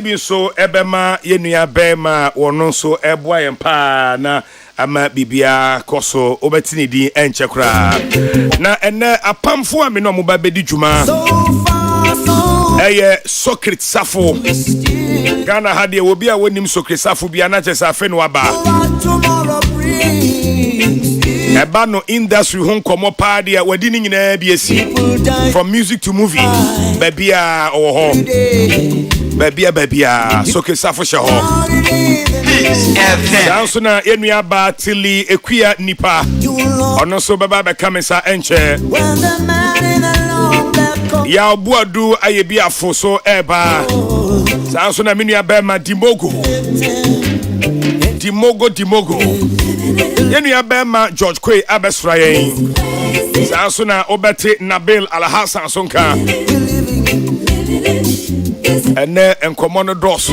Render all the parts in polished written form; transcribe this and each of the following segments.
Bi so ebema yenua bema wono so eboa yempa na ama bibia koso obetini di enchekra na ene apamfo a me no mo ba bedi djuma eye sokrit safo Ghana hade obi a wonim sokrit safo bia na chesa afe no aba eba no industry hon komo party a wadi ni nyina bi esi from music to movie babia oho babia sokrit safo she ho Danso na yenua ba tili ekuya nipa ono so baba be kamesa enche ya obuadu ayebi afo so eba Danso na menua ba ma dimogo yenua ba ma George Kwe abesrayen Danso na obete Nabil Alhassan sonka ene enkomo no doso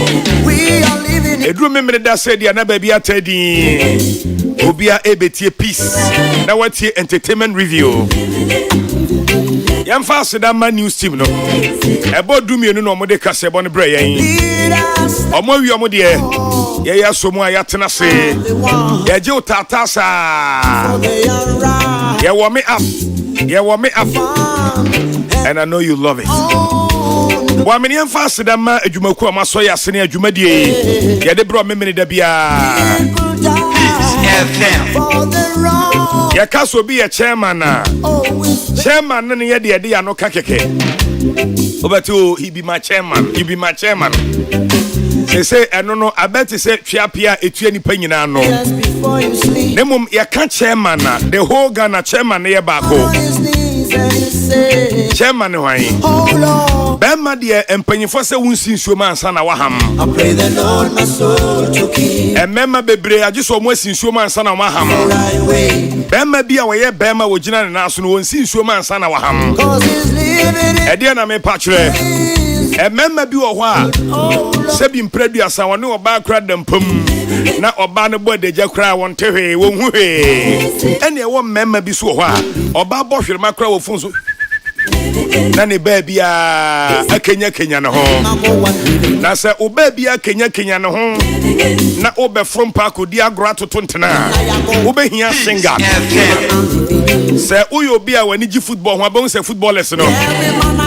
edru memre da said ya na baby atadi obia ebetie peace na watie entertainment review yam fast da man news team no ebo du mienu no omode kasebo ne bre yen omo wi omode ye ya somu ayatena se ye je utata sa ye warm me up and I know you love it. Wa meni emfase da ma adwumaku amaso ya sene adwumadie ye de bro memeni da bia ya kaso bi ya chairman ne ye de ya no kakeke obeto he be my chairman say eno no abeti say twiapia etua nipa nyina no nemum ya ka chairman na the whole Ghana chairman ne ye baako chairman hwan Bema de empanyifo se wunsinsuo mansa na waham I pray the Lord my soul to keep emema bebre agiso mo asinsuo mansa na waham bema bia wo ye bema wo gina ne naso no wonsinsuo mansa na waham ede na me pa kire emema bi wo ho a se bi mpraduasa woni oba kra dampam na oba ne bodagya kra won tehwe won hu he ene wo memma bi so ho a oba bo hwerema kra wo funso na ne baby akenya no ho na se o baby akenya no ho na o be from park odi agro atoto ntena o be hia singa se uyo bi a wani gi football ho abon se footballers no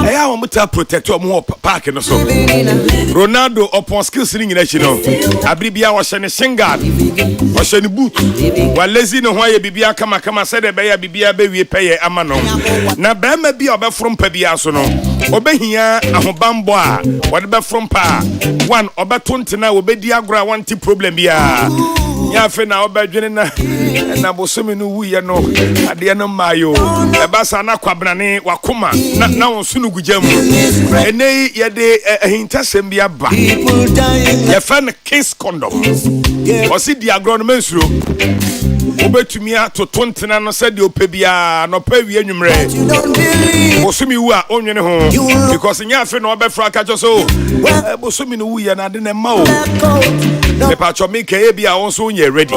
e ya wo muta protect o mo park no so Ronaldo upon skills ni nyina chi no abri bia wo hye ne singa wo hye ne boot wa lazy no ho aye bibia kama se de be ya bibia be wie peye ama no na be ma bia obe from pa bia so no obehia ahobambo a wode be from pa one obeto ntena obedi agora wanti problem bia ya fe na obedwene na bosomi no wuye no ade no mayo e basa na kwabrane wakoma na wonsunu gujam ene ye de ahintasem bia ba ye fa na case condom osi di agro no mensuro obetumi atoto ntena no se de opebia no pa wie nwumre bosomi wu a onwene ho because nya fe no obefra ka so bosomi no wu ye na de ne ma o me pa cho me ke bia won so nye ready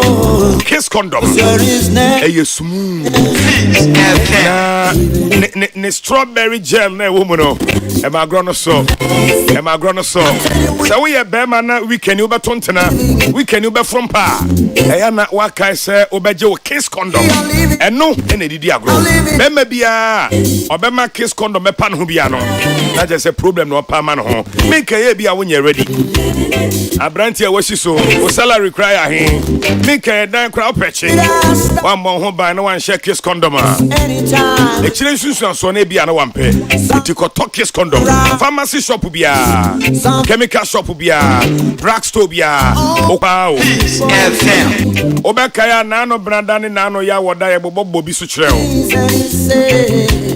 kiss condom e smooth na ne strawberry gel na wo mu no e ma agro no so so we be ma na weekend you beto ntena weekend you be from pa e ya na waka se obeje wo kiss condom eno ene didi agro be ma bia obema kiss condom me pa no bia no na je se problem no pa ma no ho me ke bia wo nye ready abranti e wasi so o salary cry ahe me ke dan cry opeche one more ho ban no one share kiss condom anytime e chire susu so na bia na wampe ti ko kiss condom pharmacy shop bia chemical shop bia drugstore bia o obeka ya na no branda ne na no ya woda ye bobo bi so kire o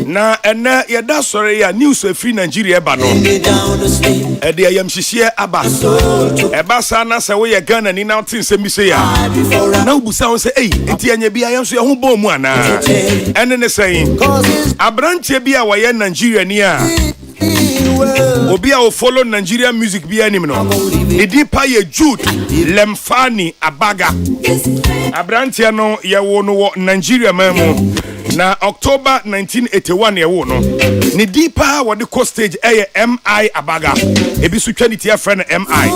na ene ye da sore ya news free Nigeria ba no e de yam hihie aba e ba sa na se we ye Ghana ni na tin se mi se ya na ubusa won se enti anya bia yam so ye ho bom mu ana ene ne saying abranche bia wa ye Nigeria ni a obi a follow Nigeria music bia nim no edi pa ye Jude Lemfani Abaga abranche no ye wo no Nigeria mamu na October 1981 ye wo no ne deeper what the co stage MI Abaga ebi so twa ne tie friend MI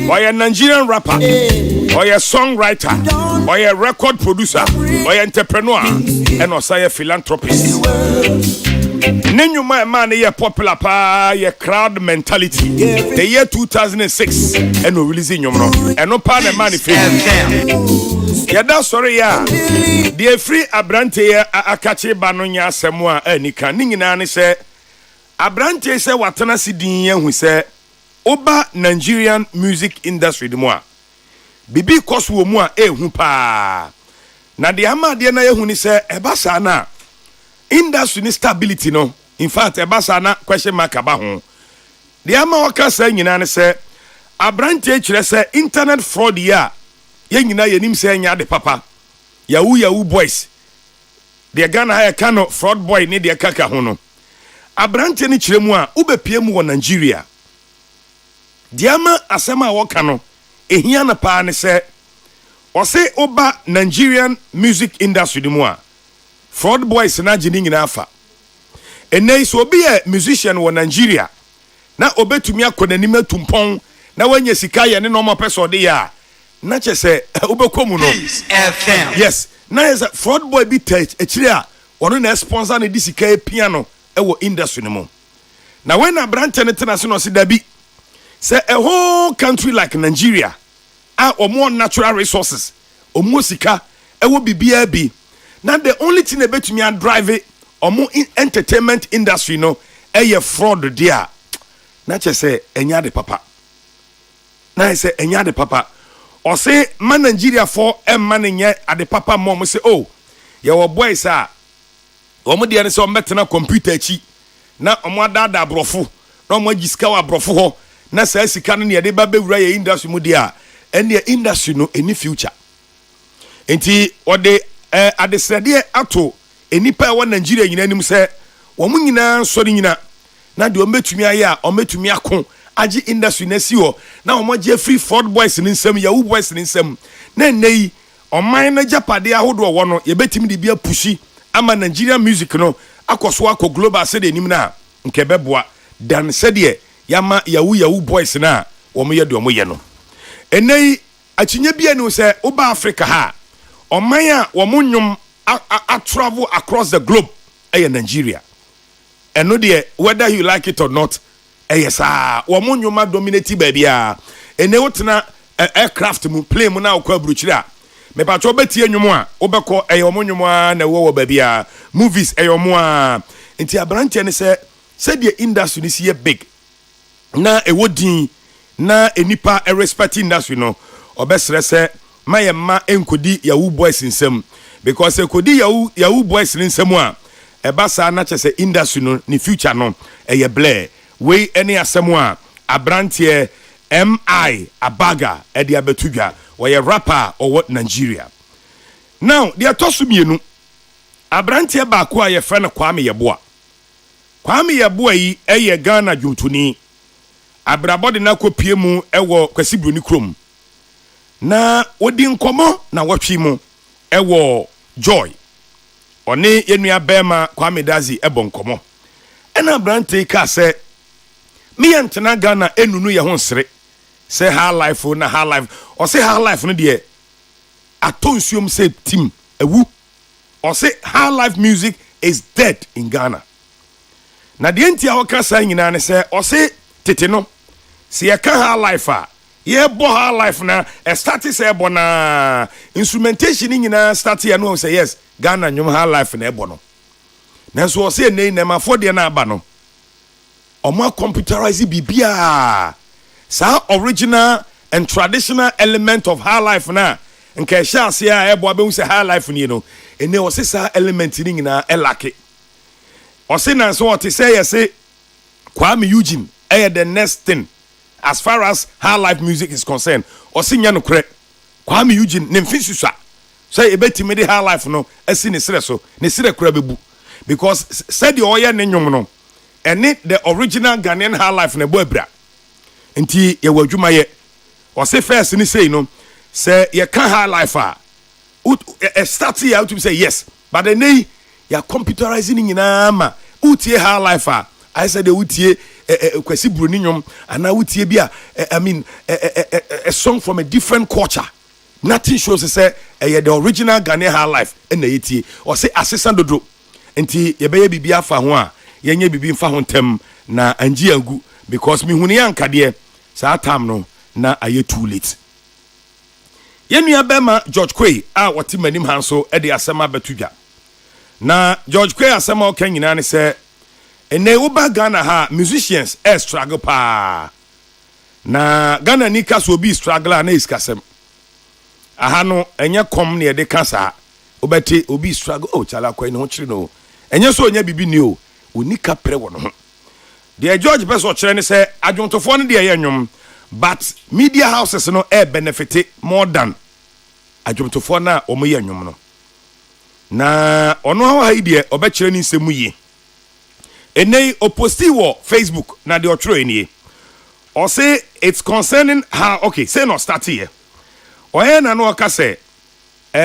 boy a Nigerian rapper boy a songwriter boy a record producer boy entrepreneur and also a philanthropist Nenyuma man ye popular pa ye crowd mentality the year 2006 and no releasing nyom no and no pa na man fe yada sorry ya the free abrante ye akache ba no nya asemo a anika ni nyina ne se abrante se watana sidin ye hu se oba Nigerian music industry de mo a bibi koso wo mu a ehu pa na de amade na ye hu ni se eba sa na industry ni stability no in fact ebasa na question mark aba ho de ama waka sa nyina ne se abrante kire se internet fraud ya ye nyina yenim se nya de papa yahoo boys de Ghana ha kano fraud boy ne de kaka ho no abrante ni kire mu a ubepie mu wo Nigeria de ama asema waka no ehia na pa ne se o se oba Nigerian music industry de mu a fraud boys na gini nyina afa enei so obi a musician wo Nigeria na obetumi akonanim atumpon na wanya sika ye ne normal person de ya na chese obekomu no yes na is a fraud boy bi touch ekire a wono na sponsor na di sika e piano e wo industry ne mo na when na branch ne tena se no se dabi say a whole country like Nigeria a omo natural resources omo sika e wo bibia bi. Now the only thing about me and drive it or more entertainment industry no fraud there. Na say enya de papa. Na say enya de papa. Or say man Nigeria for man nya ade papa mom say oh your boys are omo de say ometena computer chi na omo dada brofo na omo giska wa brofo ho na say sika no ne de ba bewura ye industry mu dia and the industry no any future. Enti ode adesrede ato enipa e wo Nigeria nyina nim se wo mu nyina sori nyina na de o metumi aye a o metumi akon agi industry na si ho na o moje free fraud boys ni nsam yahoo boys ni nsam na nei o man na japade ahodo wo no ye betimi de bia pushi ama Nigeria music no akoso akọ global se de nim na nke beboa dan se de yama yahoo boys na wo mo ye de o mo ye no enei achinya bia ni se oba Africa ha Omaya womunyum a travel across the globe Nigeria. And no dear whether you like it or not, yes womunyum dominate baby and they wotna aircraft mu plane mu na okwa bruchira. Me pa cho betie nwum a obekọ womunyum na wo baby movies eyomo a enti abranche ne se the industry is here big. Na ewodin na enipa respect industry no obesre se ma enkodi yahoo boys nsem because ekodi yahoo boys nsem a ebasa na chese industry no ni future no eye ble we any asem a abrantie MI Abaga e dia betudwa we rapper or what Nigeria now the atosumienu abrantie ba ko a ye frɛ no Kwame Yeboa yi eye Ghana dwuntuni abrabode na kopie mu ewo kwasibroni krom na odi nkomo na watwi mu ewo joy oni yenua bema Kwame Dazi ebo nkomo ena brante ka se me yentena Ghana enunu ye ho nsere se Highlife na Highlife o se Highlife no de atonsuom se team ewu o se Highlife music is dead in Ghana na de entia o ka sa nyina ne se o se tete no se ye ka Highlife a ye bo Highlife na start say bo na instrumentation nyina start ya no say yes Ghana nyum Highlife na ebo no nanso o say nei na mafo de na aba no omo computerize bibia sa original and traditional element of Highlife na nke sha ase a ebo abe say Highlife ni no ene o say sa element ni nyina elake o say nanso o te say yes Kwame Eugene the next thing as far as Highlife music is concerned osinya no kre Kwame Eugene ne mfisusa say ebetimi de Highlife no asi ne sere so ne sere kra bebu because said the oye ne nwom no ene the original Ghanaian Highlife na boabra nti ye wadwuma ye o say first ni say no say ye ka Highlife a start here to say yes but then they ya computerizing nyina ma utie Highlife I said the utie kwesi bruninyom and now utie bia I mean a song from a different culture. Nothing shows say the original Ghanaian Highlife and the etie or say assistant dodo enti ye be bibia fa ho a yenye bibi mfa ho ntem na anji agu because me hunu yanka de saa time no na aye too late. Yenua bema George Quay a wati manim hanso e de asema betudwa na George Quay asema o kan nyina ne se ene uba Ghana ha musicians struggle pa na Ghana ni ka so bi struggle na iskasem aha no enye kom ne de kasa obeti obi struggle oh chala Quay no chiri no enye so onya bibi ni o onika pre wo no ho de George peso chere ne se adwontofo ne de ye nwom but media houses no benefit more than adwontofo na omoye nwom no na ono ha ide obekire ni nsemu yi enei oposti wo Facebook na de otro enie or say it's concerning how okay say no start here or na no ka say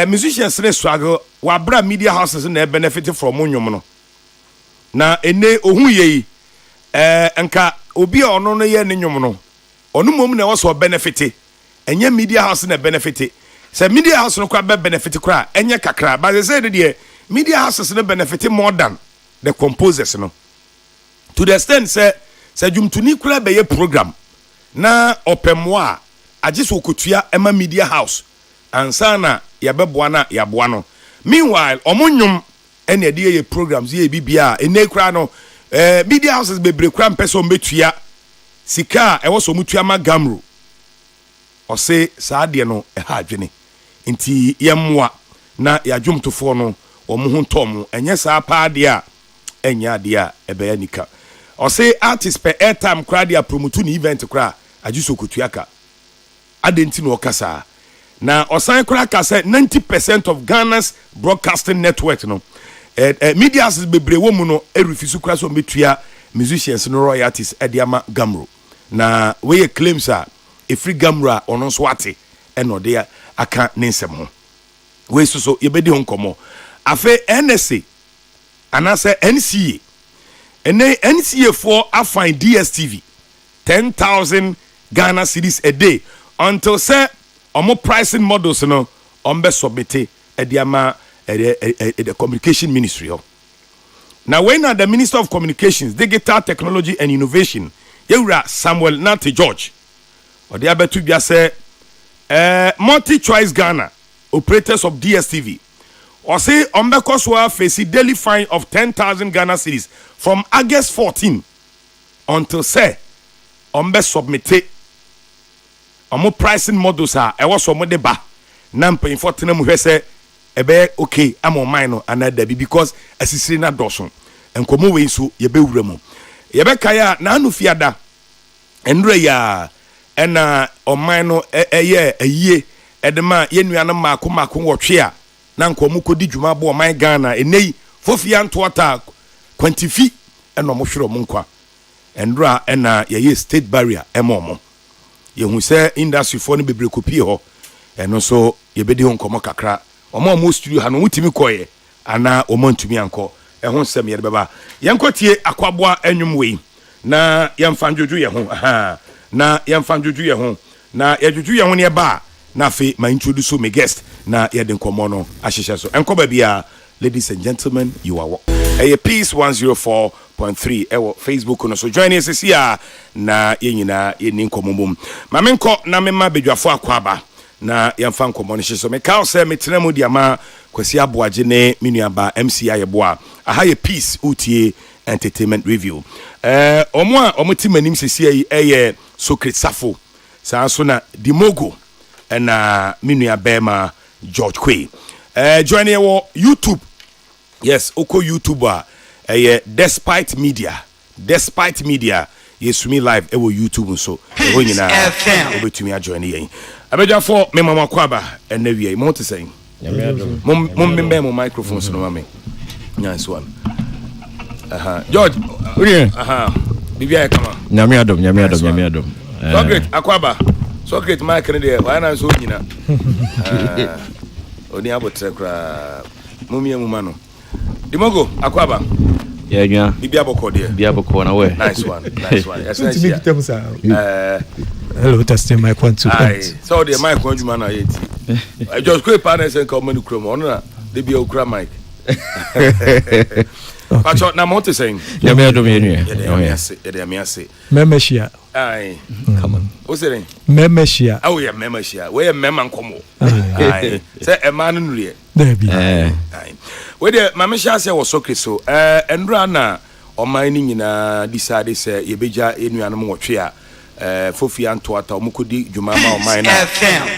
musicians ne struggle wa bra media houses na benefit from nwom no na ene ohun ye enka obi a ono no ye ne nwom no onu mom na was benefit enye media house na benefit say media house no kwa benefit kra enye kakra but they say the media houses na benefit more than the composers no to the extent say jumtuni kra be ye program na opemwa agiso kotua ema media house ansana ya beboa na ya boa no meanwhile omunyum ene de ye programs ye bibia ene kra no media houses bebre kra mpeso mbetua sika e wo so mutua ma gamro o se saa de no ha adwene nti yemmoa na yadwomtofo no omo ho ntom enye saa pa de a enya de a ebe yanika o se artist per airtime kra de promote ni event kra agiso kotua ka adenti no okasa na osan kra ka say 90% of Ghana's broadcasting network no media is bebre wo mu no refisu kra so metua musicians no royalties ediama gamro na we claims a free gamra ono so ate eno de aka nensem ho we so yebedi ho nkomo afa NSA anase NCA ene NCA for afine DSTV 10,000 Ghana cedis a day until say omo pricing models no ombe submit ediama the communication ministry ho. Now when the Minister of Communications, Digital Technology and Innovation, Yura Samuel Nate George, or the other two just say multi-choice Ghana operators of DSTV, or say Ombekoswa face daily fine of 10,000 Ghana cedis from August 14 until say Ombe submit omo pricing models are I was some de ba nampa in 14 mu say ebe okay am on mine no another because asisiri na doso enkomo we so ye be wura mu ye be kaya na anu fiada enre ya ena on mine no eye ayie edema ye nua na mako wotwe a na nkomo kodi dwuma bo on mine Ghana enei fofia ntota kwantifi ena mo hwero mo nkwa endra ena ye state barrier emomo ye hu se industry for no bebre kopie ho eno so ye bedi ho nkomo kakra omo studio ha no wutimi koye ana omo ntumi anko ehun sem ye beba yenkotie akwaboa anwum wei na yemfa dwodwo ye ho na yemfa dwodwo ye ho na yedwodwo ye ho ne ba na fe ma introduce me guest na ye de nkomo no ahyehye so enko ba bia ladies and gentlemen you are peace 104.3 ewo Facebook no so join us here na ye nyina ye ni nkomo mum ma menko na mema bedwafo akwaba na yamfa nkomo no hyeso me ka se metena mu diama kwasi aboaje ne menuaba MC ayeboa aha ye peace utie entertainment review omo timanim sesi ayi Socrates Safo sa so na Dimogo na menuaba ma George Quay join you YouTube yes oko YouTuber despite media yes me live ewo YouTube so ewo nyina obetumi a join yen abeja for me mama kwaba enawia mo te say mom membe mo microphones no mama nice one George bibia kama nyame adom Socrates akwaba Socrates mic ne dey why na so nyina oni abotre kra mumia mumano dimogo akwaba yeah bibi aboko de bibi aboko na we nice one yes nice hello testing mic 1 2 so the mic on juma na yeti I just go partner say come many chrome on na dey be okra mic Pacho na monte saying ya me do me ase membership ai come on o say membership oh yeah membership we member nkomo ai say e man no re there be ai we dey membership say was okay so endra na oman ni nyina decide say ye beja enuanom wotwe a fofi anto ata omukodi dwumama oman na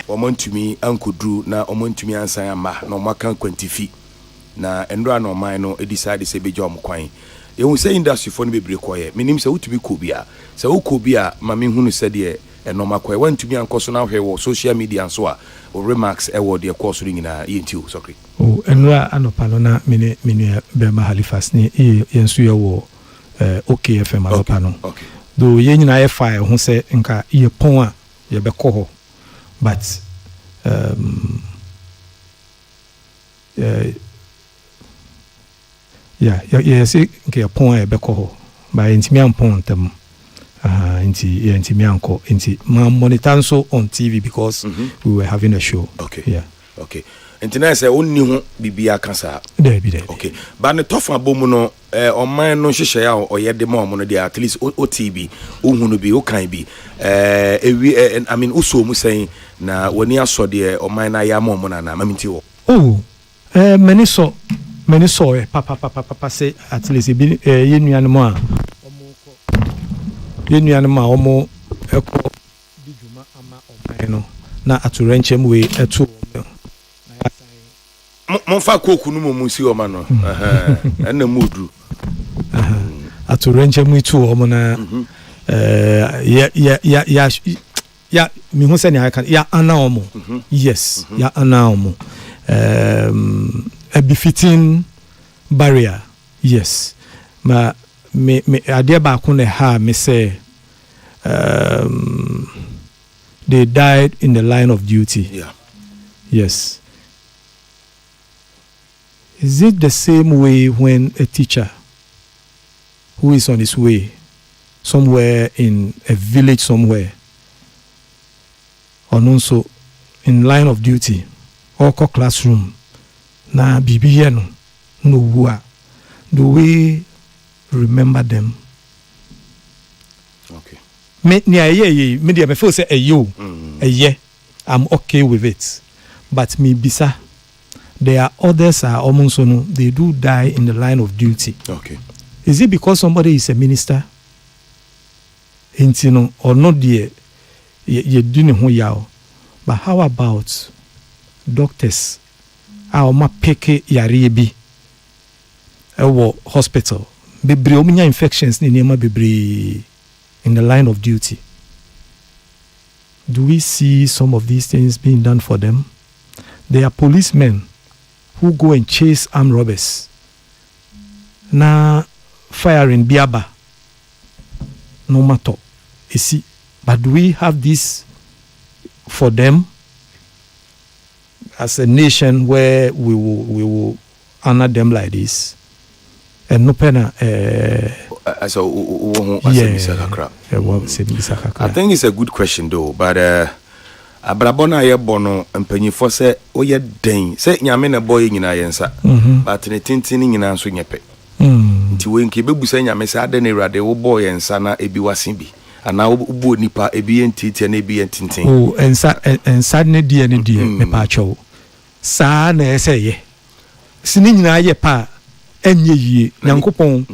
omontumi ankodru na omontumi ansan ama na omaka kwantifi na endra na oman no decide say beja omkwan yehu say industry for no bebre koye minim say utumi kobia say ukobia ma me hunu say de enoma koye wantumi ankoso na hwe wo social media so a o remarks e wo de course ring na yentiu sokri oh enra anopa no na mene be ma Halifax ni yensu ye wo OKFM anopa no okay do ye nyina ye file ho say nka ye pon a ye be ko ho but yeah see nke pon a ye be ko ho ba intimi ampon tam intimi anko inti ma monitor so on TV because we were having a show okay yeah okay internet say onni ho bibia kasa there be okay ba ne tofa bomu no oman no hwehwe ya oyede ma omo no dey at least OTB ohunu bi o kan bi I mean uso mu saying na woni asode oman na ya ma omo na maminti wo many so papa say at least bi yenuanom a omo eko di djuma ama oman no na aturenchem we eto monfa koku no mu si o ma no na mudu aturenchem we to omo na ya mi hu se ni aka ya ana omo yes ya ana omo a befitting barrier yes ma me ade ba ko na ha me say they died in the line of duty yeah yes. Is it the same way when a teacher who is on his way somewhere in a village somewhere or also in line of duty or classroom na bibi no wua do we remember them? okay Me dia me feel say I'm okay with it but me bisa there are others are almost no they do die in the line of duty. Okay. Is it because somebody is a minister? Intino or not there you doing who yao. But how about doctors? Our ma peke yarebi ewo hospital. Bebre omunya infections ni nema bebre in the line of duty. Do we see some of these things being done for them? They are policemen who go and chase armed robbers. Na firing biaba. No matter. You see, but do we have this for them as a nation where we will honor them like this? And no pena I think it's a good question though, but abrabona ye bono mpanyifo se oye den se nyame na boy nyina yensa but ne tintin nyina so nyepe nti we nke bebusa nyame se ade na irade wo boy yensa na ebi wasen bi ana wo bo nipa ebi entiti na ebi entintin ensa ne die me pa cho sa na ese ye sini nyina ye pa enye yie nyankopon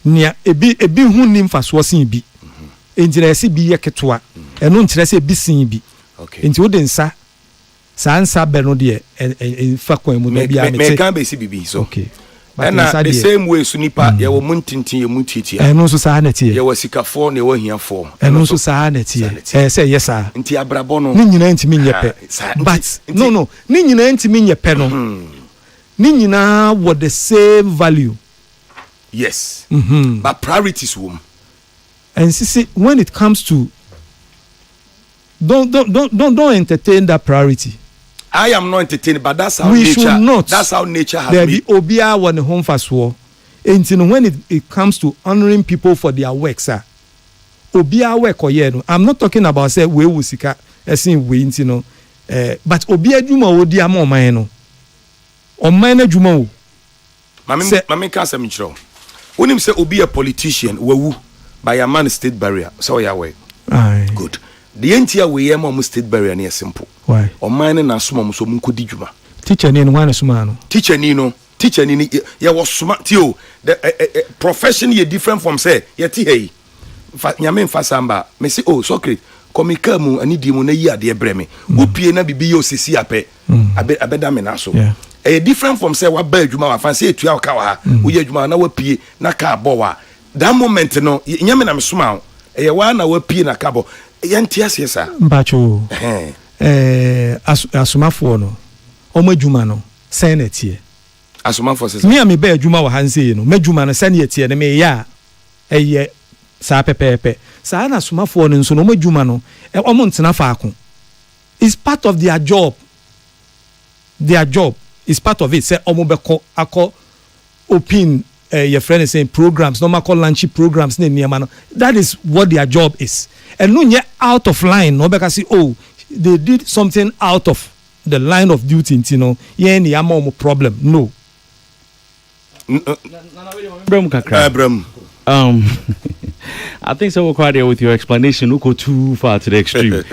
nia ebi hu nim faso sen bi enjira ese bi ye ketwa eno nkyere se bi sin bi okay nti wo de nsa sa nsa be no de fa kwan mu na bia me kan be si bibi so okay and the same way so nipa ye wo muntintin ye mutiti eno so sa na tie ye wo sikafo na ye wo hiafo eno so sa na tie say yes sir nti abrabo no ni nyina ntimi nyepe but no ni nyina ntimi nyepe no ni nyina what the same value yes but priorities wom and see when it comes to don't entertain that priority. I am not entertained, but that's how we nature. should not. That's how nature has there made. be obia when the home fast war. And when it comes to honoring people for their work, sir, obia work or yeah, no. I'm not talking about say we will sika, we but obia juma wo dia mo man no. O man na juma wo. Mami ka say michro. When him say obi a politician, wewu by a man state barrier. So ya way. Aye. Good. The entire way ya mom state barrier near simple. Why? O man na suma so mun kodi juma. Teacher ni no suma no. Teacher ni ya was smart tio. The profession ye different from say ye ti hey. Nyame mfa samba. Me say oh Socrates komika mu ani di mu na yi ade breme. Opie na bibi yo sisi ape. Abeda me na so. Yeah. Different from say what bad juma wa fancy etua ka wa wo ye juma na wapie na ka bo wa that moment no nyame na me soma wa na wapie na ka bo yente asesa mpacho asomafo no omadwuma no sen na tie asomafo sesa me am be adwuma wa hanse no madwuma no sen na tie ne me ya eye sa pepepe sa na asomafo no nso no omadwuma no omo ntena faako is part of their job is part of it say omobeko akọ open your friend is saying programs normal call lunch programs that is what their job is and no yet out of line no because say oh they did something out of the line of duty yeah ni ama problem no Abram I think so we're quite there with your explanation you go too far to the extreme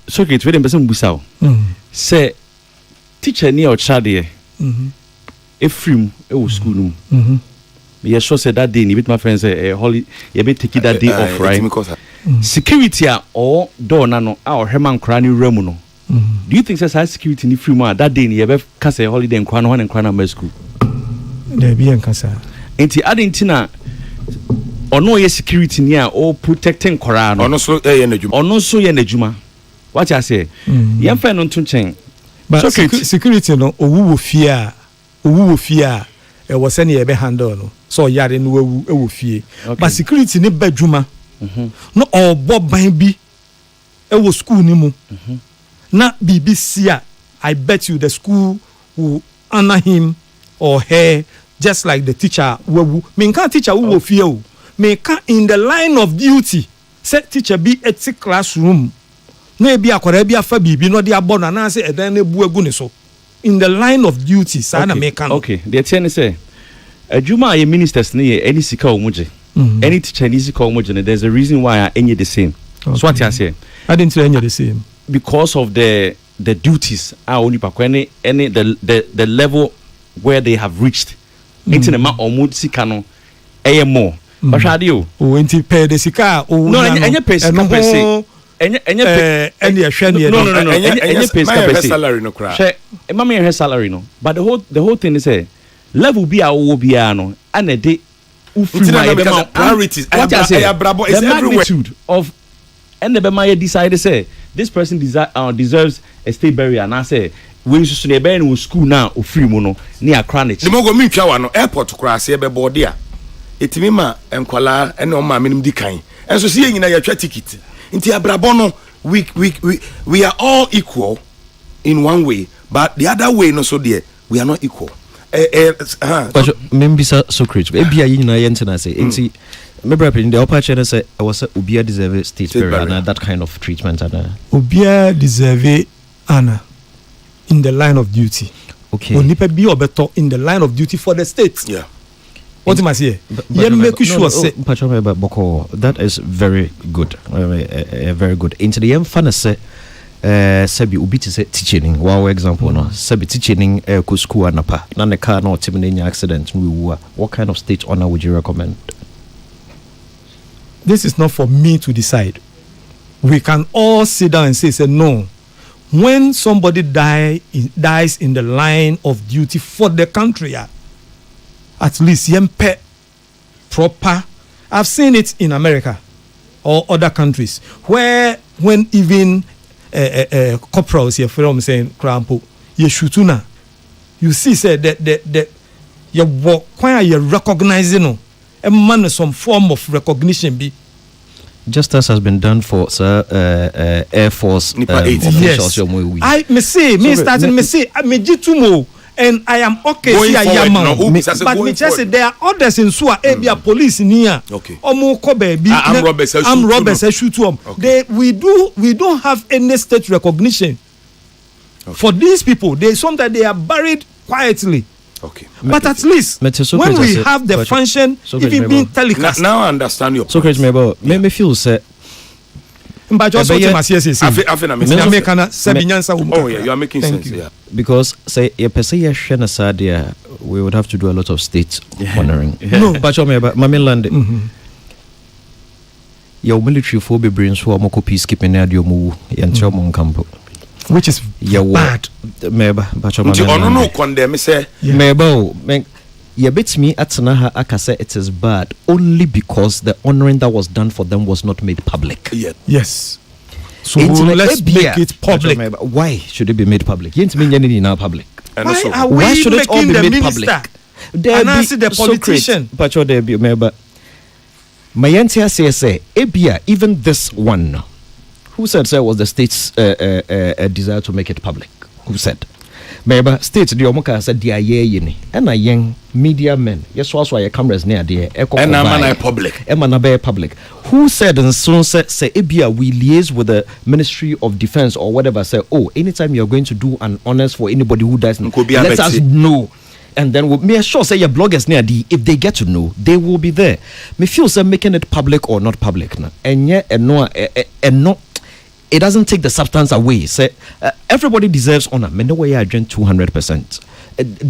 so it's very important busao say teacher ni or child efrim e wo school no me sure say that day ni bit my friends say holiday you be take that day off right security or door na no a ohema nkra ni wura mu no do you think say security ni free mu that day ni you be ka say holiday nkra no nkra na school there be en kasa enti adentina ono ye security ni a o protecting nkra no ono so ye na djuma what you say yem fa no ntunchen but so security no owu wo fie e wo se na ye be handle no so yare no wo fie but security ni badwuma no obo ban bi e wo school ni mu na BBC I bet you the school will honor him or her just like the teacher wo me kan teacher wo fie o me kan in the line of duty set teacher be at the classroom na bi akora bi afa bibi no de abo na na say edan na bu agu ne so in the line of duty sa na me kan okay the ten say adwuma ye ministers ne ye any sika omoje any teacher ni sika omoje there's a reason why I any the same so what you say I didn't say any the same because of the duties are only pa any the level where they have reached into the ma omo sika no more but radio o enti pay the sika o no any pay sika per se any salary no cry her salary no but the whole thing is level be a wo bia no and a day priorities the magnitude of and the bema decide say this person deserves a state burial and I say we should be in school now or free mono near chronic the mogo mi twa no airport cross e be board dia etimi ma enkwala ene o ma menim di kan enso se nyina ya twa ticket nti abrabo no we are all equal in one way but the other way no so there we are not equal but membisa Socrates e bia nyina ye ntena say nti me brother in the upper channel say I was obia deserve state burial and that kind of treatment and obia deserve honor in the line of duty okay onipa bi obeto in the line of duty for the state yeah what must say you make sure say that is very good very good into the emphasis say sabi obi ti say teaching wow example no sabi teaching ko school anapa na ne car na otimne accident we what kind of state honor would you recommend? This is not for me to decide. We can all sit down and say no. When somebody dies in the line of duty for the country, at least yempe proper. I've seen it in America or other countries where when even corporals here from saying crampo yeshutuna, you see say that you work you recognizing no. A man some form of recognition be just as has been done for Air Force officials. Yes. Me say me jitumo. And I am okay. Going forward, but me just say there are others in Sua, police near. Okay. Omo baby. Armed robbers shoot them. We don't have any state recognition for these people. Sometimes they are buried quietly. Okay. But at least when we have the function, even being telecast. Now I understand your point. Socrates, me feel say. But just what you must say. Oh yeah, you are making sense. Yeah. Because say we would have to do a lot of state honoring. No, but Mami Lande. Your military for be brains for moko peacekeeping na dio mu yentre mon campo. Which is bad. Meba, but no condemn say. Meba, you bet me at Sanaha Akase it is bad only because the honoring that was done for them was not made public. Yes. So let's make it public. Why should it be made public? Why should it all be made public? And I see the politician. But there be member. My answer say Ebia, even this one, who said was the state's desire to make it public? Who said? Member state the omoka said dia ye yini and a young media men. Yes, also your cameras near there. And I'm public. Public. Who said and so say Ebia we liaise with the Ministry of Defense or whatever. Say anytime you're going to do an honors for anybody who dies, let us know. And then we'll make sure say your bloggers near if they get to know, they will be there. Me feel say making it public or not public now. And yeah, and no. It doesn't take the substance away. Say everybody deserves honor. Me no way I drink 200%.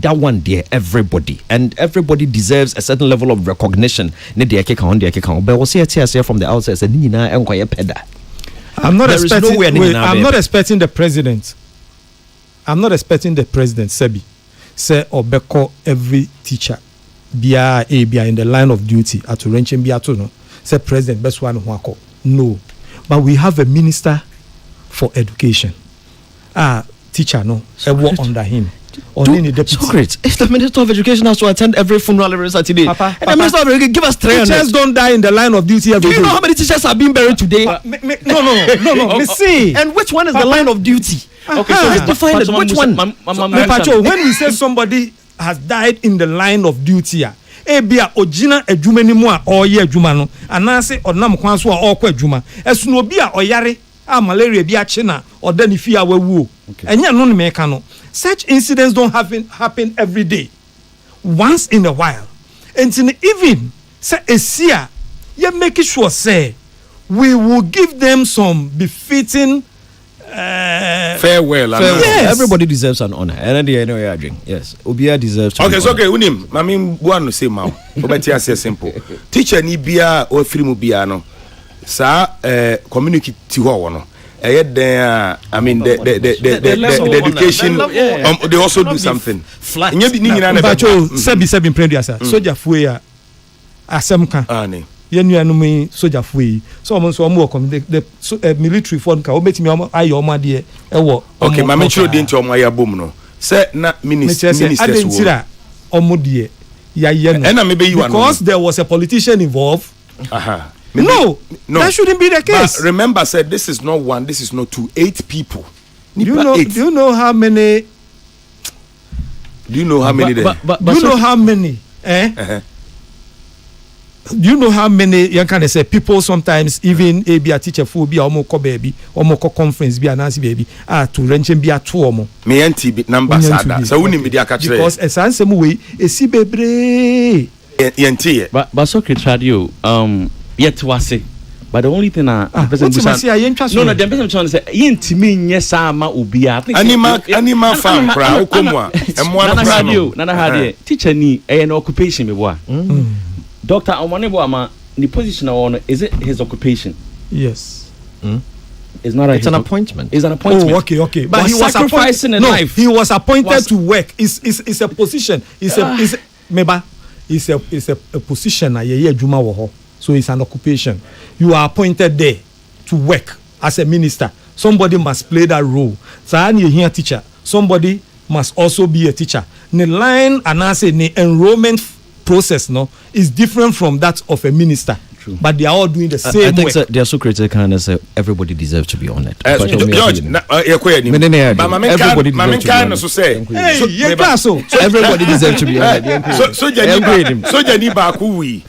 That one there, everybody, and everybody deserves a certain level of recognition. But was here from the outside. I'm not expecting the president. I'm not expecting the president. Sebi say obeko every teacher bia in the line of duty at Renchen bia to no. Say president best one who no. But we have a minister for education. Teacher, no. I work under him. Socrates, if the Minister of Education has to attend every funeral every Saturday, and the Minister of Education give us 300. Teachers don't die in the line of duty every day. Do you know how many teachers are being buried today? No. Me see. And which one is the line of duty? Okay, so let's define it. Which one? When we say somebody has died in the line of duty, ebia ogina adwuma ni mu a oye adwuma no anase odnam kwan so a okwa adwuma esuno obi a oyare a malaria bi ache na odani fi a wawu enya no me ka no. Such incidents don't happen every day, once in a while. And even say esia you make sure say we will give them some befitting farewell. Yes. Everybody deserves an honor. And yes, Obia deserves to okay, so okay, unim. I mean, one say mau. Obeti say simple. Teacher ni bia or free mu bia no. Sa community ho no. I mean the education they also do something. Sebi prendua soldier fuya asemka. Yenuanum soldier fuyi. So omo come the military fund ka obetimi ayo omo de e wo. Okay, ma me chiro de nti omo ya bom no. Say na ministers wo. Omo de ya ye no. Because there was a politician involved. No, that shouldn't be the case. But remember, said this is not one, this is not two, 8 people. Do you know how many? Do you know how many? Do you know how many? Do you know how many? You can say people sometimes even a teacher full be almost baby, almost conference be announce baby. To renchen be a two omo. Me anti number sada. So we need media catch because as answer way a si bebre. Yenti. But Socrates radio yet to say. But the only thing the person the person trying to say yentimi nye sama ubia. Anima farm kra okomwa. Nana radio teacher ni an occupation me boa. Doctor Omonebo ama the position on is it his occupation? Yes. It's not it's an appointment. It's an appointment. Oh, okay. But he was sacrificing a life. He was appointed to work. It's a position. It's a position so it's an occupation. You are appointed there to work as a minister. Somebody must play that role. So you hear teacher. Somebody must also be a teacher. The line and I say the enrollment process is different from that of a minister. true. But they are all doing the I same think work. so, they are so critical and say everybody deserves to be on it. George, Everybody Mama can so say. Hey, yeah, class, so. Everybody deserves to be on it. So Jani Baku,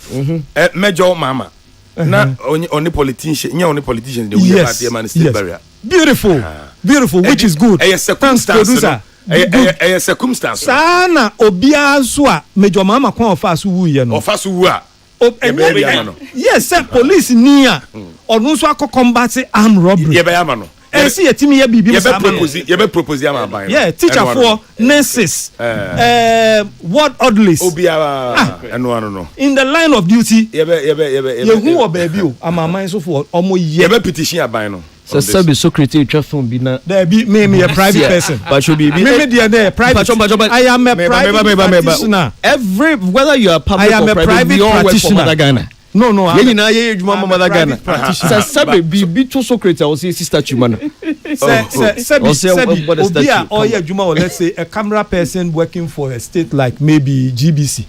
Major Mama. Na only politician, only politicians. Yes, yes. Beautiful, beautiful, which is good. A circumstance. A circumstance. Sana obia so a Major Mama kwa ofa so wu ye no. Ofa so wu a. Yes, sir, police near or no so combat armed robbery. Ye be ama no. See yetimi ye bibi ye be propose am aban. Yeah, teacher for nurses. Ward orderlies. Obiara no. In the line of duty. Ye hu obabi o amaman so for omo ye. Ye be petition aban no. So Sabi Socrates phone be na there be me a private person. But should be me there private. I am a private practitioner. Every whether you are public or private, we all work for Mother Ghana. No, I'm Mother Ghana. So Sabi be to Socrates or say sister Chumana. Obia or yeah Juma, or let's say a camera person working for a state like maybe GBC.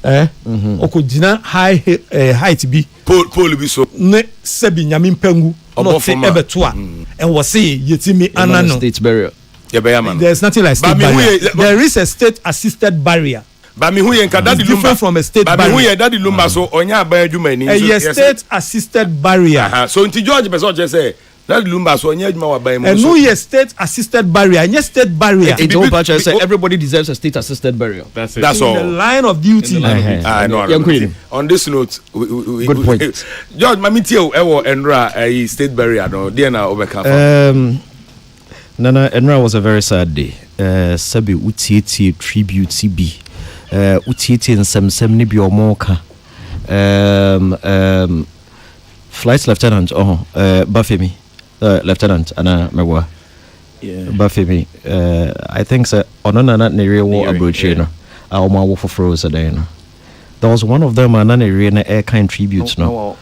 Okujina height be Paul be so ne Sebi Nyamin Pengu not say ebetua and was say yetimi anano state barrier. There's nothing like state barrier. There is a state assisted barrier. But me who yen daddy lumba from a state barrier. But me who yen daddy lumba so onya aban adwuma ni. A state assisted barrier. So until George person just say daddy lumba so onya adwuma wa ban mu. And no ye state assisted barrier. Any state barrier. It's all patch say everybody deserves a state assisted burial. That's it. That's all. The line of duty. I know. On this note, good point. George, mami tio ewo enra state barrier no. There na obeka. Nana, Enra was a very sad day. Sabi utieti tribute CB. Utieti in some ni bi omoka. Flight lieutenant Bafemi. Lieutenant Anna Megwa. Yeah. Bafemi. I think so onona na nere wo abroche no. Awoma wo foforo so dey no. There was one of them and an arena air kind tributes no.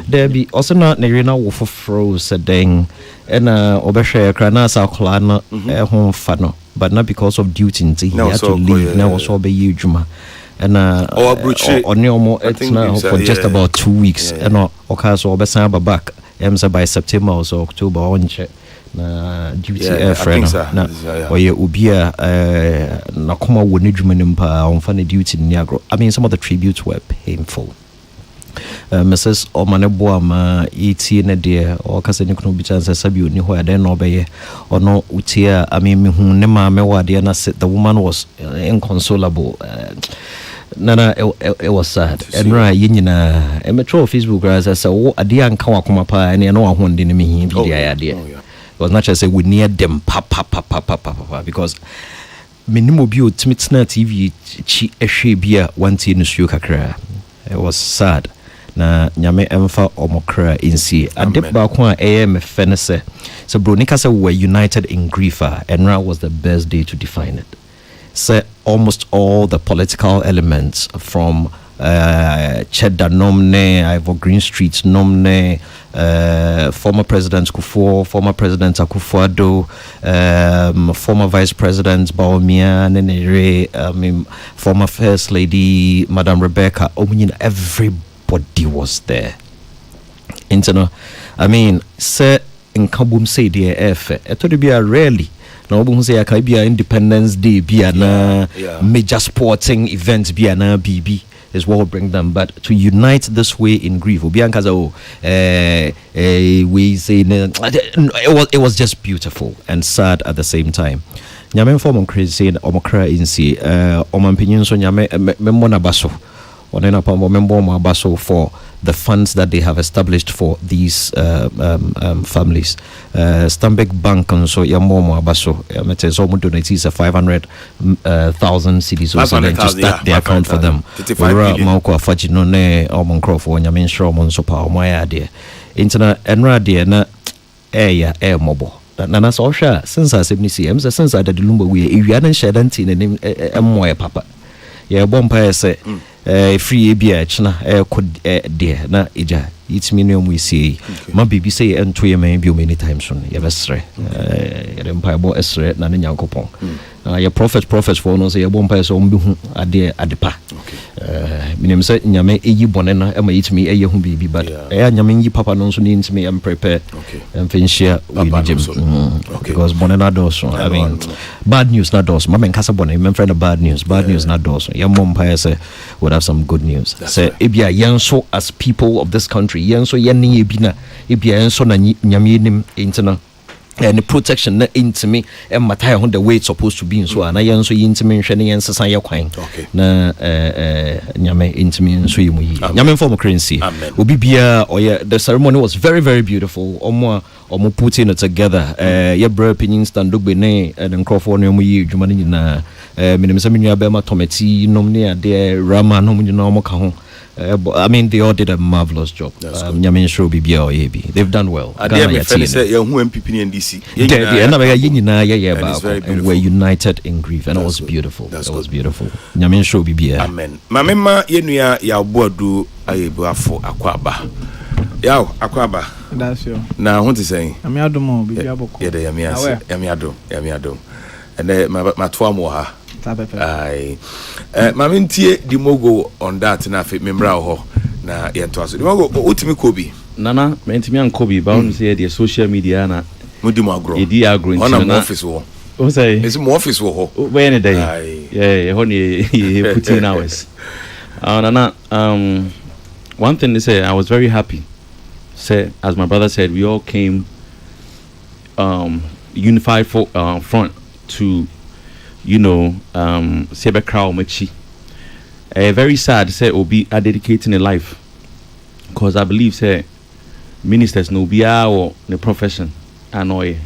There be also not an arena wolf of froze a dang and obesha cranasa clana home fano, but not because of duty. He had to leave now also be you juma. And or no more now for just about 2 weeks and okaso obesamba back. By September or so October on check. Na duty friend na oye ubia na koma woni dwumanim pa on fa na duty ni agro. I mean some of the tributes were painful. Mrs. Omanebo ama eti na de o kase ni kuno bi chance sabi oni ho ade na obeye ono utia I mean me hu ne ma me wade na the woman was inconsolable. Nana it was sad. And right nyina e metro Facebook as I say wo ade anka wakoma pa na no ahonde ne me hi bi dia ade. It was not just say we near them because minimum bio timitna TV chi ehwe bia wanti no suo kakra. It was sad. Na nyame emfa omokra insi adep ba ko a am fenese so bronika say we were united in grief and now was the best day to define it. So almost all the political elements from Cheddar Nomne, Ivor Green Street Nomne, former President Kufuor, former President Akufo-Addo, former Vice President Bawumia Nenere, former First Lady Madam Rebecca. Everybody was there. I mean, say in Kabum say the F. I thought it'd be a rarely. Na obu say akabia Independence Day bia na major sporting events bia na BB is what will bring them, but to unite this way in grief we say it was just beautiful and sad at the same time. Nyame form crazy omokra insi omampinyin so nyame membo na baso onena pa membo ma baso for the funds that they have established for these families. Stambek Bank and so Yamomo Abaso, Metezomo donates 500,000 cedis or so just that they account for them. Mauko Fajinone or Moncroft, when Yamin Shroman Sopa, my idea. Internet and Radia na air mobile. Nana Sosha, since I said, Missy, since I did Lumba, we hadn't shed anything in a papa. Yeah, Bompire say. Free ABH na could dear na ija it's minimum we see my baby say and to your man be many times soon you have estre empire bo na nyankopon your prophets for no say your bompire so mbi hu ade adepa minim say nyame eyi bone na ema yitimi eye hu bibi but nyame yi papa no so ni ntimi am prepare and finshia we because bone na dos I mean bad news na dos ma men kasa bone men friend bad news na dos ya mom pa say would have some good news say ebia yenso as people of this country yenso yenni ebina ebia yenso na nyame nim intina and the protection na intimi and matter on the way it's supposed to be in so na yen so intimi hwene yen sesan ye kwan na nyame intimi so yimu yi nyame form currency obi bia the ceremony was very very beautiful omo putting it together ye bra pinin stand dogbe ne and nkrofo no yi dwuma ni na minim se menua be ma tomati nom ne ade rama nom ni na omo ka ho I mean, they all did a marvelous job. They've done well. And we're united in grief, and it was beautiful. It was beautiful. Amen. Mamema yenuya ya bodu ayebuafo akwaba. Yaw akwaba. That's you. Na what is saying? Amiadomo bibi aboko. Yede yamiado. And my twamo ha. Aye. Mamintie di mogo on that na fe memra ho na yento aso. Di mogo utimi kobi. Nana, mentimi an kobi ba on say the social media na mudi mo agro. Edi agro ntina na office wo. O say is mo office wo ho. When day. Yeah, ho ni putting hours. Nana, one thing they say I was very happy. Say as my brother said, we all came unified front to Sebe Crow Machi. Very sad, say Obi are dedicating a life. Because I believe, say, ministers no be or the profession, annoy.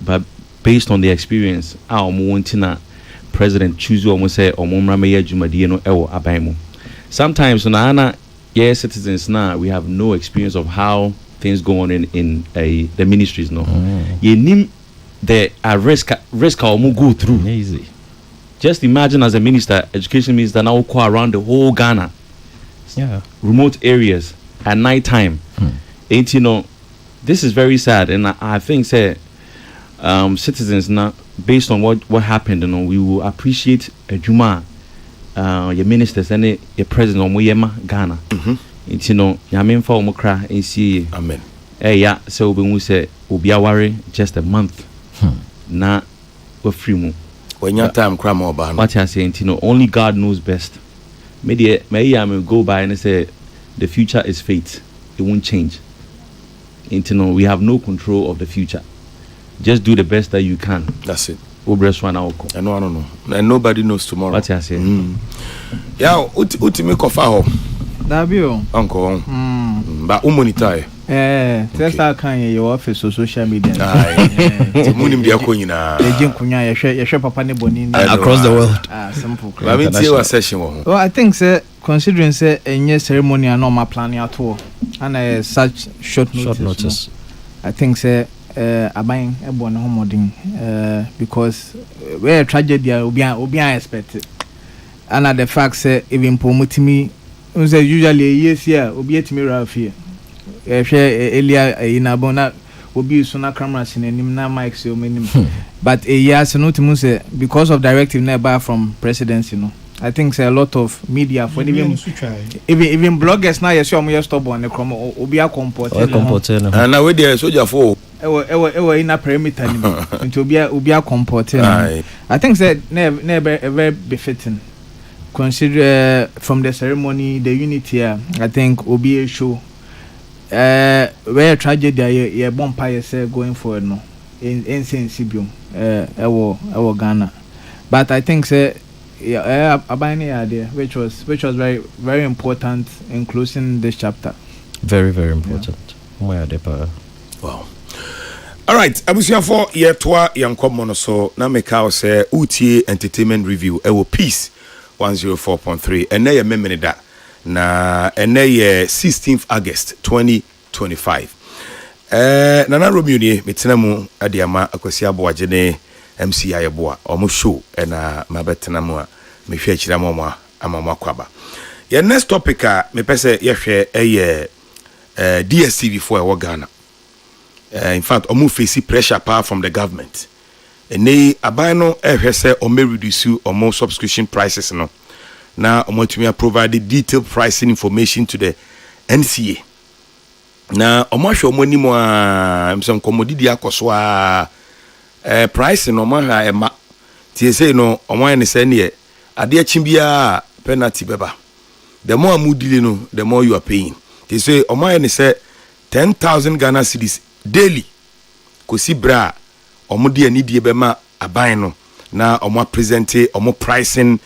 But based on the experience, our Moontina president choose almost say or Momramaya Jumadiano Ewo Abaimo. Sometimes on citizens now we have no experience of how things go on in the ministries no. Ye nim the risk or go through. Easy. Just imagine as a minister, education minister now go around the whole Ghana. Yeah. Remote areas at night time. This is very sad, and I think say citizens now based on what happened, we will appreciate Juma, your ministers and your president Moyema Ghana. Yamin for Mokra and see. Amen. Yeah, so we say we'll be worry just a month. Na we're free mo. When your time cram over. What I saying, only God knows best. May I go by and say the future is fate. It won't change. We have no control of the future. Just do the best that you can. That's it. I know. And nobody knows tomorrow. What I say. Yeah, ultimate coffee. Dabio. Uncle. But umonitai. Test how can your office or social media. Across the world. Simple. Well, I think considering say a ceremony and normal planning at all and such short notice. I think say buying a born homoding because where tragedy will be expected. And the fact say even promoting usually yes will be at me here. Earlier in Abona will be sooner cameras in him now mics so many but a year so not say because of directive nearby from presidency I think say a lot of media for even bloggers now yes you stop on the chrome will be a comport and now with the soldier for in a perimeter to be a comport I think that never very befitting consider from the ceremony the unity I think will be a show where tragedy ye bonfire say going forward no in sensibium our Ghana but I think say abani idea which was very very important in closing this chapter. Very very important. Wow. All right, abusia for yetwa yankomo so na meka say utie entertainment review ewo peace 104.3 ene ye memene da na ene ye 16th August 2025. Nana Romeo ni metena mu adiama akwasi aboaje ne MC ayeboa omo show na mabetena mu a mehwe akira mu amama akwaba. Your next topic a me pese ye hwe DSTV for our Ghana. In fact, omo face pressure power from the government. Ene aban no ehwe se omo reduce omo subscription prices no. na omatumi provide detailed pricing information to the NCA na omahwe omonimo a msem komodidi akoso a price no omahwa ema tie say no omoye ne say ne ade chimbia penalty beba the more amudili no the more you are paying tie say omoye ne say 10,000 Ghana cedis daily kosi bra omudi anidie bema aban no na omo presente omo pricing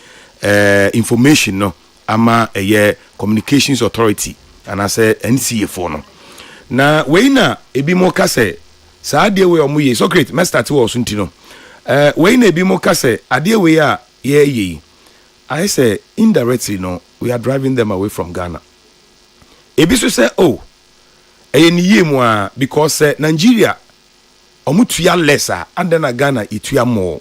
information no ama communications authority and I say NCA for no na we na ebi mo ka say sa ade we omo ye so great me start wo so ntino we na ebi mo ka say ade we a ye I say indirectly no we are driving them away from Ghana ebi so say oh ni ye mu a because Nigeria omo tuya lesser and then Ghana ituya more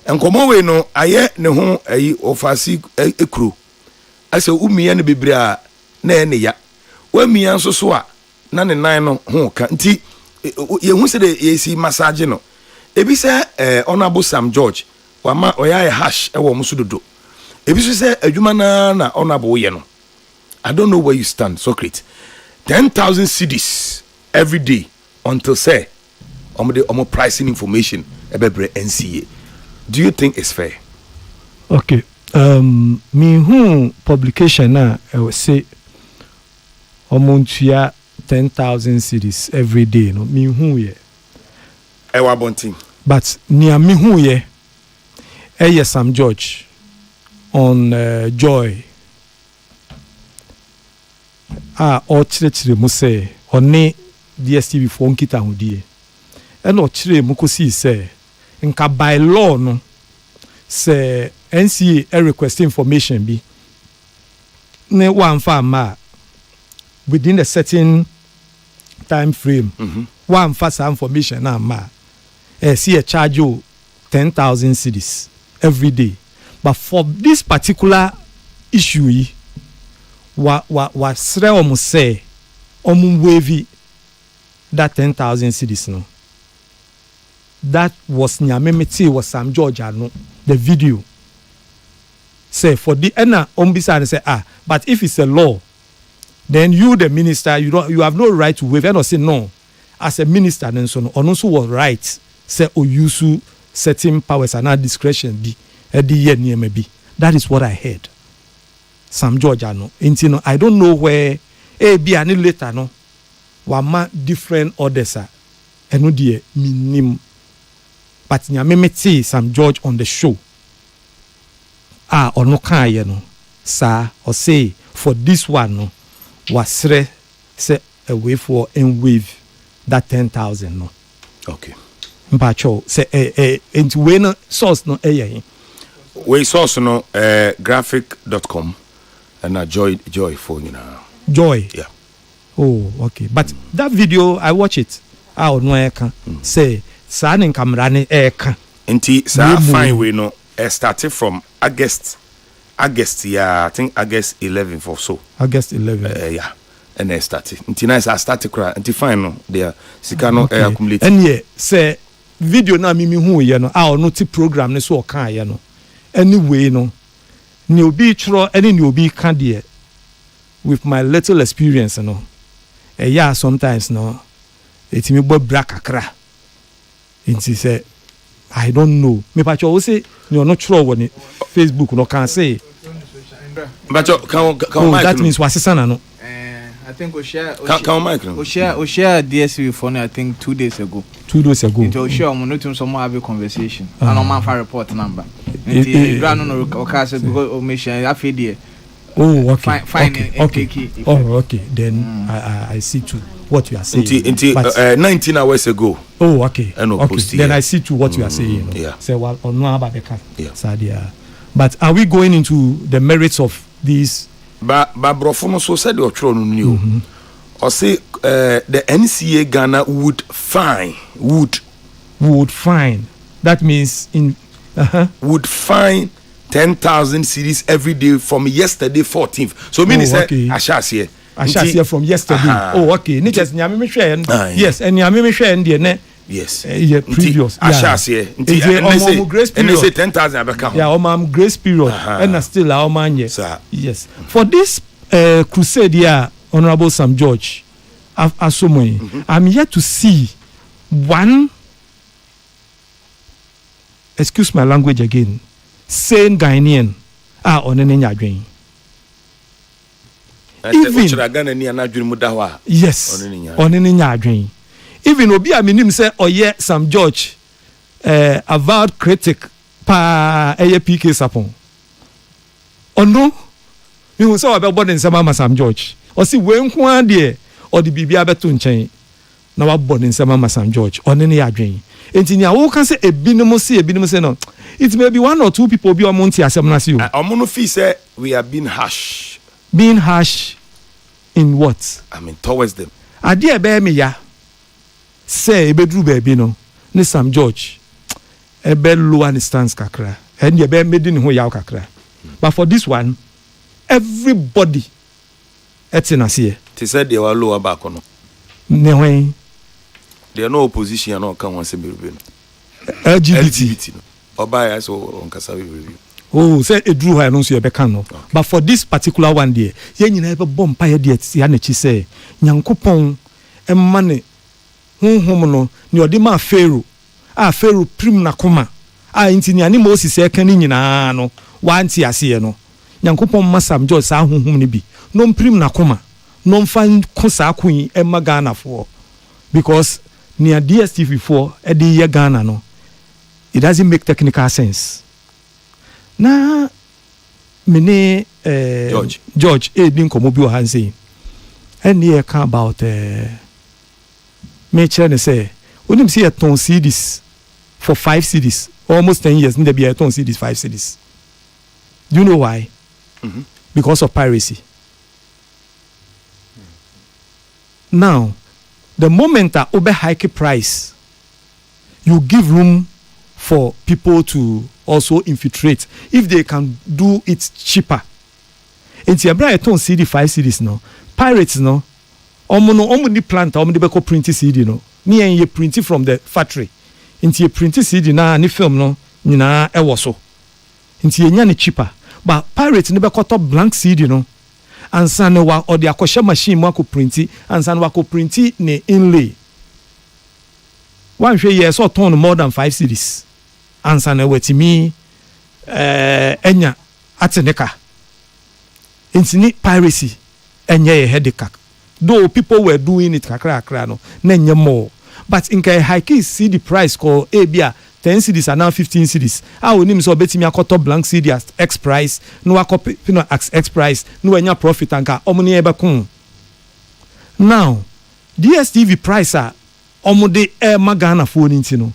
enkomo we no aye ne ho ofasi ekro ase umiya ne bebra na ne ya wa miya nso so a na ne nan no ho ka nti ye hu se de yesi massage no ebi se honorable Sam George wa ma oya hash e wo muso dodo ebi so se adwuma na honorable ye no I don't know where you stand Socrates 10,000 cedis every day until say omo pricing information ebebre NCA. Do you think it's fair? Okay. Me who publication na I will say omontua 10,000 cedis every day no me who ye. Ewa bonting. But near me who ye Sam George on Joy. Or chire mu say one DSTV phone kita ho die. E no chire mu kosi say nka by law no say NCA request information bi ne one farm within a certain time frame one fast information na ma see a charge you 10,000 cedis every day but for this particular issue wa sre omo say omo wavy that 10,000 cedis no that was Nyamemeti was Sam George no the video say for the ena ombisa and say but if it's a law then you the minister you have no right to waive and say no as a minister then so no also was right say use certain powers and not discretion be maybe that is what I heard Sam George no intino I don't know where be any later no wama different orders eno die minim but Nyamemeti Sam George on the show or no kan ye no sir or say for this one no wasre say away for and wave that 10,000 no okay mpacho say into we no source no we source no graphic.com and joy for you now joy yeah oh okay but that video I watch it no I can say San camera ne eka nti sa fine we no started from August yeah I think August 11th or so August 11th yeah and I started nti nice I started cry nti fine no there sika no accumulate and yeah say video na mimi hu ye no no ti program ne so o kan ye no anyway no ni obi chro any ni obi kan there with my little experience no yeah sometimes no etimi bo bra kakra nti say I don't know me pa cho say you no chro woni Facebook no can say but can that means wasisana no I think we share DSV phone I think 2 days ago until we share no to some have a conversation and on my report number grano no because o mission afidie oh okay fine okay then I see to what you are saying until 19 hours ago oh okay then I see to what you are saying yeah say well on no about the car sadia but are we going into the merits of these but brofo no so said the otro no new or say the NCA Ghana would fine that means in would fine 10,000 cedis every day from yesterday 14th so meaning say I shall see from yesterday oh okay ni just nyame me hwe yes and nyame me hwe ndie ne Yes. Yeah, previous. Ashasiye. Grace period. And they say 10,000 abeka. Yeah, grace period. And still our man yes. For this crusade here, Honorable Sam George, I'm yet to see one, excuse my language again, sane Ghanaian on any adwin. Even yes, on any adwin. Even obi a minim say oye Sam George avowed critic pa PK Sapon. Ono you say about in Sama Sam George. Or see when kwa de or the bibia beto nchen na wa born in Sama Sam George on any adwin. Enti nya wo kan say ebinom say no. It may be one or two people be omonti asem na see you. Omono fee say we are being harsh. Being harsh in what? I mean towards them. Ade ebe me ya. Say ebedru baby no ne Sam George ebe low and stands kakra and ebe made ni ho yaw kakra. But for this one everybody etina see they said they were lower back on ne when there are no opposition no kan wan say be LGBT no oba so on kasa review oh say edru ha no so ebe kan no but for this particular one there ye nyina ebe bom pa ye there ya na chi say nyankopon emma ne honhom no ni odi ma Pharaoh prim na koma intini ani Moses e kan nyina no wanti ase no nyankopon ma Sam George sa honhom ni bi no prim na koma no mfa ko sa akun emma Ghana for because near DSTV4 e dey ye Ghana no it doesn't make technical sense na mene George din komo bi o han say and here can about make sure say when see a ton CDs for 5 CDs almost 10 years need be a ton CDs 5 CDs. Do you know why? Because of piracy. Now the moment that over hike price you give room for people to also infiltrate if they can do it cheaper. It's a ton CD 5 CDs no pirates no omo ni plant omo de beko print CD no ni en ye print from the factory nti ye print CD na ni film no nyina e wo so nti ye nya ne cheaper but pirate ni beko top blank CD no ansa ne wa odi akoshe machine mu akọ print ansa ne wa akọ print ne inlay one hwe ye so ton more than 5 CDs ansa ne wetimi enya ateneka nti ni piracy enye ye headache. Though people were doing it kakra no nenye more but in kai hike see the price call ebia 10 CDs are now 15 CDs onim so betimi akoto blank CD at X price no akopi X price no enya profit anka omuni ebe kun now DSTV price omude Ghana phone nti no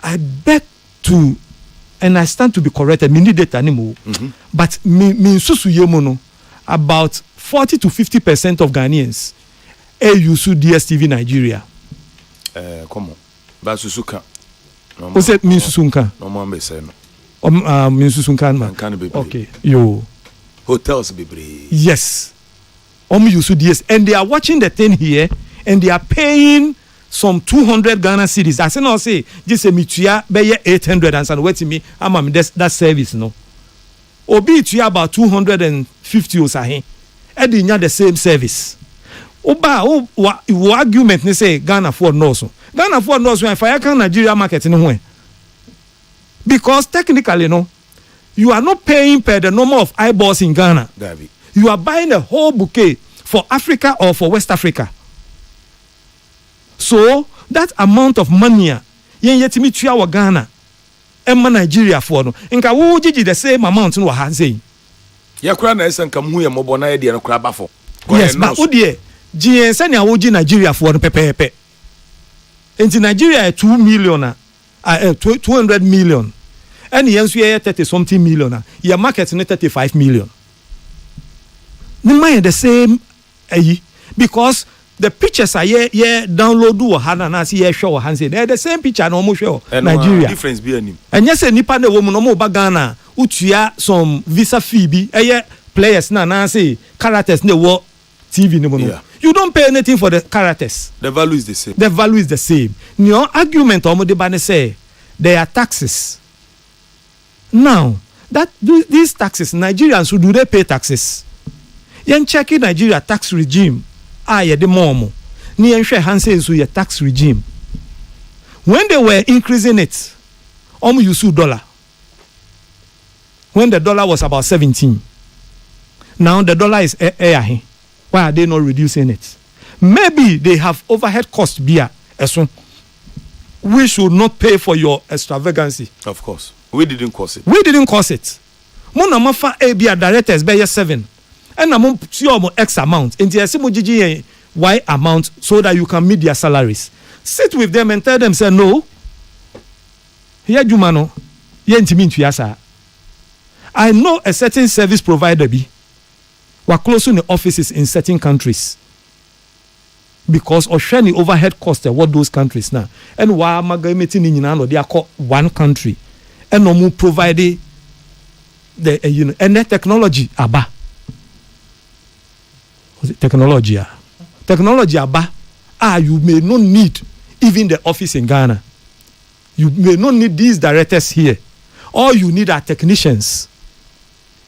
I beg to and I stand to be corrected me need data anymore but me susu yemo no about 40 to 50% of Ghanaians use DSTV Nigeria. Come on. Basusuka. What's that mean Susunka? No man be say no. Mean Susunka man. Can be. Okay. Yo. Hotels be brave. Yes. Use DS and they are watching the thing here and they are paying some 200 Ghana cedis. I say no say just a mitua be 800 and some wait me am that service no. Obi to about 250 or sahin. Edi nya the same service. Oba wo argument ni say Ghana for no so. Ghana for no so when fire can Nigeria market ni ho. Because technically no you are not paying per the number of eyeballs in Ghana. David. You are buying a whole bouquet for Africa or for West Africa. So that amount of money yen yetimi tua wa Ghana emma Nigeria for no. Nka wo gigi the same amount no wa han say. Ya kura na esen kam hu ye mobo na ye de no kura bafo. Yes, but wo de gien se na wo gi Nigeria for no pepepe. Enti Nigeria 2 million 200 million. And yensu ye 30 something million. Your market no 35 million. No mind the same because the pictures are yeah download do hana na see here show han say they the same picture no mo show Nigeria. Difference be anim. And yes nipa na wo no mo ba Ghana utua some visa fee bi players na say characters na wo TV no. Yeah. You don't pay anything for the characters. The value is the same. The value is the same. Your argument omo de say there are taxes. Now, these taxes, Nigerians, who do they pay taxes? Yen check in Nigeria tax regime. Ye de momo. Ni yen share hanse so your tax regime. When they were increasing it, you sue dollar. When the dollar was about 17. Now the dollar is why are they not reducing it? Maybe they have overhead cost beer. We should not pay for your extravagancy. Of course. We didn't cause it. We didn't cause it. Mona mafa ABA directors be 7. And I'm sure X amount. And the Y amount so that you can meet their salaries. Sit with them and tell them, say no. Here Jumano. I know a certain service provider we're closing the offices in certain countries because of the overhead cost of what those countries now. And why meeting in they are called one country and no more provide the and the technology aba. Was it technology? Technology aba. You may not need even the office in Ghana. You may not need these directors here. All you need are technicians.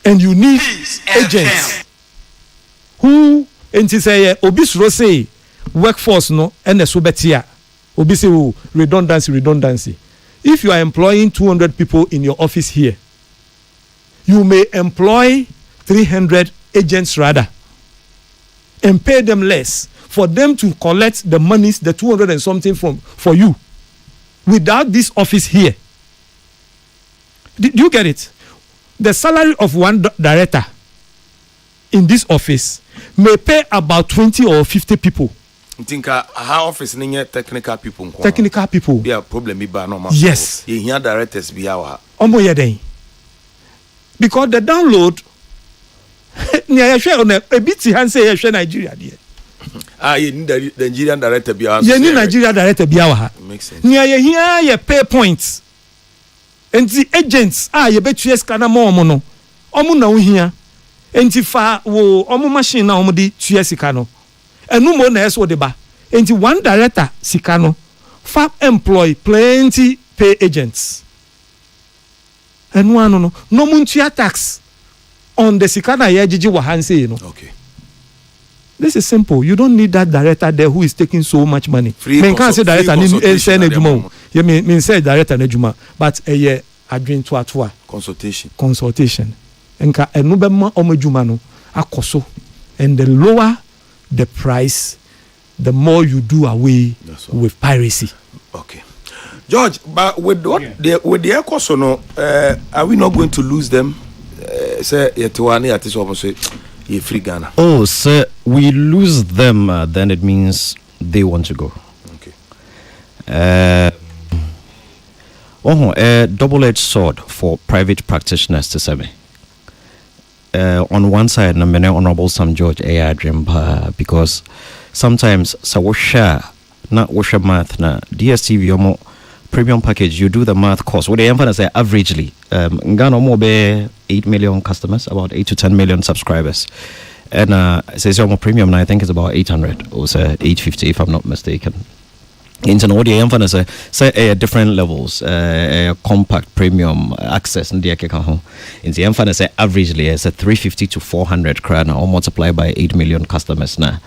And you need agents who say obis workforce no and the subetia obis redundancy. If you are employing 200 people in your office here, you may employ 300 agents rather and pay them less for them to collect the monies, the 200 and something for you without this office here. Do you get it? The salary of one director in this office may pay about 20 or 50 people. I think our office is technical people. Technical people. Yeah, problem is no. Yes. You hear directors be our. Because the download, near share on a bit hand say share Nigeria there. You need the Nigerian director be our. You need Nigeria director be our. Makes sense. Near here you pay points. And the agents you bet you scan more mono. Na here. And if machine na di sikano. And no more na eso deba. And one director sikano fab employ plenty pay agents. And one no muntia tax on the sikana yejiji wahanse you know. Okay. This is simple. You don't need that director there who is taking so much money. Men can't say director ni say na juma. You mean say director na juma, but adwin to atwa consultation. Enka enu be ma omajuma no akoso. And the lower the price, the more you do away with piracy. Okay. George, but with what with the Ecoso no, are we not going to lose them? Say Yetwani at this almost say free Ghana. Oh, sir, we lose them, then it means they want to go. Okay. A double-edged sword for private practitioners to say. On one side, na mene honorable Sam George dream because sometimes so washa na washa math na DSTV omo premium package you do the math cost. What they emphasize say averagely Ghana omo be 8 million customers, about 8 to 10 million subscribers, and says omo premium now I think it's about 800 or say 850 if I'm not mistaken. In an audio emphasis say different levels compact premium access and the in the emphasis say averagely it's a 350 to 400 krana or multiplied by 8 million customers na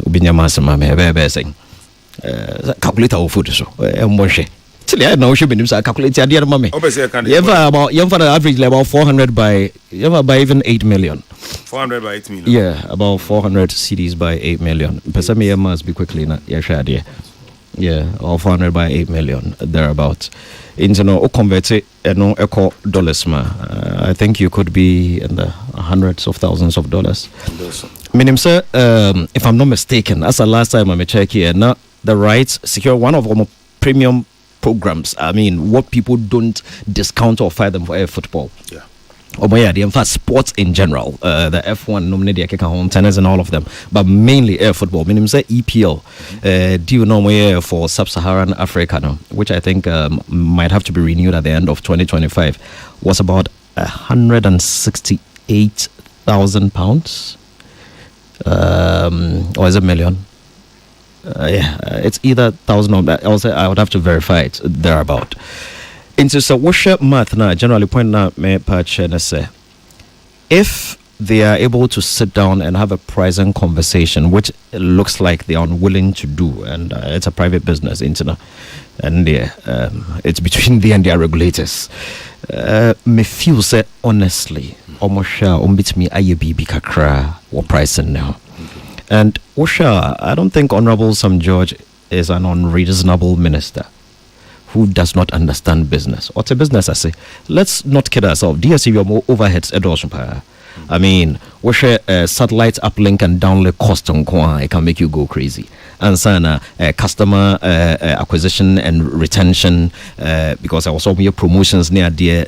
ubinyama sama me be saying calculator of food so actually I know should be calculate idea mama about average about 400 by even 8 million 400 by 8 million. Yeah, about 400 CDs by 8 million. Pesame must be quickly na yeah, or 400 by 8 million thereabouts. Into convert it no eco dollars ma. I think you could be in the hundreds of thousands of dollars. Minim sir, if I'm not mistaken, as the last time I check here, not the rights secure one of our premium programs. I mean, what people don't discount or fire them for air football. Yeah. In fact, sports in general, the F1, nominated home tennis and all of them, but mainly air football. Meaning, say EPL, do you know for sub-Saharan Africa, no? Which I think might have to be renewed at the end of 2025, was about £168,000. Or is it million? It's either 1,000 or also I would have to verify it thereabout. Into so worship math now generally point out me patch and say if they are able to sit down and have a present conversation, which it looks like they are unwilling to do, and it's a private business, internet, and it's between they and their regulators. Me feel say honestly, almost sure bit me aye bibi kakra or pricing now. And I don't think Honorable Sam George is an unreasonable minister who does not understand business. What's a business, I say? Let's not kid ourselves. DSTV are more overheads at I mean, satellite uplink and downlink cost on Kwa, it can make you go crazy. And sana customer acquisition and retention, because I was talking promotions near the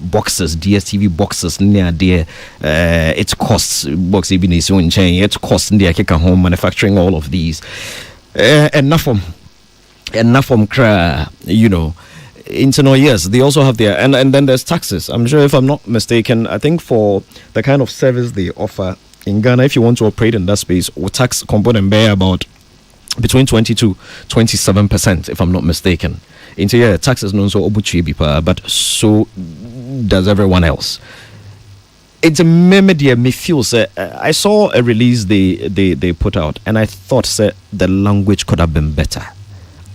boxes, DSTV boxes near the its costs, box even is in chain, its costs in the Akeka home manufacturing all of these. Enough from you know. Internal, yes, they also have their and then there's taxes. I'm sure, if I'm not mistaken, I think for the kind of service they offer in Ghana, if you want to operate in that space, will tax component bear about between 20 to 27%, if I'm not mistaken. Into taxes non so obuchi but so does everyone else. It's a media me feel say I saw a release they put out and I thought say the language could have been better.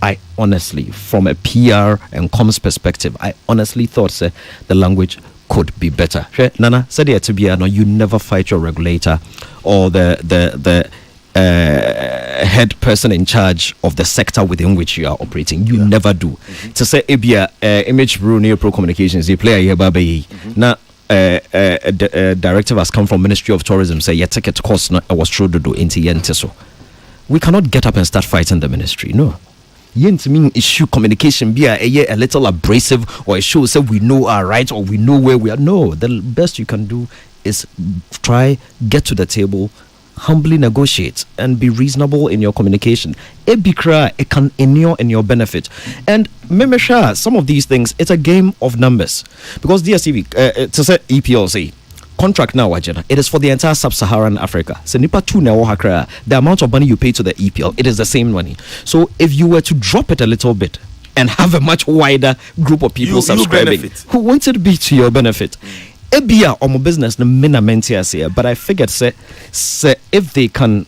I honestly, from a PR and comms perspective, I honestly thought say, the language could be better. Nana said to be you never fight your regulator or the head person in charge of the sector within which you are operating. You never do. To say image Brunei Pro Communications, you play here baby. Now a directive has come from Ministry of Tourism say your ticket cost was true to do into Yentiso. We cannot get up and start fighting the ministry. No. Yent mean issue communication be a little abrasive or a show say we know our rights or we know where we are. No, the best you can do is try get to the table, humbly negotiate and be reasonable in your communication. It can inure in your benefit. And memesha some of these things it's a game of numbers because DSTV to say EPLC contract now Wajena, it is for the entire sub-Saharan Africa. So nipa tu na hakra the amount of money you pay to the EPL, it is the same money. So if you were to drop it a little bit and have a much wider group of people subscribing, who wants it to be to your benefit? Ebia or business na mentia but I figured say if they can,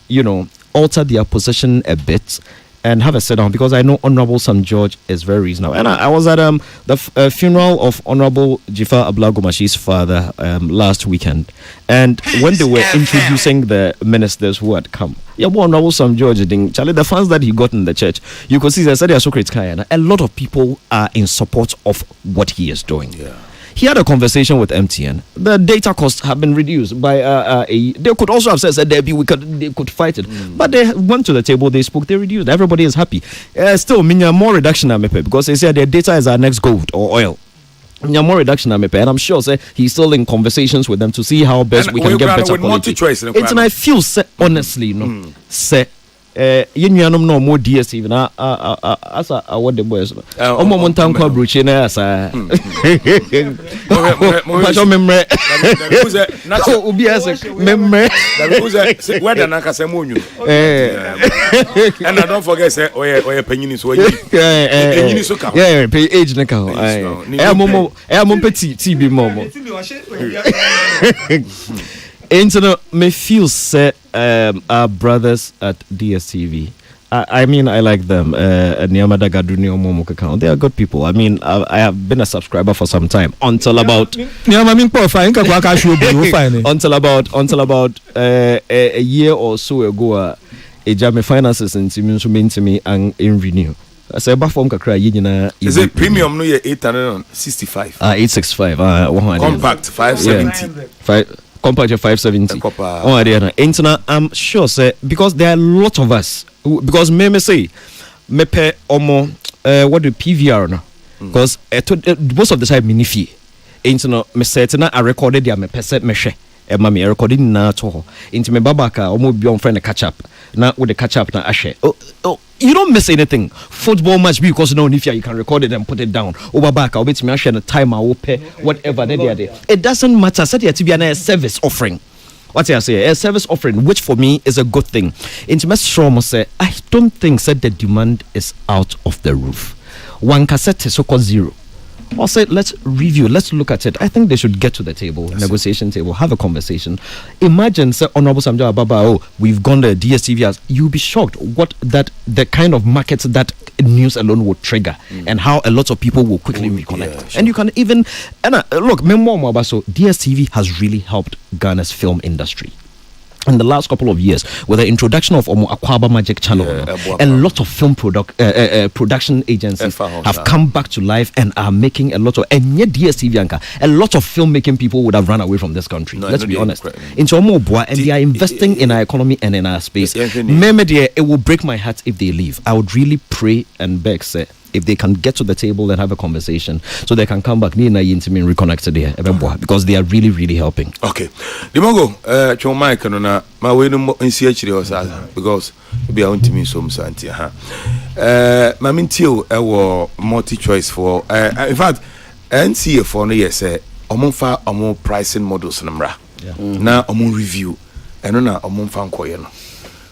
alter their position a bit and have a sit down, because I know Honorable Sam George is very reasonable. And I was at the funeral of Honorable Jifa Ablagomashi's father last weekend, and when they were introducing the ministers who had come, Honorable Sam George ding Charlie, the fans that he got in the church, you could see they said they are so critical. A lot of people are in support of what he is doing. Yeah. He had a conversation with MTN. The data costs have been reduced by they could also have said they could fight it, but they went to the table, they spoke, they reduced. Everybody is happy. Still, more reduction because they said their data is our next gold or oil. More reduction, and I'm sure he's still in conversations with them to see how best we can get better quality. It's and I feel honestly, say. No more DSTV na asa what the boys omo montan kwa bruche na asa pacho memre na so obi asa memre whether na kasa monyu and I don't forget say oye panyini so panyini so ka pay age na ka mo peti TB momo Internet may feel set our brothers at DSTV. I mean, I like them. They are good people. I mean, I have been a subscriber for some time until about a year or so ago. My finances into me and in renew. I say is it premium? No, 865. 865. Compact 570. Compact to 570. Internet, I'm sure, because there are a lot of us. Because me say, me pay omo what do PVR no? Because most of the time me nifi. Internet, me say I recorded ya me percent me share. Me recording na to. Into me babaka omo be on friend catch up. Na with the catch up na share. Oh. You don't miss anything. Football match because no if you can record it and put it down. Over back, I'll bet me share the time I will pay whatever they are there. It doesn't matter. Said to be a service offering. What I say, a service offering, which for me is a good thing. Intimacy Shromo say, I don't think that the demand is out of the roof. One cassette is so-called zero. I'll say, let's review, let's look at it. I think they should get to the table, negotiation table, have a conversation. Imagine, say, Honorable Samja Ababa, oh, we've gone the DSTV. You'll be shocked what the kind of markets that news alone would trigger and how a lot of people will quickly reconnect. Yeah, sure. And you can even, look, DSTV has really helped Ghana's film industry. In the last couple of years, with the introduction of Akwaba Magic Channel, a lot of film production agencies have come back to life and are making a lot of, and yet DSTV, a lot of filmmaking people would have run away from this country. Let's be honest. Into and they are investing in our economy and in our space. It will break my heart if they leave. I would really pray and beg, say, if they can get to the table and have a conversation so they can come back and reconnect there because they are really, really helping. Okay. Dimongo, Chon Mike and my way in CH because be out to me some Santi. Mamintio, our multi choice for in fact, NCA for no yes, Omonfa Omon pricing models number. Now Omon review and on Omon fan coin.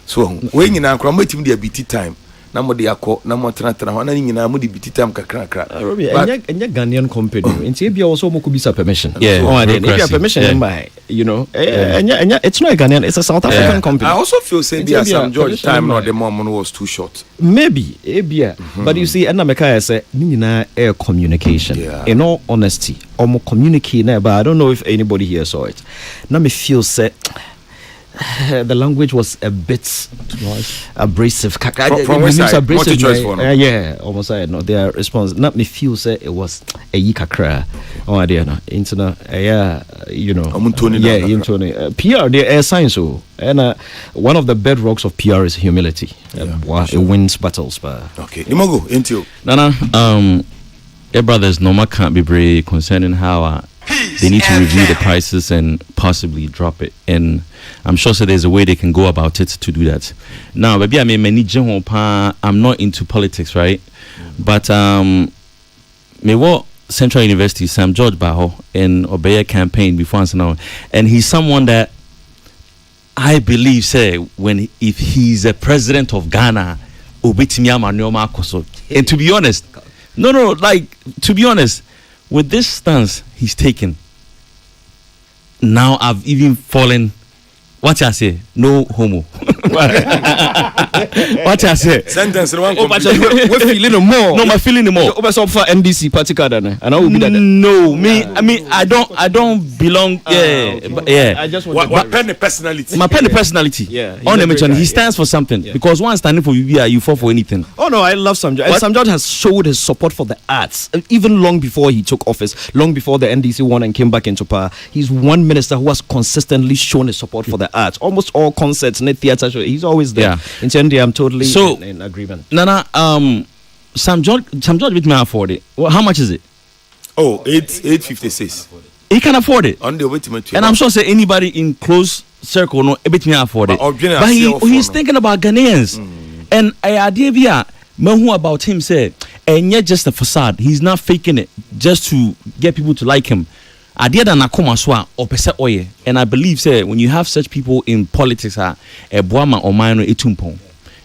So when you now come with him the BT time. Na mo de akọ na mo tena na nyina mo de bititam kakra enya Ghanaian company nti ebia also mo could be permission permission by it's not a Ghanaian, it's a South African company. I also feel say there some George time no the mom was too short maybe ebia but you see Enameka say nyina air communication in all honesty omo communicate na but I don't know if anybody here saw it na me feel say the language was a bit abrasive. From which side? Multi-choice for no? Yeah, almost I no. Their response not me feel say it was a yikakra. Oh, I didn't know. Internet, PR, there are signs so, and one of the bedrocks of PR is humility. It wins battles. Okay, Imogo, into Nana. Your brothers, Norma can't be brave concerning how they need to review the prices and possibly drop it. And I'm sure so there's a way they can go about it to do that. Now, maybe I'm not into politics, right? But me what Central University, Sam George Baho, and Obeya campaign before now, and he's someone that I believe say if he's a president of Ghana, and to be honest, to be honest, with this stance he's taken, now I've even fallen. What I say? No homo. What I say? Sentence one. We're feeling more. No, my feeling more. Over some for NDC party card and I will be that. No, me. I mean, I don't belong. Yeah. I just want my penny personality. My penny personality. Yeah. On the mention, he stands for something because one standing for you fall for anything. Oh no, I love Sam George. And Sam George has showed his support for the arts even long before he took office, long before the NDC won and came back into power. He's one minister who has consistently shown his support for the arts. Almost all concerts, net theater show, he's always there. In India, I'm totally in agreement. Nana, Sam George with me afford it. Well, how much is it? Oh, 856. He can afford it. On the ultimate. And I'm sure say anybody in close circle no bit me afford it. But he's thinking about Ghanaians. And I idea who about him said, and yet just a facade. He's not faking it just to get people to like him. And I believe say when you have such people in politics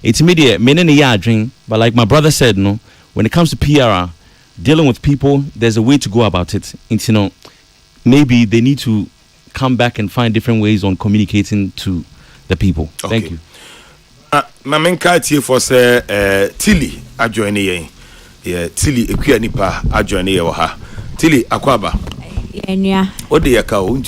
it's media dream, but like my brother said, no, when it comes to PR, dealing with people, there's a way to go about it. It's, maybe they need to come back and find different ways on communicating to the people. Okay. Thank you. My main card here for say Tilly adjoining Tilly Equianipa adjoining Tilly Akwaba. What do you call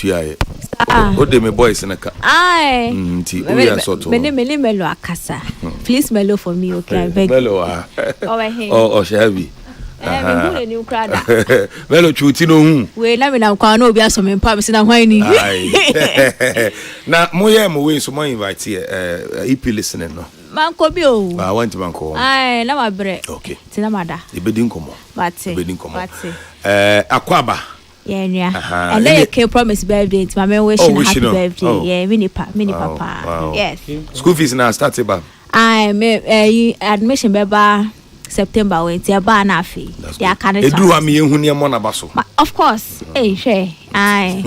what do my boys in a car? Aye. Melo akasa. Please mellow for me, okay? I beg. Mellow. Oh, shall we? Mellow chutino. We let me now no be some pubs in a whiny. Now, Moya Moe, so my invite here, EP listening. No. Manco Bio. I went to Manco. Aye, now my bread. Okay. Tinamada. The bedding come on. But Akwaba. Yeah. And then you promise birthday. My man wishing happy birthday. Yeah, mini papa. Yes. School fees now start about. I'm admission beba September when they are banana fee. They are kind of. They do have me in Hunia Monabaso. Of course. Hey, sure. Aye.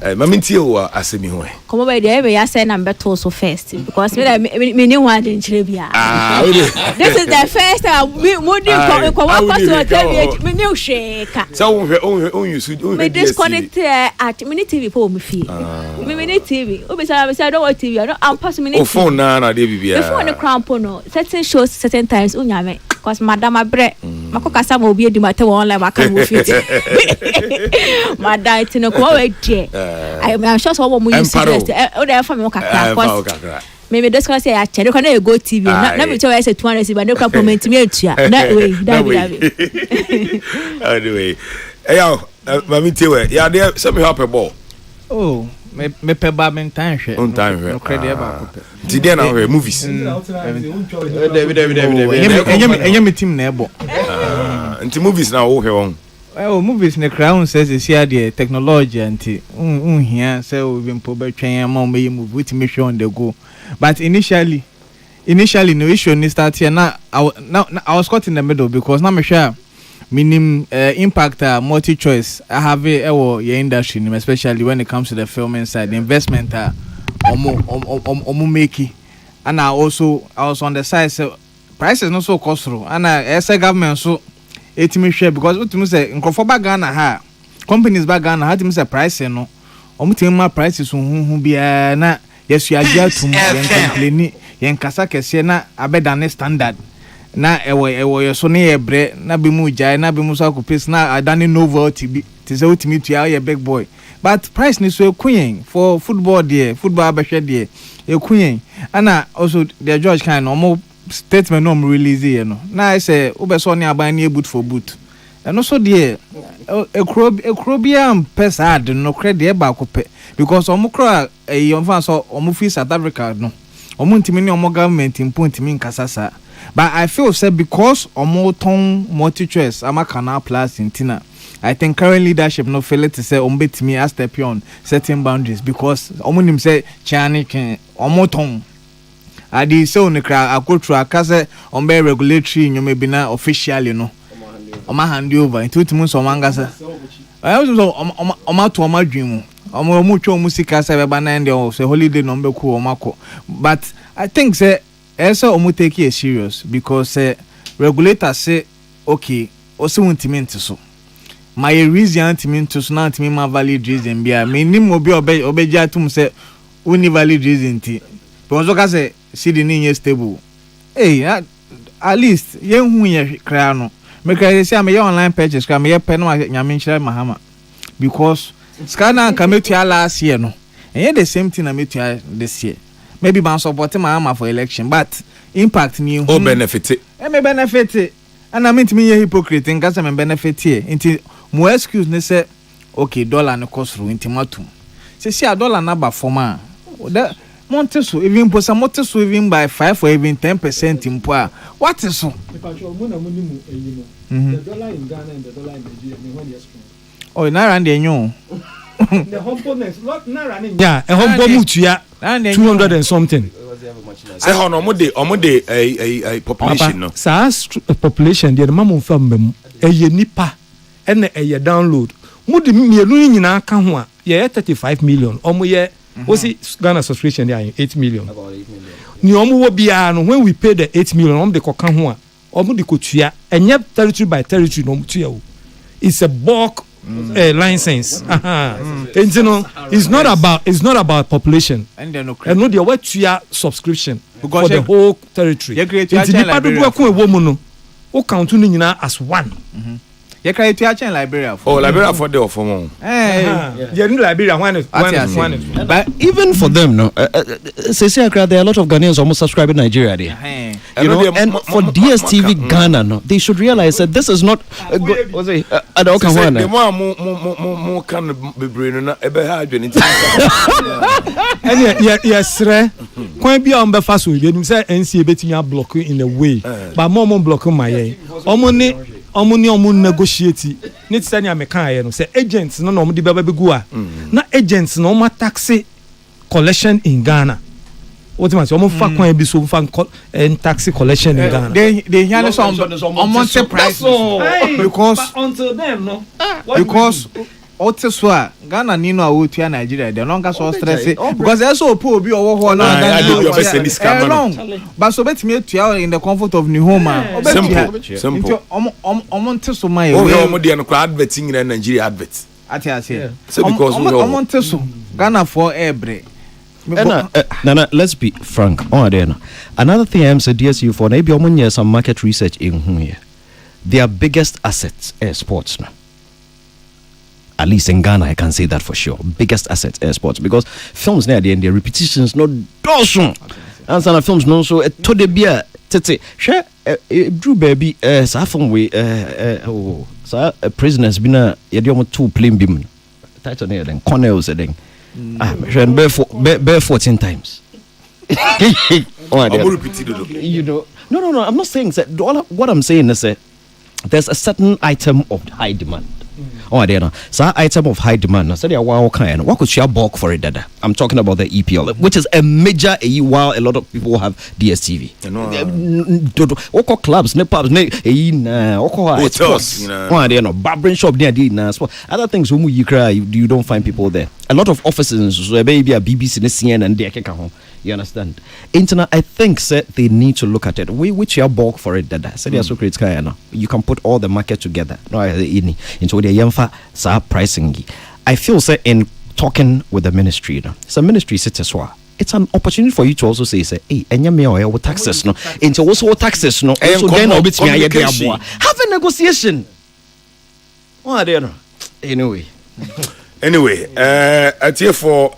Maminti o asemi ho. Come over there, we are saying I'm better so first because me new one in Chilibia. This is the first time we moving from me new shake. So you should me disconnect at mini TV for me fee. Me mini TV. I don't want TV. I'm passing mini. Oh phone na dey bibia. The phone the cramp no. Certain shows certain times unyame because madam abre makokasa mo obi edi mate online maka mo fit. Madam tino ko we die. I'm sure so what you see oh there for me kakra me just gonna say I check can go TV na me tell you say 200 but no comment me atua that way anyway yo mami tewe ya there some help a ball oh me pe badminton hwe on time hwe no credit ba ko pe ti dey na hwe movies enye me team na ebo nti movies na wo hwe won well movies ne crown says is here the technology anti here say we been po betwen am me movie with me show on the go but initially no issue ni start here now I was caught in the middle because now me share minim impact multi choice I have your industry especially when it comes to the filming side the investment omo make and I was on the side so prices not so costly and as a government so etimi share because utimi say nkofo ba Ghana ha companies ba Ghana ha timi say price no omutimi ma prices hu bia na yesu agia tum yen complain yen kasa kese na abeda ne standard na ewo yeso ne yebre na be mu jai na be mu so akopes na adani novelty bi ti say utimi tua ye big boy but price ni so ekuyen for football abehwe there ekuyen ana also the George kind no statement no release here no na I say obeso ne aban ne boot for boot and also there ekrobiam pesad no credit e ba ko pe because omukro yonfa so omufi South Africa no omuntimi ne omo government impontimi nkasasa but I feel say because omoton multi choice amakana plus intina I think current leadership no fail to say ombetimi a step on certain boundaries because omunim say chani ken omoton adi so ne kra akotru akase on be regulatory nyome bi na officially no oma hand over into timu so mangasa I also oma to oma dwimu omo twa musika se be ba na ndi say holiday no be ku omako but I think say eso omo take it serious because regulator say okay osi wuntimenti so my reason timenti so na timi ma valid reason bia me nim obi obeji atum say uni valid reason ti because oka say see the ninja stable hey at least yen hu ye kra no me kra say am ye online purchase kra me ye pe no nyame nchira mahama because scanner can make you last year no and the same thing I make you this year maybe ban support mahama for election but impact ni hu benefit me benefit and I mean to me hypocrite in gas am benefit here into mo excuse ne say okay dollar no cost ru intimatum say a dollar na ba forma that Montesu even posa Montesu even by 5 or even 10% in poor. What is so? The dollar in Ghana and the dollar in Nigeria, when you're strong. Oh, na rand enyo. The components, not na rand. Yeah, a home mutuya 200 and something. Say how no omode a population no. SARS population the mamon fam e nipa and e download. Mudi mienu nyina ka ho a ye 35 million. Omo ye Osi Ghana subscription there 8 million. About 8 million. Ni omo wo bia no when we pay the 8 million omo de koka ho a omo de kotua enye territory by territory no mutua o. It's a bulk license. And you know it's not about population. And no the what tua subscription for the whole territory. It's nipa do ko ewo mu no. O count ni nyina as one. You can to in Liberia for Liberia for the for one. Yeah, Liberia one. But even for them, no, say there are a lot of Ghanaians almost subscribing Nigeria there. You know, and for DSTV Ghana, no, they should realize that this is not. Was it? The more can be bringing up ebe ha adwene ti. And yes, sir. When be on befaso, you say NCA betting block in a way, but more block my omo negotiate need send ya meka ye no say agents no no de baba begu a na agents no ma taxi collection in Ghana what you omo fa kwan bi so fa taxi collection in Ghana they hear some price because until then no because Otiswa, Ghana Nino Utia Nigeria, the longest so stressed because I saw poor be over one but so bet me to in the comfort of New Home. Simple. Omonteso my Modian adverting in Nigeria adverts. At because Omonteso Ghana for every. Nana, let's be frank. Another thing I'm saying, DSU for maybe some market research in here. Their biggest assets are sports now. At least in Ghana, I can say that for sure. Biggest assets are sports because films near the end, their repetitions not dozen. And some films no so to the beer. Tete, share Drew baby. Safon we prisoners been a yadium 2 plain beam. Title near then Cornell said then. Bear 14 times. You know, no. I'm not saying that. What I'm saying is that there's a certain item of high demand. So item of high demand. I said, what could you bulk for it? Dada? I'm talking about the EPL, which is a major while a lot of people have DSTV. What clubs, ne pubs, ne sports. Barbering shop near other things. You don't find people there. A lot of offices, so maybe a BBC, CNN, and they. You understand? Internet, I think they need to look at it. Which are bulk for it, Dada. You can put all the market together. Into the Yamfa pricing. I feel in talking with the ministry. It's a ministry it's an opportunity for you to also say, hey, what taxes no? Into also taxes no? Also then have a negotiation. Anyway. At here for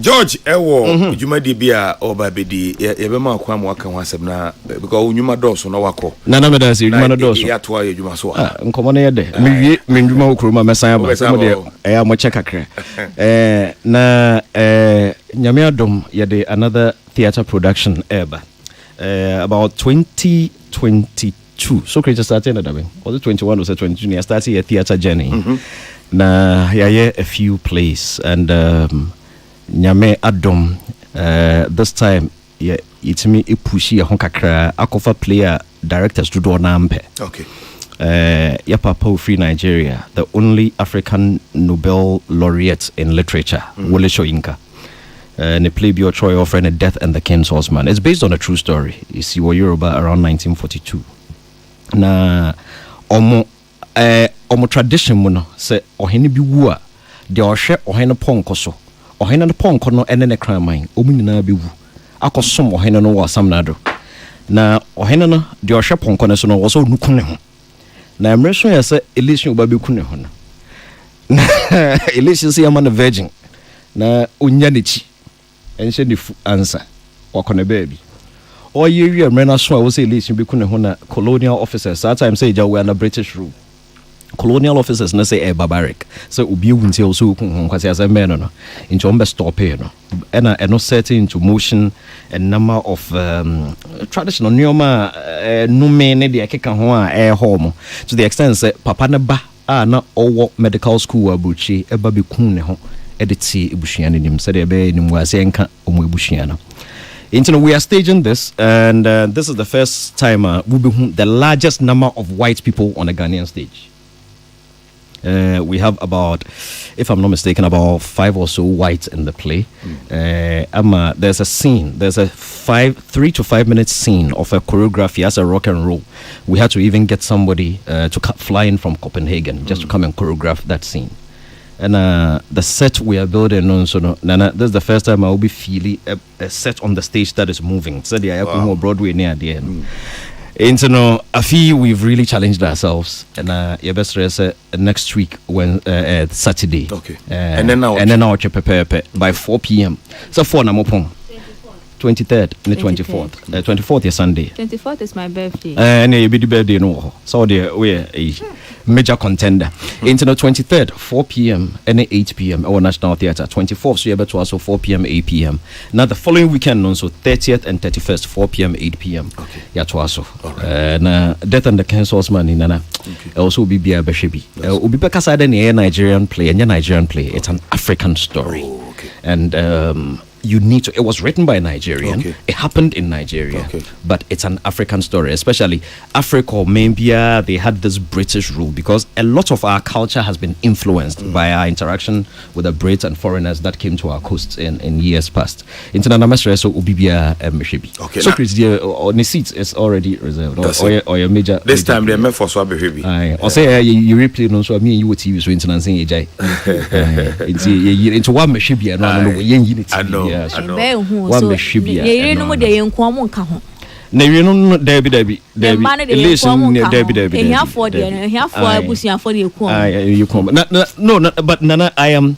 George ewo juma di bia oba bedi ye be ma kwa mo aka ho asem na because nyuma doso na wako na me say nyuma doso ya to aye juma so nkomo na ye de me nyuma okroma mesan ba so mo de mo check akra na nyame adom ye de another theater production about 2022 so creator started at was it 21 or 22 I started a theater journey na a few plays and nyame adom this time it's me pushi ya honkakra akofa player directors to do nampe okay papa free Nigeria, the only African Nobel laureate in literature Wole Soyinka and a play Bio Troy offering a Death and the King's Horseman. It's based on a true story. You see what Yoruba around 1942 na omo tradition mu no se ohene bi wu a de ohwe ohene ponko so ohene no ponko no ene ne kraman omu nyina be wu akosom ohene no wa samnado na ohene no de ohwe ponko no so no wo so nukune ho na emreso ya se election oba be kune ho no na election se yama na virgin na onya nechi enhye ne fu answer wakone baby or you remember so I was election be kune ho na colonial officers that time say ja we are na British rule. Colonial officers na say barbaric so obi wunti also kwase as men no into on stop here no and no setting into motion a number of traditional nyoma no men ne de akeka ho a home to the extent say papa ne ba na owo medical school abuchi eba be kun ne ho editi ebusua ne nim say de be nim wase enka omo ebusua no. We are staging this, and this is the first time we'll be the largest number of white people on a Ghanaian stage. We have about, if I'm not mistaken, about 5 or so whites in the play. There's a scene, there's a 3 to 5 minute scene of a choreography as a rock and roll. We had to even get somebody to fly in from Copenhagen just to come and choreograph that scene. And the set we are building on, so this is the first time I will be feeling a set on the stage that is moving. So the more Broadway near the end. I feel we've really challenged ourselves, and next week when Saturday. Okay. And then I'll prepare by 4 p.m. So 4 namopong. 23rd and the 24th. 24th is Sunday. 24th is my birthday. And it be the birthday no. So we're a major contender. Into the 23rd, 4 p.m. and 8 p.m. our National Theatre. 24th, so you're able to also 4 p.m. 8 p.m. Now the following weekend also 30th and 31st, 4 p.m. 8 p.m. Okay. Yeah, to also. Death and the King's Horseman in Nana. Also be a Beshebi. Ubi Bekasa Nigerian play and Nigerian play. It's an African story. And you need to. It was written by a Nigerian. Okay. It happened in Nigeria, Okay. but it's an African story, especially Africa or Mambia. They had this British rule because a lot of our culture has been influenced by our interaction with the Brits and foreigners that came to our coasts in years past. International so Ubibia Meshibi. Okay. So Chris, on the seats is already reserved. Or your major. This time they're meant for Swabby Heavy. Or say you replay no so me you would TV so international saying AJ. Into one Meshibi and I know. Yes. I know. One Meshibia. Ye no mo de yen kwa mo nka ho. Na you know Debbie. Listen, Debbie. Ehiafo de no, ehiafo abusuafo de ku. You come. No, but Nana, I am.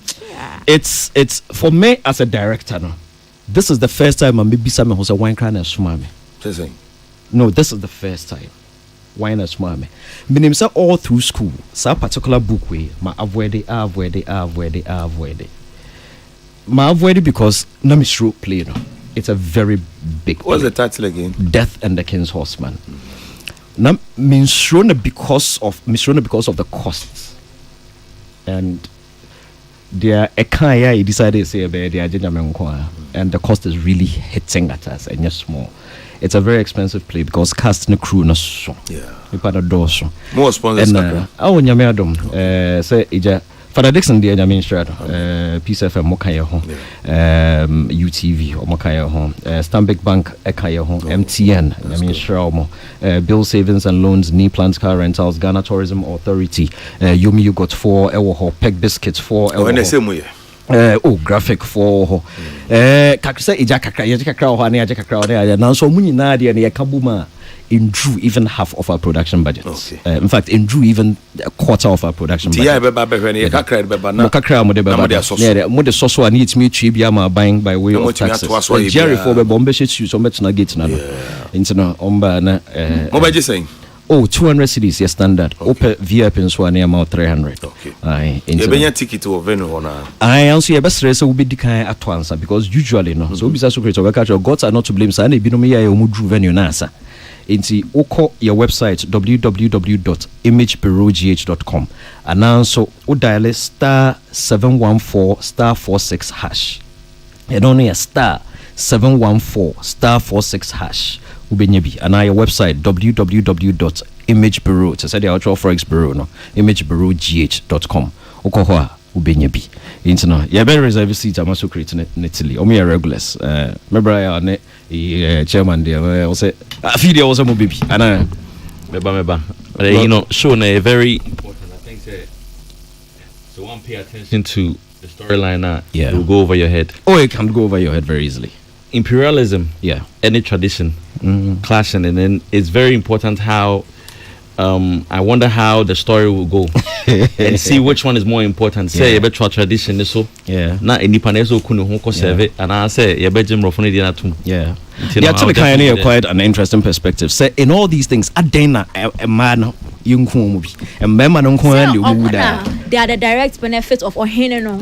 It's for me as a director. No, this is the first time I'm maybe someone who's a wine crying and swami. No, this is the first time. Wine and swami. Meaning say all through school, some particular book way, ma avoid it. Ma avoid it because na me sure play no. It's a very big play. What's the title again? Death and the King's Horseman. Now means shown because of the costs. And there a kaya decided to say they are and the cost is really hitting at us and just small. It's a very expensive play because cast and crew no so. Yeah. More sponsors. And say ija Father Dixon the Minister, Peace FM Mokaya home, UTV or Mokaya home, Stanbic Bank Ekaya home, MTN, Minister Bill Savings and Loans, Knee Plants Car Rentals, Ghana Tourism Authority, Yumi you got 4 Ewo Peg Biscuits 4 graphic 4 kakse ijakakra yajakakra ho na yajakakra na so munyi na de na yakabuma in drew even half of our production budget. In fact, in drew even a quarter of our production budget. Yeah, kakra mo de so so need me twi bia ma buying by way of taxes. Jerry for be bombe shit so bet na gate na. Into no omba na mo ba saying 200 cedis your standard. Open VIP in so near about 300. Okay. Aye. You be ticket to venue ona. I also best race will be decay at once because usually no. So be so secret of catch gods are not to blame sa na bi no me ya mu drew venue na sa. Into oko your website www.imagebureaugh.com and also dial star 714 star 46 hash. And only a star 714 star 46 hash. Ubenyebi and our website www.imagebureau to say the Ultra Forex Bureau no imagebureaugh.com okohoa ubenyebi into yeah very reserve seat I'm also creating it Italy o me regulars remember I ne chairman there will say video also mo baby and meba you know show a very important I think so one pay attention to the storyline it will go over your head. It can go over your head very easily. Imperialism, any tradition clashing, and then it's very important how I wonder how the story will go and see which one is more important. Say about tradition, so na independence kunu ho ko serve and I say you bet Jim Rofoni di natum. Yeah, actually kind of quite an interesting perspective. Say in all these things, adena a man young movie and member no they are the direct benefits of ohene no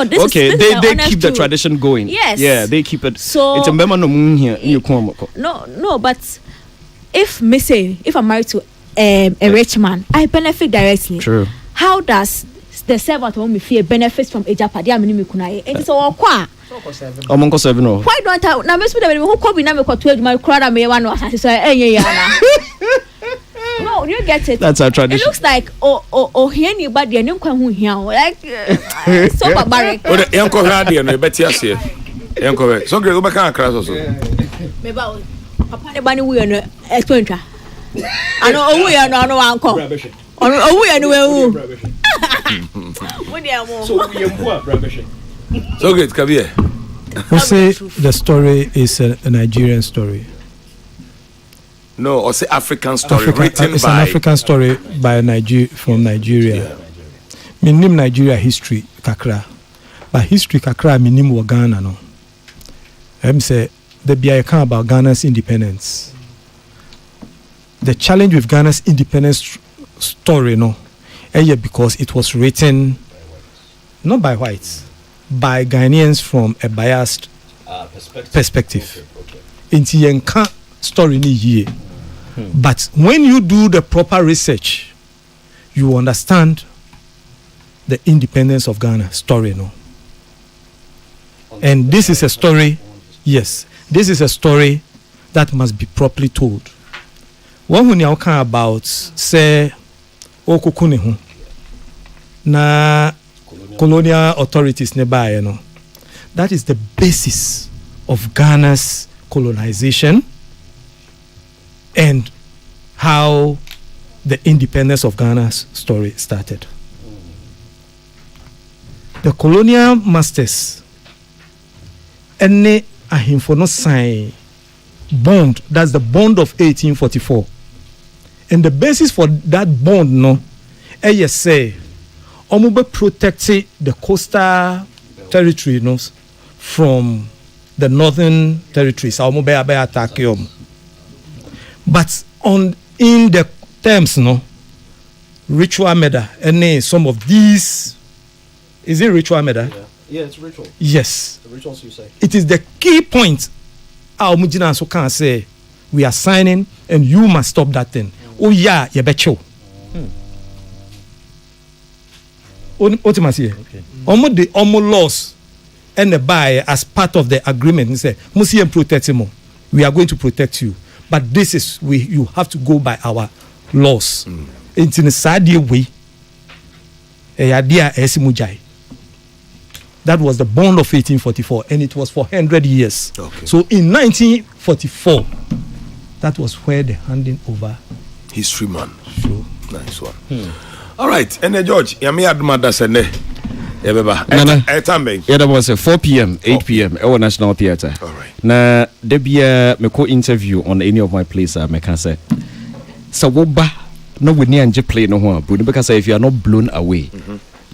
this okay is they keep the tradition going. Yes, they keep it. So it's a member no here no but if I'm married to a rich man, I benefit directly. True. How does the servant who me fear benefits from ejapade amini me kunaye? It is all kwa. Omonko 7 no. Why don't I na me speak them who come be na me kwa 12 my crowd me one asase so na. No, you get it. That's our tradition. It looks like here anybody and you can hear like so barbaric. Yanko radio no beti ase. Yanko so great go back and crash also. Me ba papa ne ba ni we no explain twa. Ano owu ya no ano anko. Owu ya no we. So we are rubbish. So great Kabie. Who say the story is a Nigerian story? No, or say African story written it's by an African story by from Nigeria. Minim Nigeria history kakra. But history kakra minim wa Ghana no. Say the be account about Ghana's independence. The challenge with Ghana's independence story no, because it was written not by whites, by Ghanaians from a biased perspective. Inti yenka story ni ye. But when you do the proper research, you understand the independence of Ghana story no. And this is a story, yes, this is a story that must be properly told. One who now can about say okukune na colonial authorities nearby, you know. That is the basis of Ghana's colonization and how the independence of Ghana's story started. The colonial masters any ahimfono sign bond, that's the bond of 1844. And the basis for that bond no say omube protected the coastal territory no from the northern territories. But in the terms no ritual murder and some of these, is it ritual murder? Yeah, it's ritual. Yes. The rituals you say. It is the key point. Our Mujina so can say we are signing and you must stop that thing. Oh yeah, you bet you. Ultimately, almost the laws and the buy as part of the agreement and say, Muslim protect him. We are going to protect you. But this is you have to go by our laws. It's in a sad way. That was the bond of 1844, and it was for 100 years. Okay. So in 1944, that was where the handing over. History man. Sure. Nice one. All right, and George, Yami Admada Sene. Yeah, that was 4 p.m., 8 p.m. at National Theatre. All right. Now, there be a co-interview on any of my plays. I can say, so woba no we need to play no one, but because if you are not blown away.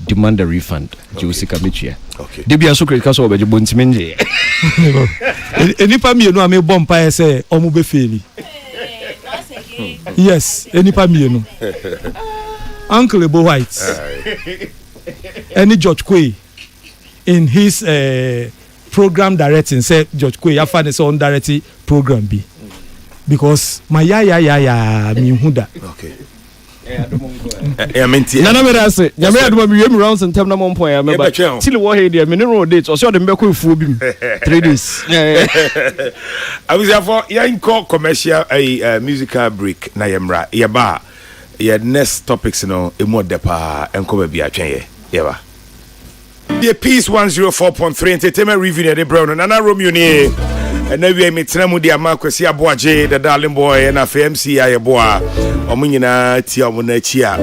Demand a refund. Okay. Okay. Debia so critical so be bontimenje. Enipa mi no ame bompa say omube feli. Yes, enipa mi no. Uncle Ebo White. Any George Quay in his program directing say George Quay ya find his own directing program be. Because my ya mi huda. Okay. Nana me that say ya me aduma me yem rounds and tem na mon point ya me ba till wo he there me no road date o so dem be ko fu bi 3 days I was for yan call commercial musical break na yemra ya ba ya next topics no emo depa enko ba bi atwen ye ya ba the Peace 104.3 entertainment review na de brown Nana Romeo ni and we me tena mu dia makwesi aboaje the darling boy na FMC ayeboa omunyina tia omuna chi a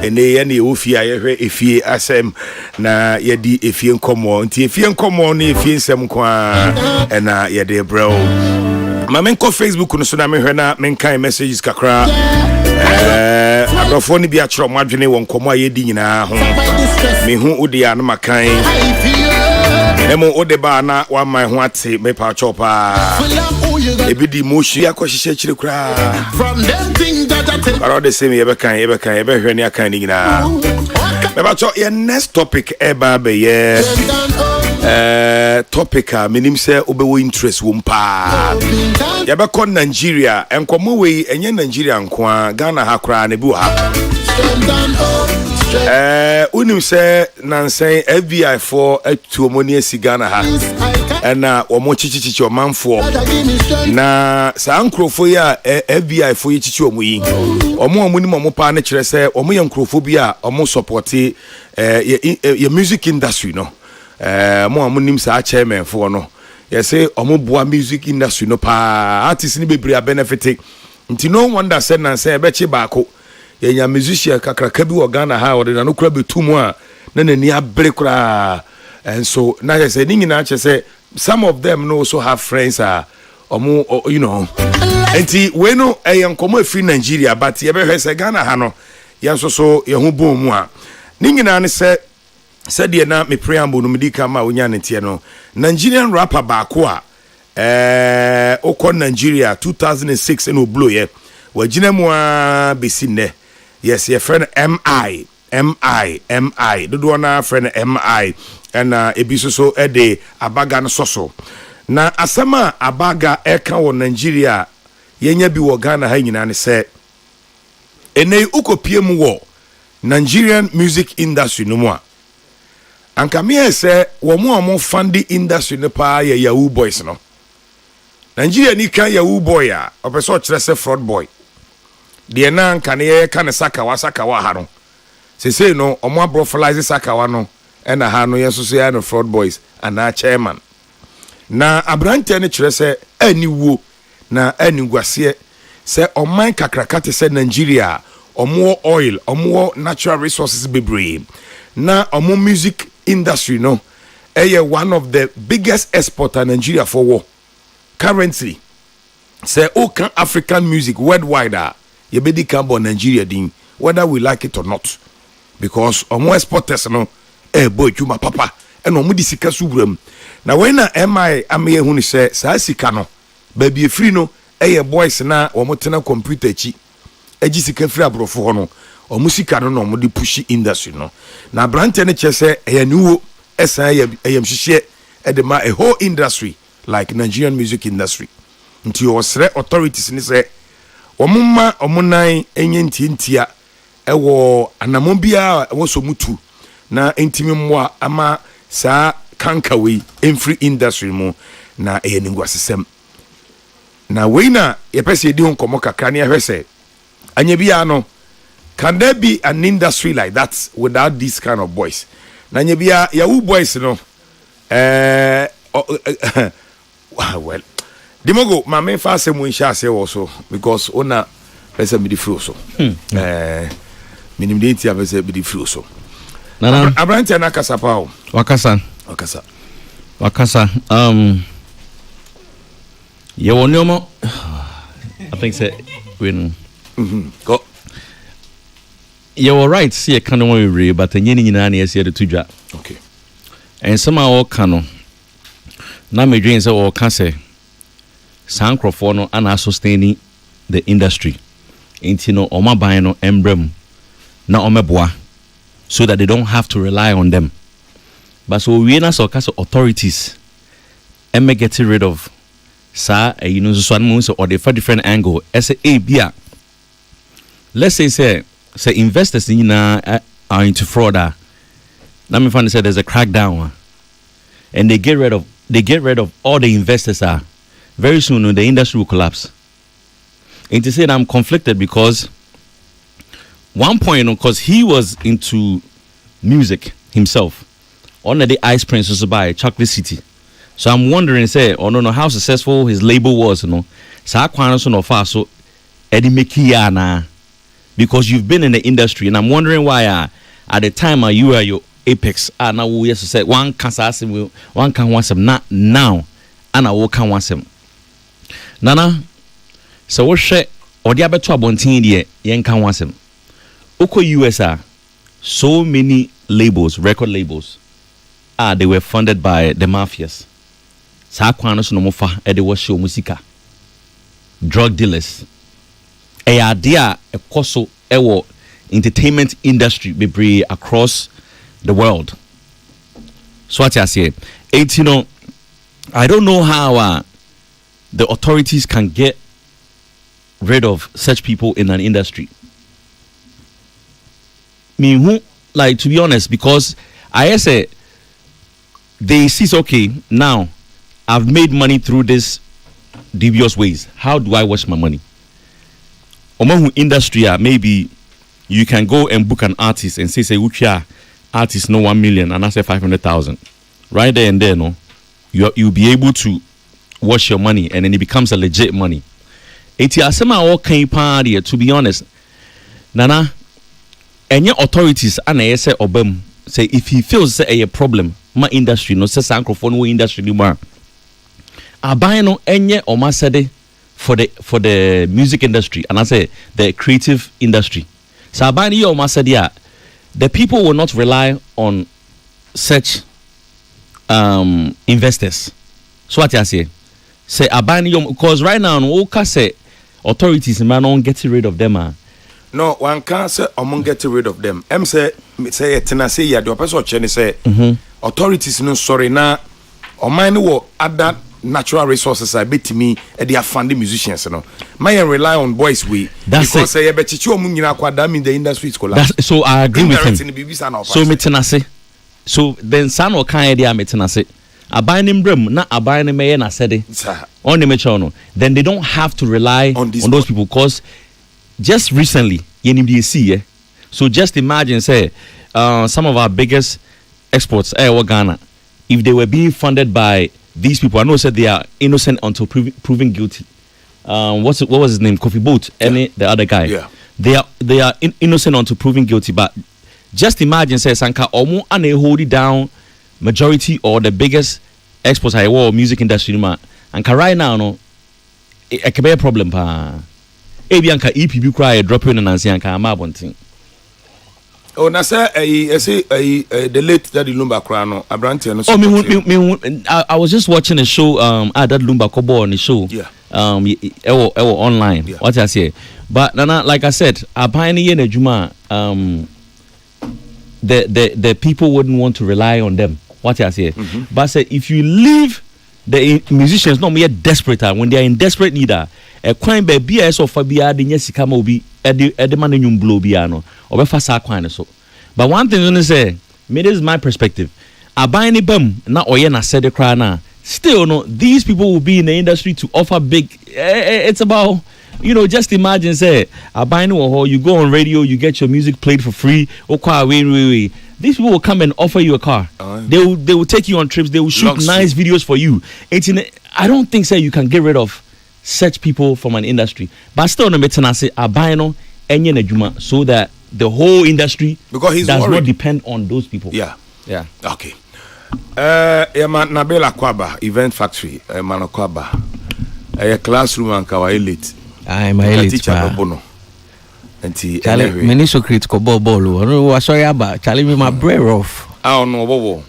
ene ye na ofi ayehwe efie asem na ye di efie nkomo nti efie nkomo na efie nsem kwa na ye de bro ma menko Facebook no so na mehwe na menkan messages kakra abrofo ni bi a kiro mo adwene won nkomo aye di nyina ho mehu odi ya no makan emo odeba na wa my ho ate me pa chopa ebi di moshi akohihye chire kura from them thing that I tell but all the same ebe hwe ni akan ni nyina me ba cho your next topic eba be ye topic a minim se obewo interest wo mpa ye be kon Nigeria enkomo we enye Nigeria nko Ghana ha kura na bi wa unim se nansen FBI for atuomoni Ghana ha na omo chichichi omanfo na sa nkrofo ya FBI for chichi omo yi omo ni omo pa na kire se omo ye nkrofo bi a omo support ye music industry no mo nim sa chairman for no ye say omo boa music industry no pa artist ni bebre a benefit nti no wonder say nansen e be chi baako yenya musician kakraka bi wo Ghana ha wo de na no kura betumu a na nani abre kura and so na je say nyina che say some of them no also have friends omo you know enti we no enkomo free Nigeria but ye be hwe say Ghana ha no ye so ye hu bom mu a nyina ne say said de na me preamble no medika ma onya ne tie no Nigerian rapper baako a okon Nigeria 2006 no blow ye wagina mu a besinne yes your friend MI dodo na friend MI and ebiso so ede abaga no soso na asama abaga eka wo Nigeria yenya bi wo Ghana ha nyina ne se ene ukopie mu wo Nigerian music industry no mu a anka me say wo mo fund the industry ne pa ya Yahoo boys no Nigeria ni kan Yahoo boy a opeso kire say fraud boy de na anka ne ye kan sakawa ha no say no omo abrofalize sakawa no na ha no yeso so ya no fraud boys ana chairman na abrante ne kire say aniwo na aniguase say oman kakrakate say Nigeria omo oil omo natural resources bebre na omo music industry no one of the biggest exporter Nigeria for war currently say can African music worldwide you be can bo Nigeria din whether we like it or not because omo exporters no boy chuma papa and omo di sika subram na when na mi ame hu ni say sa sika no ba bi free no boys na omo tena computer chi egi sika free abrofo ho no omo sika no omo di push industry no na brand ne che say nuwo esa yam hihye edema a whole industry like Nigerian music industry nti osre authorities ni say omumma omunan enye ntientia ewo anamobia wo so mutu na entimi mmoa ama saa kankawe free industry mu na ningwasesem na weina yepese edi honkomo kakra ne ehwese anya bia no can there be an industry like that without these kind of boys na anya bia Yahoo boys no well dimogo ma me fa asem insha ase wo so because ona pese me di free so minim de ntia pese me di free so nana abrante na kasa pa o wakasa ye wonyomo I think say when go you were right see a kind of way but enye ni nyina na yesi de tudwa okay and somehow kano na me dream say o ka say sankrofo no ana sustaining the industry intino omaban no embrem na omeboa so that they don't have to rely on them but so we na so case authorities and get rid of sa you know so one or the different angle as a bia let's say investors are into fraud let me find say there's a crackdown and they get rid of all the investors very soon the industry will collapse. And to say that I'm conflicted because one point, because he was into music himself, on the Ice Prince was by Chocolate City. So I'm wondering, say, no, how successful his label was, you know. So Eddie Mekiana, because you've been in the industry, and I'm wondering why at the time you were your apex. Now we used to say one can want some not now, and I will can want some. Nana, so what share or the other 12 year yen can want some. Oko USA, so many labels, record labels, they were funded by the mafias. Sakwanos no mofa ede wo show musika. Drug dealers. Idea a koso ewo entertainment industry bebre across the world. So what I say, I don't know how the authorities can get rid of such people in an industry. Me who, like, to be honest, because I say they see okay now I've made money through this dubious ways. How do I wash my money? Omahu industry maybe you can go and book an artist and say Uchia artist no 1 million and I say 500,000. Right there and there, no, you'll be able to wash your money and then it becomes a legit money. Eti asema all can party, to be honest. Nana, any authorities and I say obem say if he feels say a problem, my industry no say sankrofon industry ni ma. Abai no enye o masede for the music industry and I say the creative industry. So abai ni o masede the people will not rely on such investors. So what I say abai because right now no say authorities man on getting rid of them. No, one can't say I'm getting rid of them. Say say ya the person say authorities no sorry na o mine wo other natural resources I bet me they are funding musicians no. My rely on boys we that's because say bechichi o munyina kwa that mean the industry is collapsed. So I agree with him. So me tena say So then san or kind idea metenase. Abiding brim, not abiding me and I said it. On the metrono. Then they don't have to rely on those people because just recently, you see, so just imagine, say, some of our biggest exports, Ghana, if they were being funded by these people, I know said they are innocent until proven guilty. What was his name? Kofi Boat, the other guy. Yeah. They are innocent until proven guilty. But just imagine, say, Sanka, Omo and they hold it down majority or the biggest exports I war music industry, man. And right now, no, it can be a problem, pa. Ebianka EPB cry dropping and Nancy Mabonting. Oh, na say the late Daddy Lumba Crano, Abrantian. I was just watching a show that Lumba Kobo on the show. Yeah. Online. Yeah. What I say. But Nana, like I said, a pioneer in Juma, the people wouldn't want to rely on them. What I say. Mm-hmm. But say if you leave the musicians not mere desperate when they are in desperate need a crime by BS of Fabia the Yesika Mobi Edeman in blow piano or Fasa Quine so. But one thing I say, this is my perspective. I buy any bum, not Oyena said the cry now. Still, no, these people will be in the industry to offer big. It's about, just imagine, say, I buy no, you go on radio, you get your music played for free. These people will come and offer you a car. They will take you on trips. They will shoot nice videos for you. I don't think, say, you can get rid of such people from an industry. But still, I say, I buy no, so that the whole industry does not depend on those people. Yeah. Okay. Nabela Kwaba Event Factory, Kwaba. Classroom and kawa elite. I'm a elite. Charlie, many so critical ball. I saw you about Charlie me my brain off. I don't know Bobo.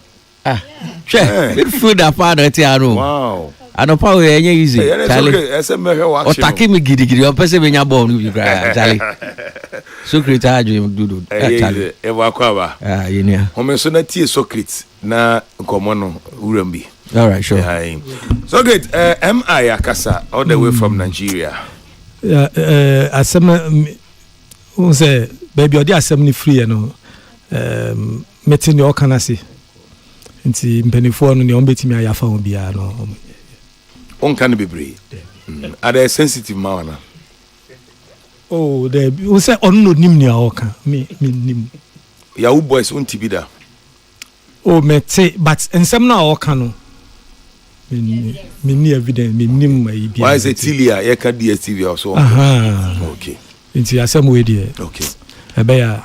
Good food that father Tiano. Wow. I don't power any easy. Charlie, or taking me giddy or person when you're born with you, Charlie. Secret dream do. Ewa Kwaba. You know. Homesonati Socrates na Komono Urambi. All right, sure. So good. M.I. Akasa all the way from Nigeria. Asem say baby odi asem free no meeting your kanasi nti mpenifo no ne ombetimi ayafa ho bia no on can be brave. Are they sensitive man? Oh, they say on no nim ni aoka me nim ya u boys on tibida. Oh, mete but ensem na aoka no me ni evidence me nim mai bia. Why is it Tilia e ka DSTV also? Okay. Nti asem we dey. Okay. Ebe ya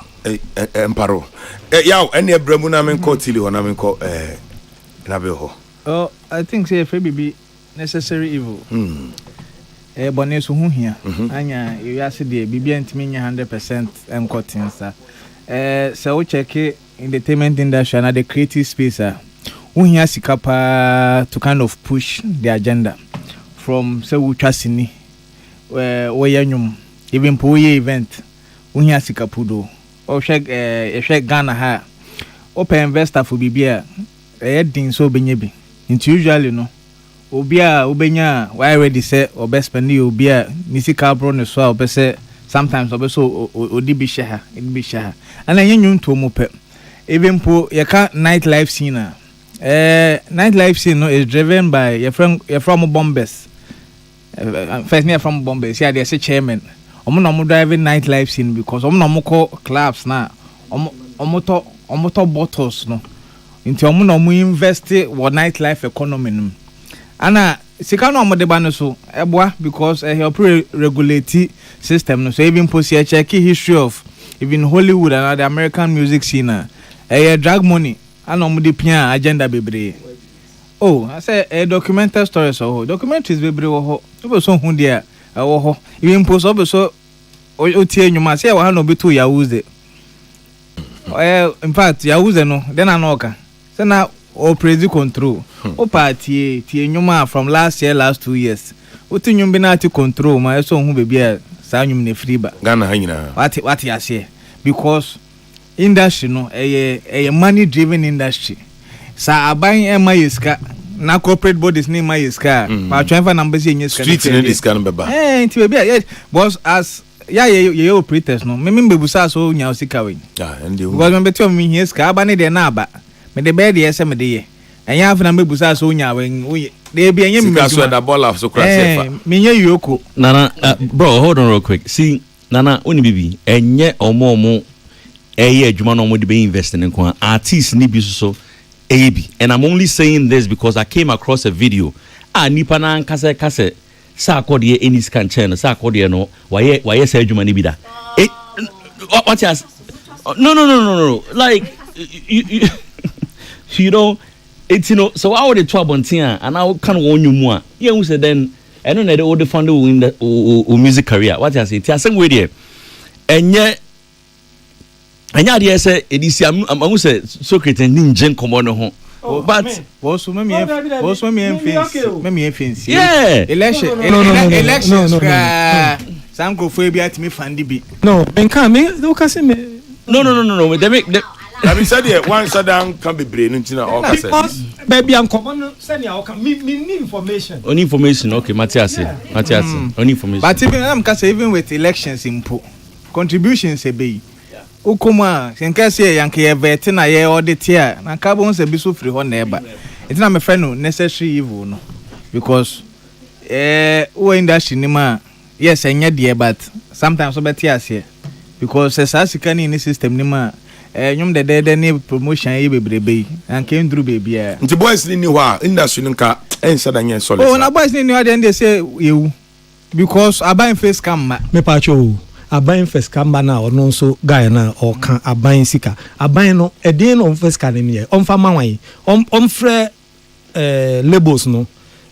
emparo. Yaw ene abramu na men ko Tili ho na men ko na be ho. Oh, I think say fe bibi necessary evil. Bone so hu hia. Anya you ase dey bibi antimi nya 100% encotinsa. Se wo check entertainment industry na the creative space hu hia sikapa to kind of push the agenda from say wo twasini we yanyum even po ye event hu hia sikapudo o hwe Ghana ha open investor for bibia din so benye bi into usually no obia obenya why ready say obes spend obia ni sika bro ne so obese sometimes obeso odibi sheha edibi sheha ana yenyu to mo pe even po yeka nightlife scene nightlife scene no is driven by your from Bombers first me from Bombers yeah they say chairman omo no mo driving nightlife scene because omo no mo call clubs na omo to bottles no into omo no mo invest what nightlife economy no ana sika no omo de ba no so eboa because help regulate system no so even post here check history of even Hollywood and the American music scene drag money and omo de pia agenda bebre. Oh, I say a documentary story so documentaries bebre wo ho so so hu dia wo ho even post so o tie nyuma say wa no betu ya use in fact ya use no then anoka say na o praise control o party tie nyuma from last 2 years o ti nyum bi na ti control ma so hu be bia sa nyum ne free ba Ghana hanyina what ya say because industry no a money driven industry sa aban emayiska na corporate bodies ni mayiska pa transfer numbers yen street ni this can be ba nti be bia boss as ye operators no me bebusa so nya osika we and you because me betu me hiska aba ne de na aba me the bed yes me dey and ya na mebusa so nya wen dey be enye me so da ball of so cross me nya yoko Nana bro hold on real quick see Nana oni bibi enye omo adwuma no mo de be invest in kwa artists ni bi so AB and I'm only saying this because I came across a video nipa na kase sa akode any scan channel sa akode no waye sa adwuma ni bi da what you no like you know it's so I would to abontia and I can warn you more you say then I don't know the old fund in the music career what you say ti asem we there enye say edisi am say Socrates ninja komo no ho but was me enfensi yeah elections some go for be at me fandi bi no enka me do ka say me no they make I mean said here one down can be brain ntina all ka say because baby am komo no say na me need information only information okay Matthias only information but even am ka say even with elections impo contributions e be ukuma senka say yanke ye vet na ye audit here na ka bon se bi so free ho na eba it na me friend no necessary evil no because we industry ni ma yes enya de but sometimes obeti ase because as sika ni system ni ma nyum de ni promotion ye bebrebe yanke nduru baby a nti boys ni ho a industry nka ensa da nye solid oh na boys ni ho de say yewu because aban face cam me pa cho aban first kamba na ono nso guy na oka aban sika aban no eden no first kan ni e omfa manwan omfre labels no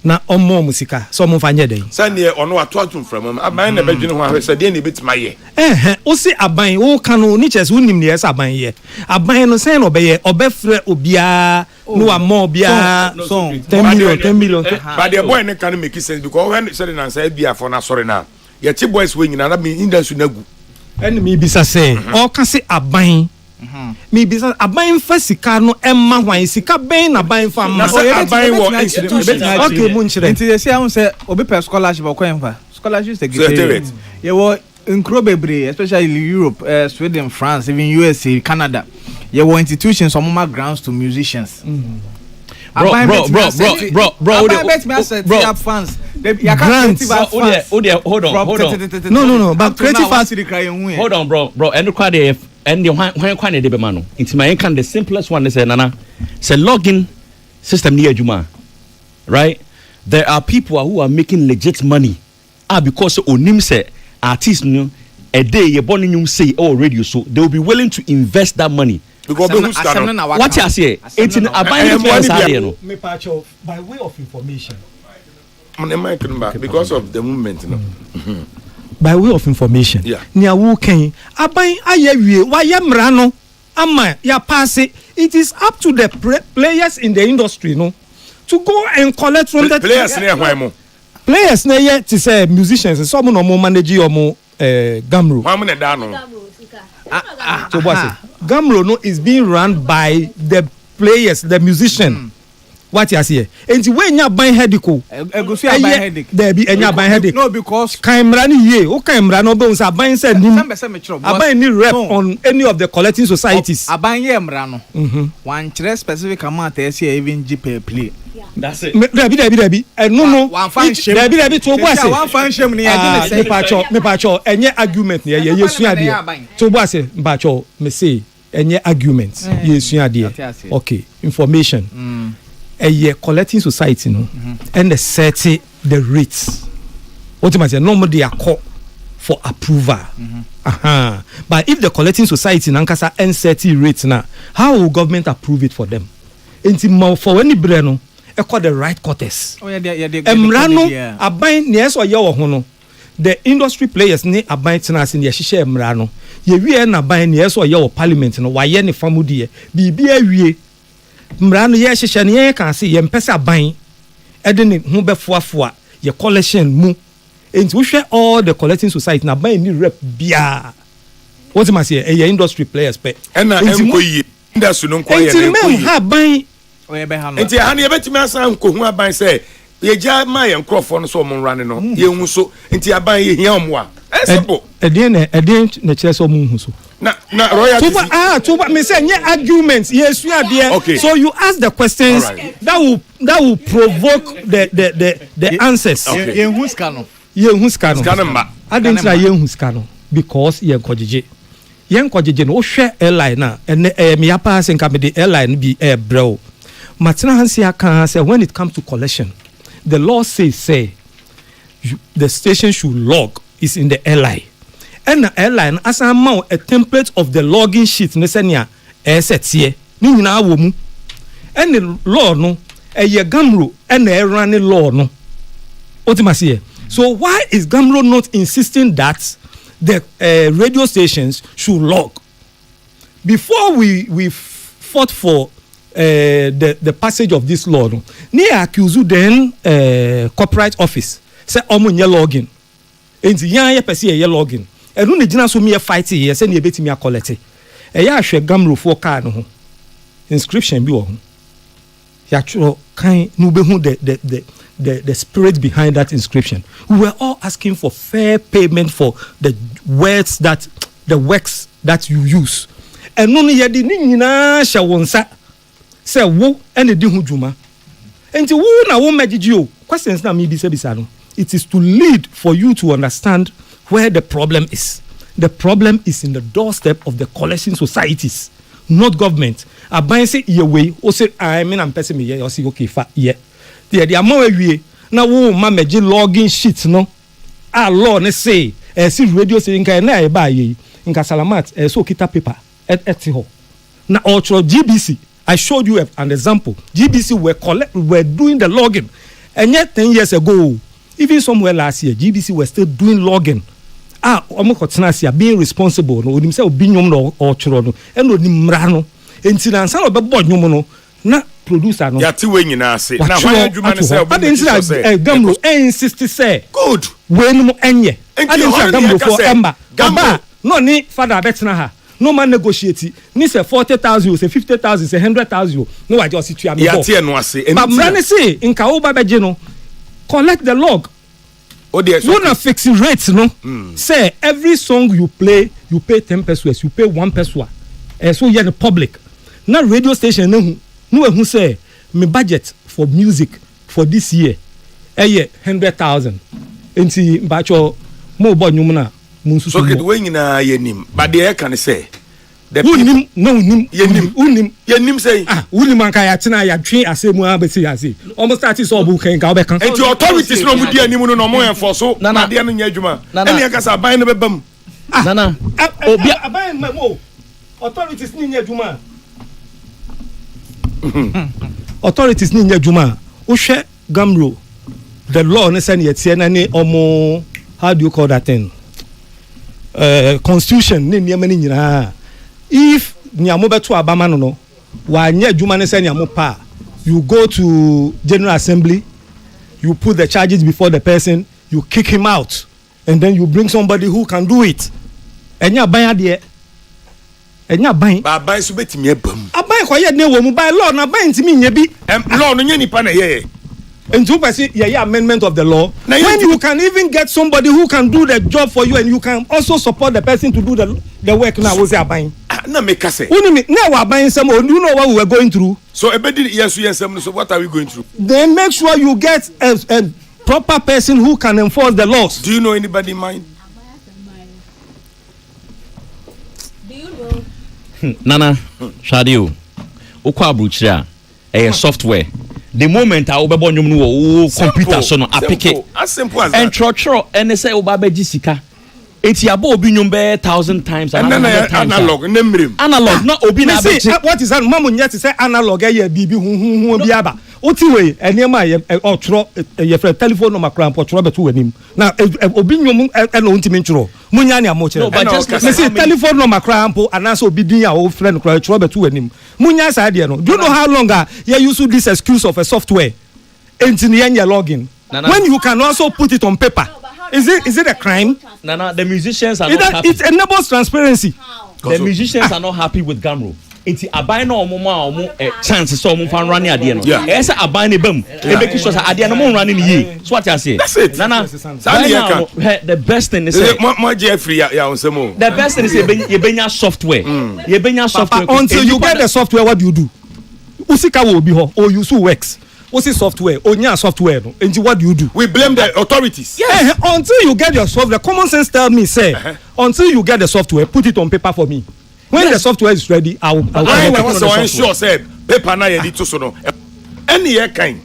na omo musika so omfa nye den sane ono ato atum from aban na bedwene ho ahwese de na betima ye o se aban o kan no ni chese unim ne yes aban ye aban no sen no be ye obefre obia no amo obia so 10 million but the boy ne can make sense because when said na say bia for na sorry na ya ti boys we nyina na me industry na gu enemy bisa say o ka se aban me bisa aban fa sika no emma hwan sika ben na ban fa ma aban wo institution okay mun chire nti they say I say obi per scholarship o kwen fa scholarship is great ye wo incredible especially in Europe Sweden France even USA Canada ye wo institutions some more grants to musicians bro hold on but creative fast hold on bro and quite and the when quite de be mano into my can the simplest one is nana say login system near juma right there are people who are making legit money because onim say artists no a day you born in say radio so they will be willing to invest that money because what you say it's in abandoned me patch off by way of information because of the movement no by way of information near who can aban ayewie wa yemra no ama ya pass it is up to the players in the industry no to go and collect from the players near why mo players na yet to say musicians some no more manage your mo gamro why mo na da no so what gamro no is being run by the players the musician what you see enti when you buy headache egusi buy headache there be enya buy headache no because kamra ni ye o kamra no be unsa buy say nim aban ni rep on any of the collecting societies aban ye mra no one chere specific amount e say even GP play that's it debi no debi to bo ase one fan shame ni ya me pacho enye argument ni ye sua de to bo ase pacho me say enye argument ye sua de okay information a collecting society no and the set the rates ultimately normally they are called for approval but if the collecting society nankasa and set rates now how will government approve it for them until for any brand e call the right quarters emrano aban ne eso ye wo ho no the industry players ne aban tenase ne hihye emrano ye wie na aban ne eso ye wo parliament no wa ye ne famudi bibi awie mrano ye hihye ne ye kan se ye mpesa ban ede ne hu befoafoa ye collection mu enti wo hwe all the collecting society na ban ni rep bia what am I say e industry players pe na enko yi industry no nko ye ne enko ha ban oye be ha no enti ha ne betimi asan nko hu aban se ye ja ma ye nkrofo no so mo rane no ye hu so enti aban ye hia omo a simple edin na kire so mo hu so To me say arguments. Yes, you are there. Okay. So you ask the questions that will provoke the answers. Okay. Who's canon? Who's canon? I didn't say who's canon because yen kojije no hwe airline na me ya pass nka me the airline be air bro. Matina Hansi aka say when it comes to collection, the law says the station should log is in the airline. And the airline as a amount a template of the logging sheet ne senia set here. Ni nyina wo mu. And the law no ye gamro and the run law no. Otimasi. So why is Gamro not insisting that the radio stations should log? Before we fought for the passage of this law, ni accuse then corporate office say omo nye login. Enti yan ye pese ye login. Enu ne gina so me fight ye say ne betimi akolete. E ya hwe Gamro fo car no ho. Inscription bi wo ho. Ya tro kan no be hu the spirit behind that inscription. We were all asking for fair payment for the works that you use. And no ye di ni nyina hye wonsa say wo ene di hu dwuma. Enti wo na wo magigi o. Questions na me bi bisa no. It is to lead for you to understand where the problem is. The problem is in the doorstep of the collection societies, not government. Aban say ye way o say I mean am person me ye o say okay fa ye. The amount we na wo ma meje login sheet no a law ne say see radio say nka na e ba ye nka salamat so kita paper et ho na ultra GBC. I showed you an example. GBC were doing the logging, and yet 10 years ago, even somewhere last year, GBC were still doing logging. Omo kotenasia being responsible no onim say obinyom no ultra no and onim mra no enti na nsa obe bo nyom no na producer no yati we nyina ase na hwan adwuma ne say Gamro insist say good we no enye adin Gamro for emba gamba no ni father betna ha no man negotiate ni say 40,000 say 50,000 say 100,000 no wa just tua me yati eno ase but mra ne say nka wo ba beje no collect the log. You na fixing rates no say every song you play you pay 10 pesos, you pay 1 peso. So you are the public now radio station no who say my budget for music for this year 100,000 enti bacho mo bo nyum na mun susu so we nyina yenim but the can say the unim no yenim say unim anka ya tena ya twen asemu abesi ase almost start so obu kan ka obekan enti authorities no mu dia nimu no mo enforce so na dia no nya adwuma eni aka sa ban no bebam nana obi aban memo authorities ni nya adwuma authorities ni nya adwuma wo hwe Gamro the law ne say ne tie na ne omo how do you call that thing constitution ne niam ni nyina if nyamo beto abama no wa nya adwuma ne say nyamo pa you go to General Assembly, you put the charges before the person, you kick him out, and then you bring somebody who can do it. Enya ban ade. Enya ban. Ba ban so betimi ebam. Aban ko ye ne wo mu ban law na ban ntimi nya bi. Law no nya nipa na ye. And two person amendment of the law. Now when you can even get somebody who can do the job for you and you can also support the person to do the work now we say aban. Na make say. Unimi na wa aban some you know what we were going through. So ebedi yes so what are we going through? Then make sure you get a proper person who can enforce the laws. Do you know anybody in mind? Do you know? Nana, Shadio. Okwa abruchira software. The moment I obebo nyum no computer so no apike as simple as that and trotro and say oba beji sika enti abo obi nyum be 1,000 times and then analog nemrim analog no obi na beji what is that mama nyati say analog e bibi hu bi aba oti we enema ye otro ye free telephone number kran potro beto wanim na obi nyum e no ntimi ntro munya ne amo chere me say telephone number kran po anasa obi din ya o friend kran tro beto wanim munya sa de no do you know how long you use this excuse of a software engineer your login when you can also put it on paper? Is it a crime? Nana, the musicians are not happy. It enables transparency. The musicians are not happy with Gamro. enti aban na omo ma omo chance so omo fan run ade no esa aban ne bam e make sure say ade no mo run ne ye so what you say nana the best thing is mo Jeffrey ya onsemo the best thing is you benya software you benya software until you get the software what do you do usika will be ho or you so works what's the software onya software no and what do you do we blame the authorities yes until you get your software common sense tell me say until you get the software put it on paper for me when the software is ready I will ensure say paper na ye to so no any year kind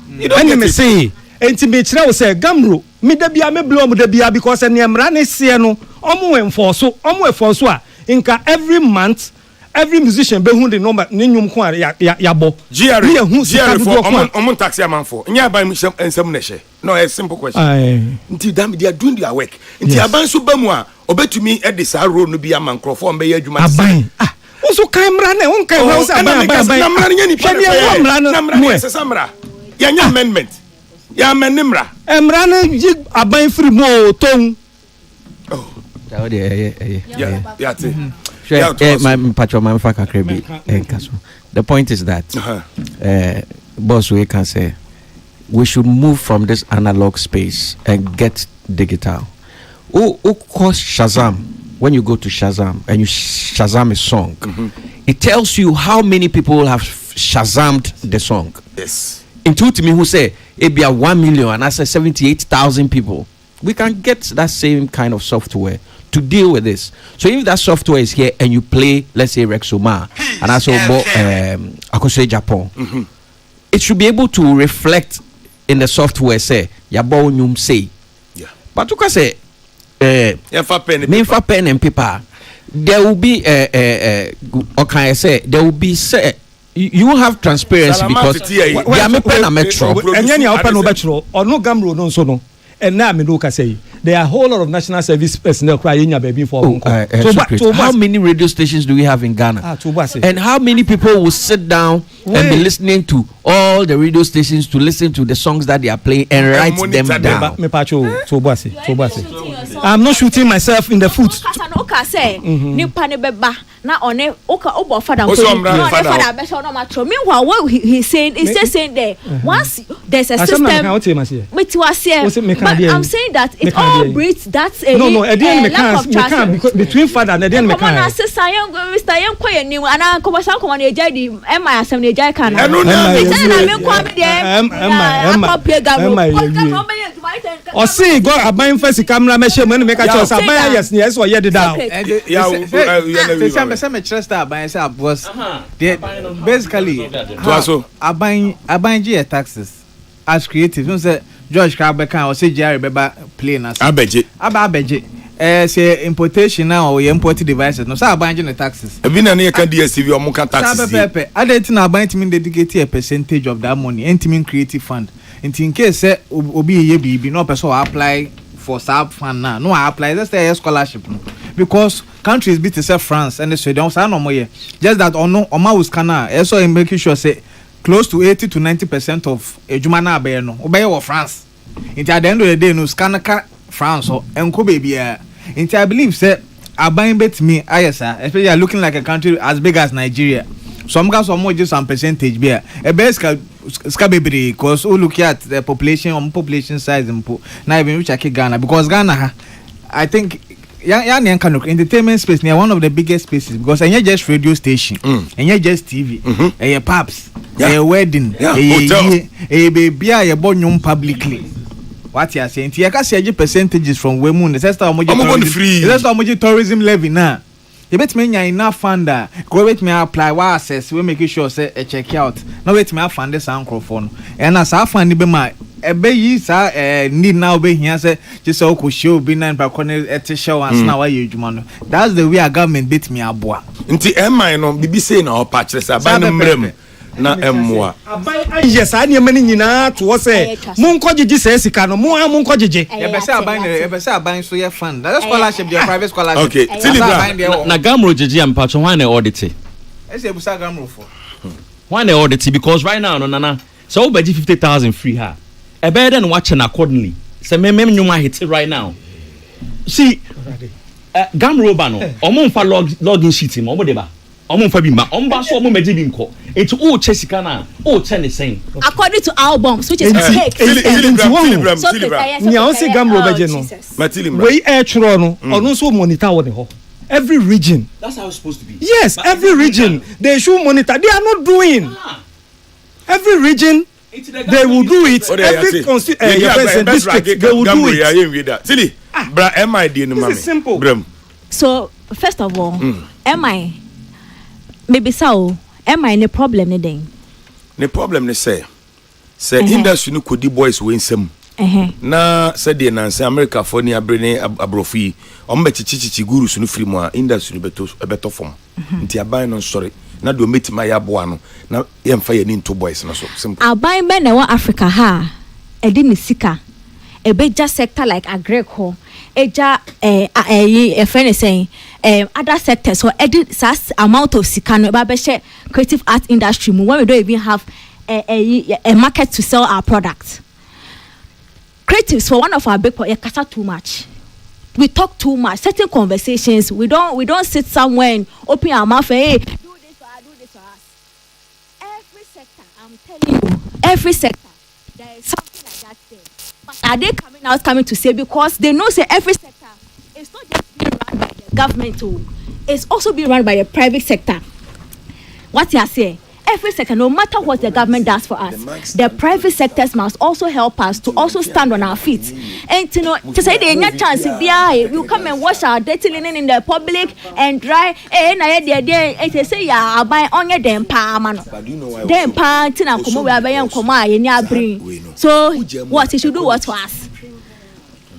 you don't me say enti me kire wo say gamro me da bia me blow mo da bia because any emra ne se no omo enforce a inka every month every musician be hu the number ne nyum ko ya bo GR for omo taxi man for nya ban ensem na hye no a simple question nti dam they are doing their work nti aban so ba mu a obetumi e de sa role no bi am microphone be ya adwuma aban so camera na won kan house aban na mra nya ni pia na mra se samra ya nya amendment ya menimra emra na yi aban free mo ton the point is that boss we can say we should move from this analog space and get digital. Cause Shazam, when you go to Shazam and you Shazam a song, it tells you how many people have Shazammed the song. Yes. Into me who say it be a 1 million and I say 78,000 people. We can get that same kind of software to deal with this. So if that software is here and you play, let's say Rexoma and also Akose Japan, it should be able to reflect in the software say yabo nyum say. Yeah. But you can say pen and paper. There will be okay, I say there will be say you have transparency because they are me pen a metro. And then you open no metro or no gamro no so no. And now me do ka say there are a whole lot of national service personnel crying your baby for so how many radio stations do we have in Ghana? And how many people will sit down and be listening to all the radio stations to listen to the songs that they are playing and write them down? I'm not shooting myself in the foot. Meanwhile, what he's saying is just saying there once there's a system. But I'm saying that it all breeds that lack of trust between father and then or see go aban first camera me shame when make a choice aban yes or yeah the down basically aban G taxes as creative you say George Kabeka or say Jerry Beba plane as abeje say importation now or imported devices no say aban the taxes e bi na na can DSTV or can taxes adentin aban timin dedicate a percentage of that money entimin creative fund in case say obi ye bibi no person apply for sub fund now no apply just a scholarship no because countries be to say France and Sweden say no more just that ono oma we scanner so making sure say close to 80 to 90% of ejuma na abe no obey wo France into at the end of the day no scanner ka France or enko baby into I believe say aban bet me ayesa especially looking like a country as big as Nigeria some guys some more just some percentage be a best scabebri because we look at the population size now even which I Ghana because Ghana I think entertainment space near one of the biggest spaces because and just radio station and just TV and pubs a wedding a baby a born publicly what you are saying you can see percentages from women that's how tourism levy now you bet me enough funder go wait me apply what access we make sure say a check out now wait me fund this microphone and as I fund be my ebe yi sa need now be here say just so ko show be na ba corner et show and na why you adwuma no that's the way our government bit me aboa nti emma no bibi say na opa kire sa ba no mrem na emmoa aban yes ani mani nyina to say mun ko gigi say sika no mun ko gigi e be say aban so ye fund that scholarship their private scholarship okay na gamro gigi am patch one audit e say busa gamro for one audit because right now no nana so we budget 50,000 free ha e better than watching accordingly say me nyuma hit right now see gamro ba no omo mfa login sheet mo de ba Omo fa bi ma. Omba so omo meje bi nko. Enti o che sika na, o che ne sen. According to albums, which is fake. Telegram. Nya o se Gamro beje no. We chro no, ono so monitor wo ne ho. Every region. That's how it's supposed to be. Yes, but every region they should monitor. They are not doing. Every region they will do it. Every district they will do it. Silly. Bra MID no mama. This is simple. So first of all, MI maybe so MI ne problem ne den. The problem ne say industry no kodi boys we nsam. Na said the Nancy America for near Brene Abrofi, Ombechichi gurus no free more industry better form. Nti aban no sorry. Na do meet my yaboano. Na yemfa into boys no so simple. Aban men na Africa ha. Edi ni sika. Ebeja sector like agriculture. Eja a friend is saying other sectors so edi sas amount of sika no ba be share creative art industry when we don't even have a market to sell our products. Creatives for one of our big you kasa too much. We talk too much. Certain conversations we don't sit somewhere and open our mouth and hey, do this for us. Every sector, I'm telling you, every sector there is something like that there. But are they coming to say because they know say every sector is not just being run by the government too. It's also being run by the private sector. What you are saying? Every sector, no matter what the government does for us, the private sectors must also help us to also stand on our feet. And you know, to say they any chance, we'll come and wash our dirty linen in the public and dry. And they say, yeah, I'll buy on your damn pa, man. Damn pa, Tina, come over, buy and come out, and you bring. So, what you should do what for us?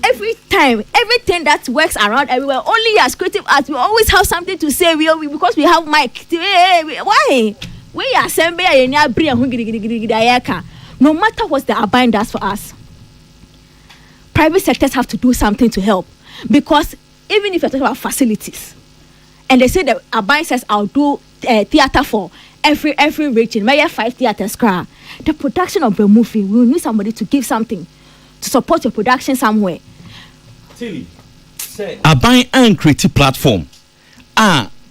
Every time, everything that works around everywhere, only as creative arts, we always have something to say. Because we have mic. Why? We are saying no matter what the Aban does for us, private sectors have to do something to help. Because even if you're talking about facilities, and they say that Aban says I'll do theater for every region, maybe 5 theaters, the production of the movie, we will need somebody to give something to support your production somewhere. Aban and creative platform.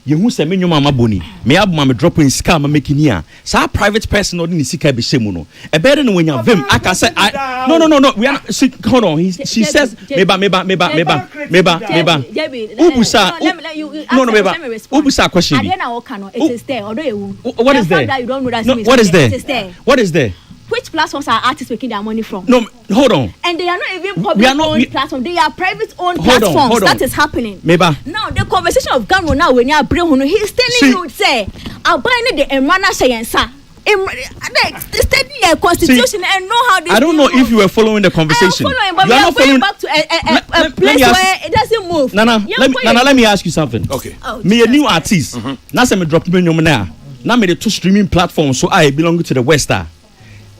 You say me nyoma boni me abuma me drop in scam making here sa private person ordinary sika be shemu no e better no when you vim I can say no we are not, hold on she says meba ubusa no ubusa question it is there what is there you don't know that what is there which platforms are artists making their money from? No, hold on. And they are not even public-owned platforms. They are private-owned platforms. That is happening. Meba. Now, the conversation of Gamro now, when you are bringing, he's telling you, say, I'll buy the Emrana Sayensa. Study a constitution and know how this. I don't know if you were following the conversation. I am following, but we are going back to a place where it doesn't move. Nana, let me ask you something. Okay. Me a new artist. Now, say me drop me now. Now, me the 2 streaming platforms, so I belong to the Westar.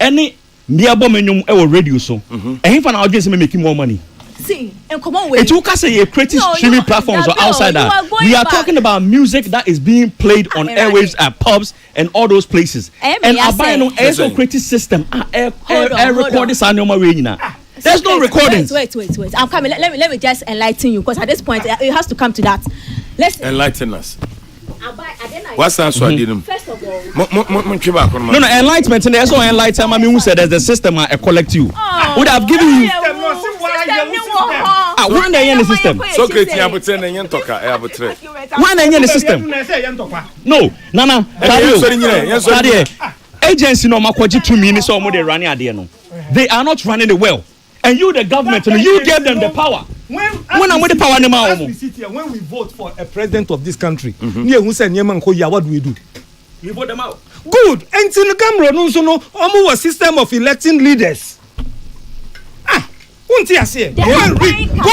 Any nearby menu radio so and if an audience may making more money. See, and come on, it took us a creative streaming platforms or outside that. We are talking about music that is being played on airwaves at pubs and all those places. And Abano also creative system. Recording there's no recordings. Wait. I'm coming. Let me just enlighten you because at this point it has to come to that. Let's enlighten us. What's the answer? First of all, no, enlightenment. And there's no enlightenment. I mean, who said there's a system I collect you? Would have given you. One day in the system. So creating a pretend and talker. One day in the system. No, Nana. Agency no makwaji 2 minutes or more they running at the end. They are not running it well. And you, the government, you gave them the power. When I'm with the power, when we vote for a president of this country, what do we do? We vote them out. Good. And in the Cameroon, no system of electing leaders. Go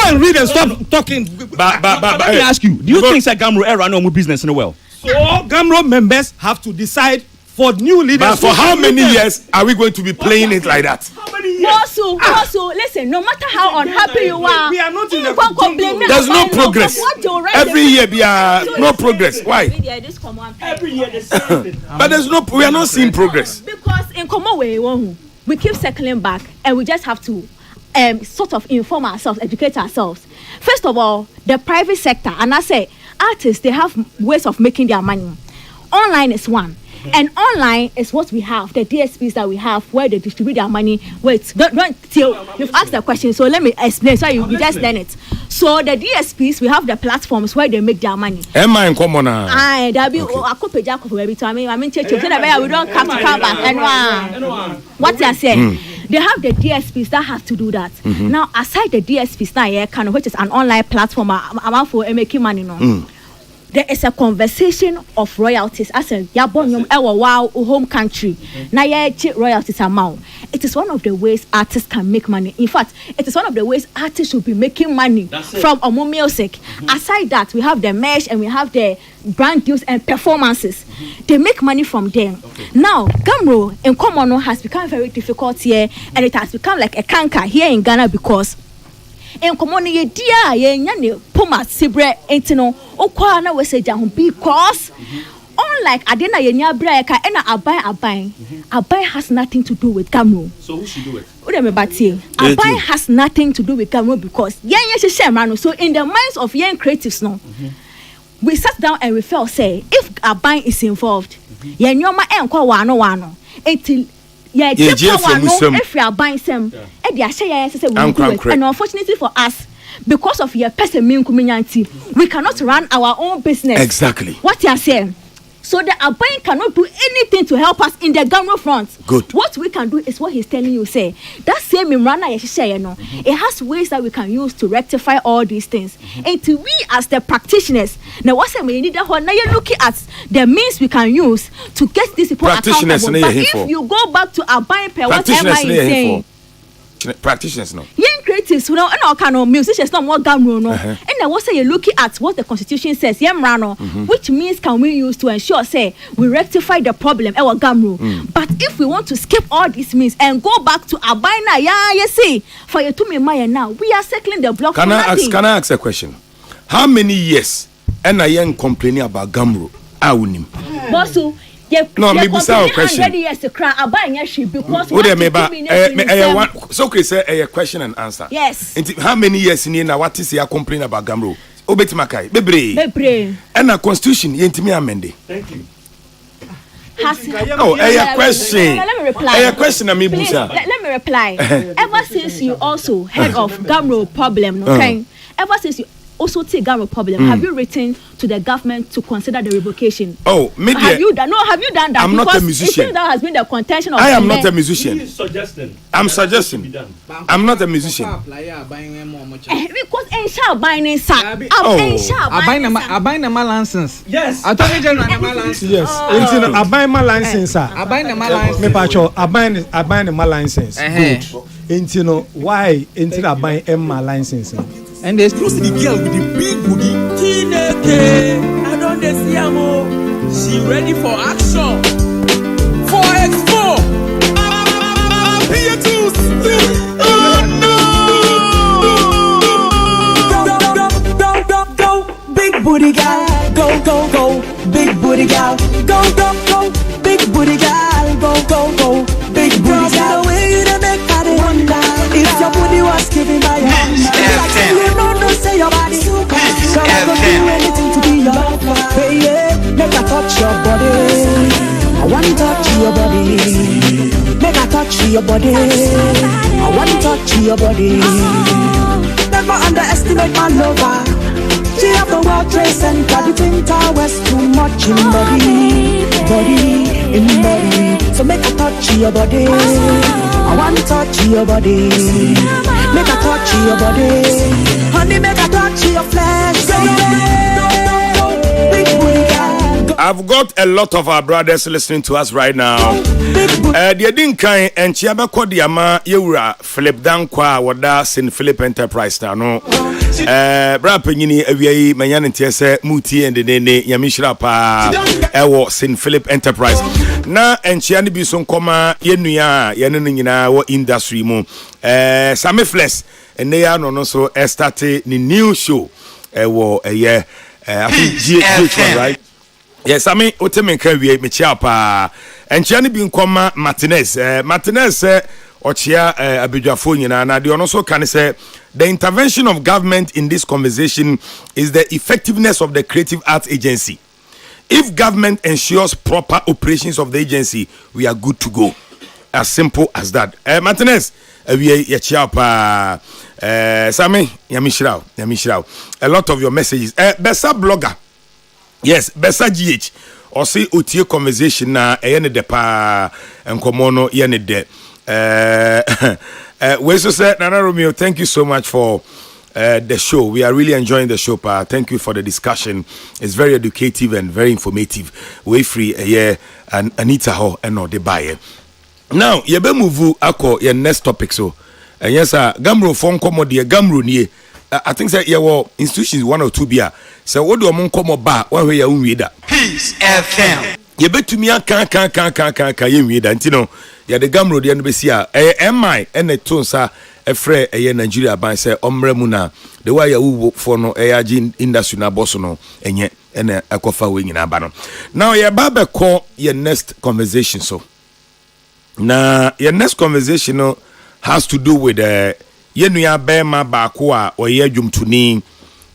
and read and stop talking. But let me ask you: do you think that Cameroon run no business in the world? So Cameroon members have to decide for new leaders. But for how many years are we going to be playing it like that? How many years? Also, listen, no matter how unhappy you are, we are not in the there's no progress. Every year we are no progress. Why? Every year the same thing. But there's no, we are not seeing progress. Because in common way, we keep circling back and we just have to sort of inform ourselves, educate ourselves. First of all, the private sector, and I say artists, they have ways of making their money. Online is one. And online is what we have, the DSPs that we have, where they distribute their money. Wait, don't till you've asked the question, so let me explain. So you just learn it. So the DSPs, we have the platforms where they make their money. Am I in common now? Aye, that be I could pay Jacob every time. I mean, we don't have to come back. And what you saying? They have the DSPs that have to do that. Now, aside the DSPs, now which is an online platform, I'm for making money. No. There is a conversation of royalties as a yabonyum wow home country. Na royalties amount. It is one of the ways artists can make money. In fact, it is one of the ways artists should be making money from Omo music. Aside that, we have the merch and we have the brand deals and performances. They make money from them. Now, Gamro in Komono has become very difficult here, and it has become like a canker here in Ghana because in community dia ye nyane poma sibre entino okwa na we say jahun because unlike adena ye nya bra ka na aban has nothing to do with Gamro. So who should do it? Aban has nothing to do with Gamro because so in the minds of young creatives no we sat down and we felt say if Aban is involved ye nyoma enkwa wano until if you are buying some, and unfortunately for us, because of your person community, we cannot run our own business. Exactly. What you are saying. So the Aban cannot do anything to help us in the Gamro front. Good. What we can do is what he's telling you. Say that same Imrana it has ways that we can use to rectify all these things. And to we as the practitioners, now what's we need that one? Now you're looking at the means we can use to get these people accountable. But if you go back to Aban per what am I saying? Practitioners no. Young creatives, and kind of musicians, not more Gamro no. And I was saying, you're looking at what the Constitution says, which means can we use to ensure, say, we rectify the problem, our Gamro. But if we want to skip all these means and go back to Abaina, you see, for you to me, Maya now, we are circling the block. Can I ask a question? How many years and I am complaining about Gamro? I will name. Bosu. No, me busa a question. So okay, say a question and answer. Yes. How many years in now what is your complaint about Gamro? Obeti Makai, bebre. And a constitution yentimi amende. Thank you. Oh, a question. Let me reply. A question me busa. Let me reply. Ever since you also heard of Gamro problem, okay? Ever since you also take Gamro problem, have you written to the government to consider the revocation? Oh, maybe. Have you done that? I'm not a musician. That has been the contention of I am not a musician. I'm suggesting. I'm not a musician. Because Ensha buying sa. Abain my license. Yes. Attorney General my license. Yes. Abain my license. Abain my license. Me pacho abain my license. Good. Why abain my license? And there's close to the girl with the big booty. Tineke, I don't see her. She ready for action. 4x4. Go, big booty gal. Go, big booty gal. Go, big booty gal. Go, big booty gal. The way you make her wonder if your booty was giving my hand. You don't say your body. So I could do anything to be your lover. Baby, make I touch your body. I want to touch your body. Make I touch your body. I want to touch your body. Never underestimate my lover. She have the World Trade Center, the Twin Towers, too much in body, in body. So make I touch your body. I want to touch your body. Make I touch your body. Honey, make I touch your flesh. I've got a lot of our brothers listening to us right now. The Dinkai and Chiaba Kodiama, Yura, Philip Dankwa, Wada, St. Philip Enterprise. No, Brapini, Aviai, Mayan and Tiese, Muti, and the Nene, Yamishra Pa, Ewo, St. Philip Enterprise. Na, and Chiani Bison Coma, Yenuya, Yanina, what industry mo. Same Flesh, and they are also started the new show. Ewo, a year, I think GH1, right? Yes, I mean, Otemenka, we me chapa, and Chani bin Koma Martinez. Martinez, Ochia, Abidjafonina, and I also can say the intervention of government in this conversation is the effectiveness of the Creative Arts Agency. If government ensures proper operations of the agency, we are good to go. As simple as that. Martinez, we pa Sammy, Yamishirao. A lot of your messages. Besa blogger. Yes, Besa GH. Or say OTA conversation na ene de pa enkomono yene de. We so say Nana Romeo, thank you so much for the show. We are really enjoying the show, pa. Thank you for the discussion. It's very educative and very informative. Way free and Anita ho and no de buy. Now, you be move ako your next topic so. And yes, Gamro phone come de Gamro nie. I think that your institutions 1 or 2 bia. So what do amon come ba one way you reader. Peace FM. You bet to me can you read antino. Ya the Gamro de NBC MI and the tonsa a free a Nigeria by say omremuna. The way you work for no AIG industry na bosono and yet and a cofa wing in Abano. Now your baba call your next conversation so. Now your next conversation has to do with yenuya bema bakwa or ye jumtuni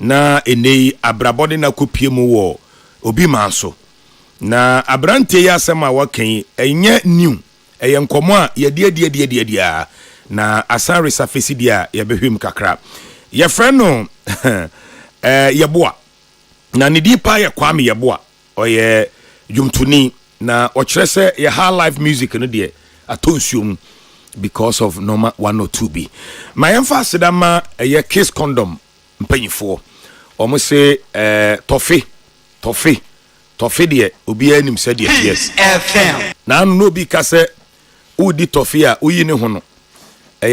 na ene abrabode na kopiemu wo obi manso na abrante ya sema waken enye new enkomo a ye die na asare surface dia ye behwem kakra ye friend no ye boa na ne dipa ye kwame ye boa oye jumtuni na okyerese ye Highlife music no de atonsuom because of normal 102B. My emphasis dama a case condom mpanyifo. Omo say toffee de obi anim said yes. FM. Na no bi ka say udi toffee a uyi ne ho no.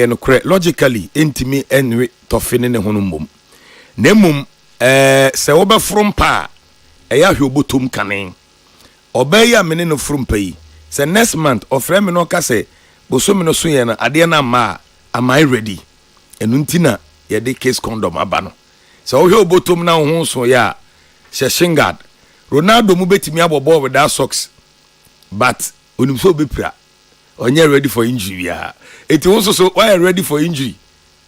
No correct logically intimi enwe toffee ne ho no mom. Na mum se wo be from pa ya hwe obotom kanen. Obey ya mene no from pa yi. Se next month ofre me no ka say bosomi no so ye na ade na ma am I ready enuntina ye de case condom aba no so wo obotom na ho so ya shingard Ronaldo mu betimi abobo with that socks but onim so bepira onye ready for injury ya eti wo so why ready for injury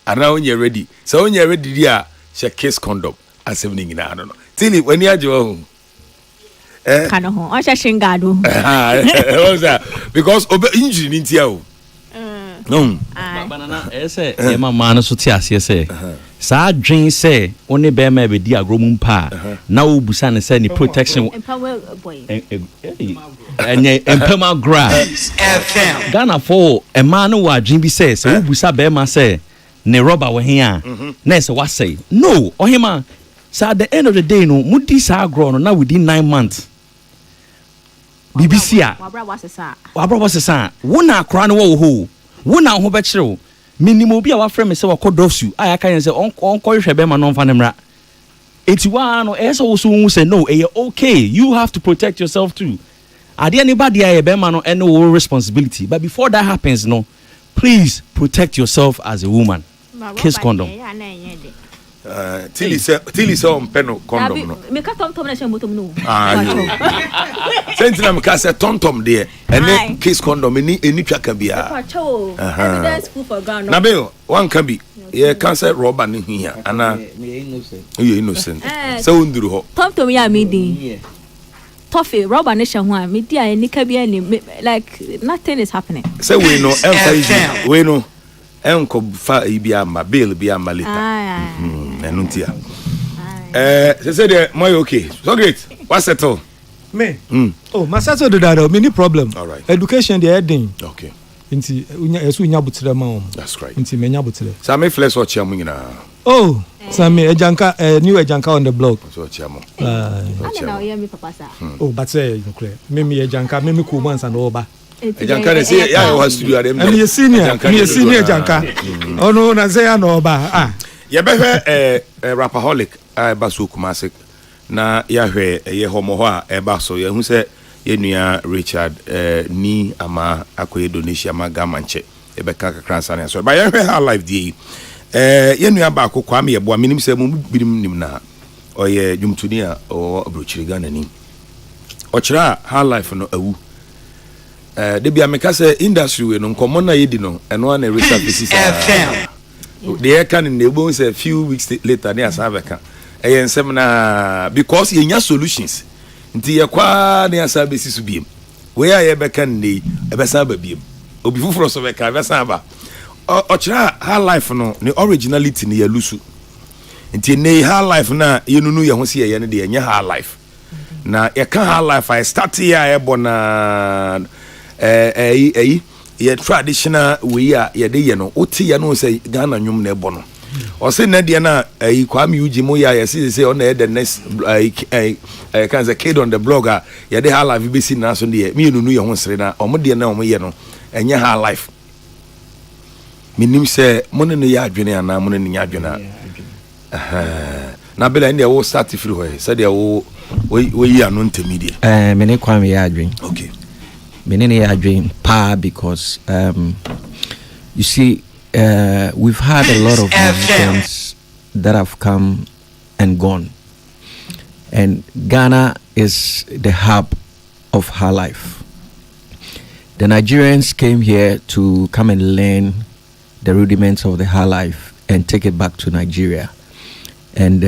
ana onye ready so onye ready dia she case condom asem ni ngina no tili wani ajo Kano ho o shingard o because injury ni ntia o no banana ese e mama no so ti ase ese sa dwen se one be ma be di agrom mpa na wo busa ne se ni protection empower boy enye empema gra FM. Ghana for e ma no wa dwen bi se wo busa be ma se ne rubber we he a na se wa say no ohima so at the end of the day no mudi sa agro no na within 9 months BBC a wabra wasesa wona akra no wo ho wona ho be kire wo minimo bi a wafrɛ me se wakodofsu aya kan se onkɔhwɛ be ma no mfa ne mra etiwa no eso wo so hu se no okay you have to protect yourself too ade anybody aye be ma no any responsibility but before that happens no please protect yourself as a woman kiss condom Tilly say on pen condom no. Me ka tom na shembotom no. Sentina me ka say tom there and kiss condom any twaka bia. Evidence proof for Ghana. Na be one can be ye can say rubber ni here ana you innocent. So unduru ho. Tom ya me din. Toffee rubber ni hwe ho a me dia ni ka bia ni like nothing is happening. Say we no emphasize we no enko fa ibia ma bail bia ma later enuntia say the moy okay so great what's settle me oh my settle do that me problem all right education the heading okay nti esu nya butere ma that's right nti me nya butere so me flex watch am nyina oh so me ejanka new ejanka on the blog so watch am na o me papa sa oh but say you clear me ejanka me ko months and over ejanka dey say ya your studio at them me senior ejanka oh no na say ya no ba ye be hwe rapaholic ba so kumase na ya hwe ye homo ho a ba so ye hu se ye nua Richard ni ama akoye donation ama gamanche e be ka kakransa na so ba ye hwe Highlife die ye nua ba akokwa me ye boa minim se mu birim nim na oye jumtuni a o abrochiri Ghana ni ochira Highlife no awu de bia meka se industry we no nkomo na yedi no eno na Richard pieces they can in the bones a few weeks later they are saveka ensem na because ye nya solutions nti ye kwa ne asa be sisu biem we a ye beka ne e be san ba biem obi fufuro so be ka be san ba o kira Highlife no ne originality ne ya lusu nti ne Highlife na ye nunu ye ho se ye ne de enye Highlife na ye ka Highlife I start here e bona ye traditional we a ye de ye no oti ye no say Ghana nwum na e bono o say na de na Kwame Uji mo ya ye say on the next can say kid on the blogger ye de Highlife be si na so de me nunu ye ho sere na o mo de na o mo ye no enye Highlife minim say mo ne ya adwene ana mo ne nya adwene na bela ndi wo start free ho say de wo yi anu intermediate me ne Kwame ya adwene okay me ne ya adwene pa because you see we've had a lot of musicians that have come and gone, and Ghana is the hub of Highlife. The Nigerians came here to come and learn the rudiments of the Highlife and take it back to Nigeria, and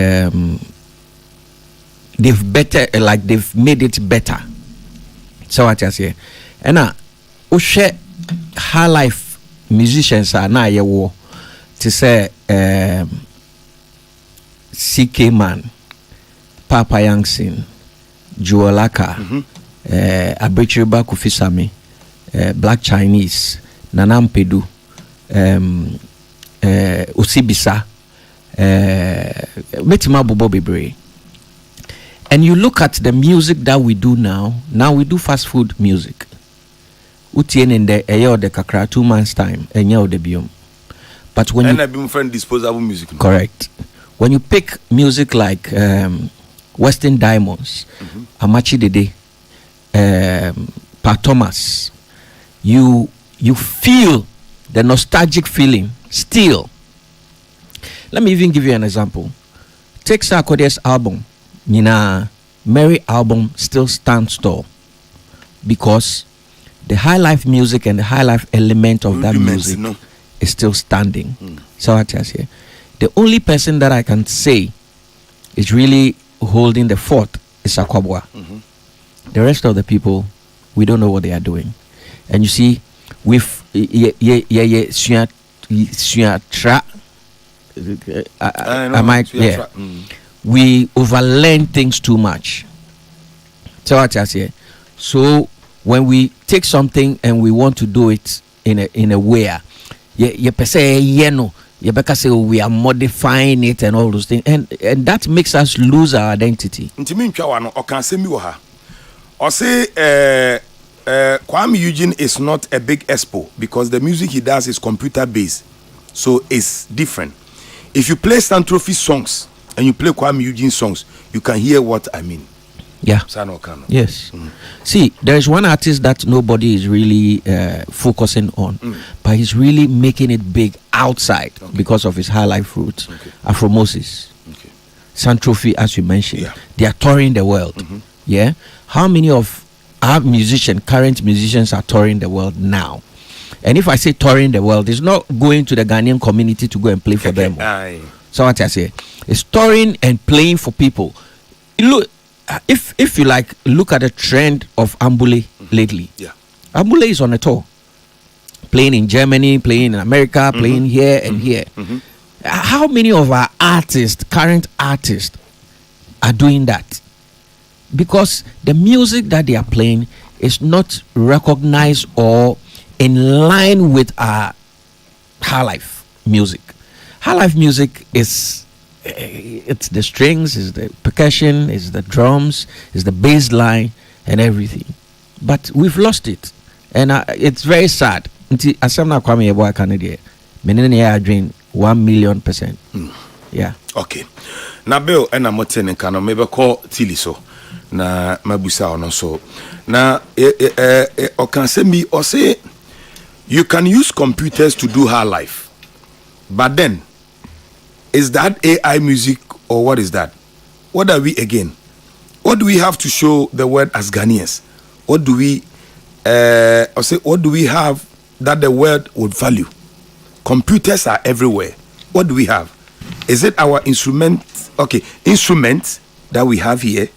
they've made it better. So what I say, and now Highlife musicians are now yewo to say CK Man, Papa Youngson, Juolaka, Abrichiriba Kufisami, Black Chinese, Nanam Pedu, Osibisa, Metima Bobo Bebre. And you look at the music that we do now we do fast food music. Utien in the ayo de kakra 2 months time enye de biom. But when and I be friend disposable music. Correct. When you pick music like Western Diamonds, Amachi Dede, Pa Thomas, you feel the nostalgic feeling still. Let me even give you an example. Take Sarkodie's album, Nina Mary album still stands tall because the Highlife music and the Highlife element of that music is still standing. So I tell you, the only person that I can say is really holding the fort is Akwabwa. The rest of the people, we don't know what they are doing. And you see, with we overlearn things too much. So I tell you, so when we take something and we want to do it in a way, we are modifying it and all those things, and that makes us lose our identity. Kwame Eugene is not a big expo because the music he does is computer based, so it's different. If you play Stan Trophy songs and you play Kwame Eugene songs, you can hear what I mean. Yeah. Yes. See, there is one artist that nobody is really focusing on, but he's really making it big outside because of his Highlife roots. Afro Moses, Stan Trophy, as you mentioned, they are touring the world. Yeah. How many of our current musicians are touring the world now? And if I say touring the world, it's not going to the Ghanaian community to go and play for them. So what I say, it's touring and playing for people. Look. If you like, look at the trend of Ambule lately. Ambule is on a tour, playing in Germany, playing in America, playing here and here. How many of our current artists, are doing that? Because the music that they are playing is not recognized or in line with our Highlife music. Highlife music is. It's the strings, it's the percussion, it's the drums, it's the bass line and everything. But we've lost it. And it's very sad. As I'm not coming here, Canada, I dream 1,000,000%. Yeah. Okay. Now, Bill, and I'm not saying, can I maybe call Tilly so? Na Mabusa or no so. Now, or can say me or say you can use computers to do Highlife, but then. Is that AI music or what is that? What are we again? What do we have to show the world as Ghanaians? What do we what do we have that the world would value? Computers are everywhere. What do we have? Is it our instruments that we have here?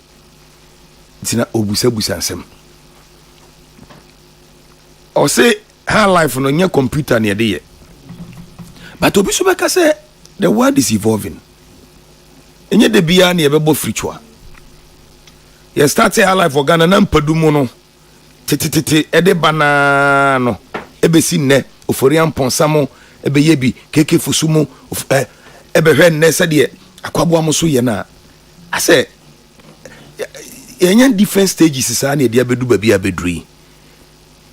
tina obusa nsem o say Highlife no nya computer ne de ye but obi so beka say the world is evolving enye de bia ne yebebo frichwa ye start Highlife for Ghana na mpadumu no tete ede bana no ebesi nne oforian ponsamo ebe yebi keke fusumu ebe hwe nne se de akwabo amoso ye na ase yenyan different stages sa na de abedu ba bia bedui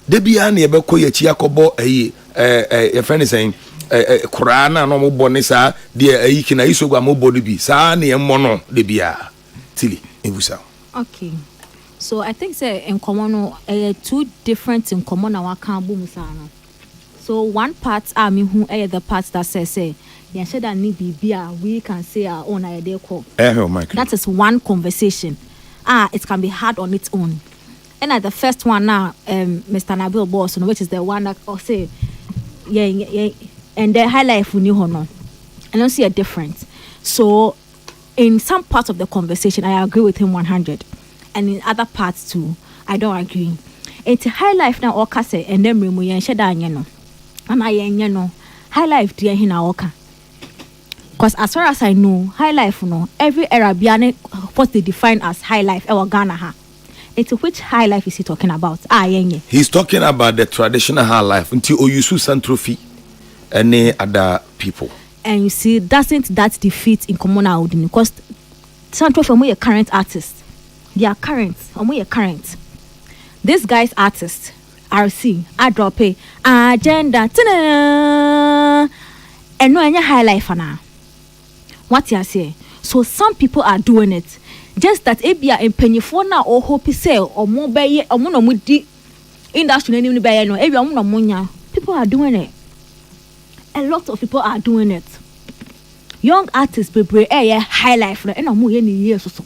de bia na yebekọ ye chi akobo ye friend saying kura na no mo bone sa de ayi kina isogwa mo bone bi sa na ye mono de bia tili ebusa. Okay. So I think say in common two different in common na kan boom no. So one part me who the part that says say yeah said that need be we can say our own idea call. That is one conversation. It can be hard on its own. And at the first one now, Mr. Nabil Boss, which is the one that I'll say, yeah, and the Highlife we knew no. I don't see a difference. So in some parts of the conversation, I agree with him 100. And in other parts too, I don't agree. It's Highlife now oka say and then remu yen sheda no. And I yen no. Highlife dear hina oka. Because as far as I know, Highlife no, every Arabian what they define as Highlife or Ghana ha. It's which Highlife is he talking about? Yenye. He's talking about the traditional Highlife until Oyusu Santrophy and other people. And you see, doesn't that defeat in common Audini? Because Santrophy are current artists. They are current. Current. This guy's artist, RC, I drop a agenda. And no any Highlife now. What you say? So some people are doing it. Just that ebia empenyefo na o hope say or mo beye or mo no mudi industry ni beye no ebia mo no munya. People are doing it. A lot of people are doing it. Young artists bebre Highlife no and mo ye ni years so.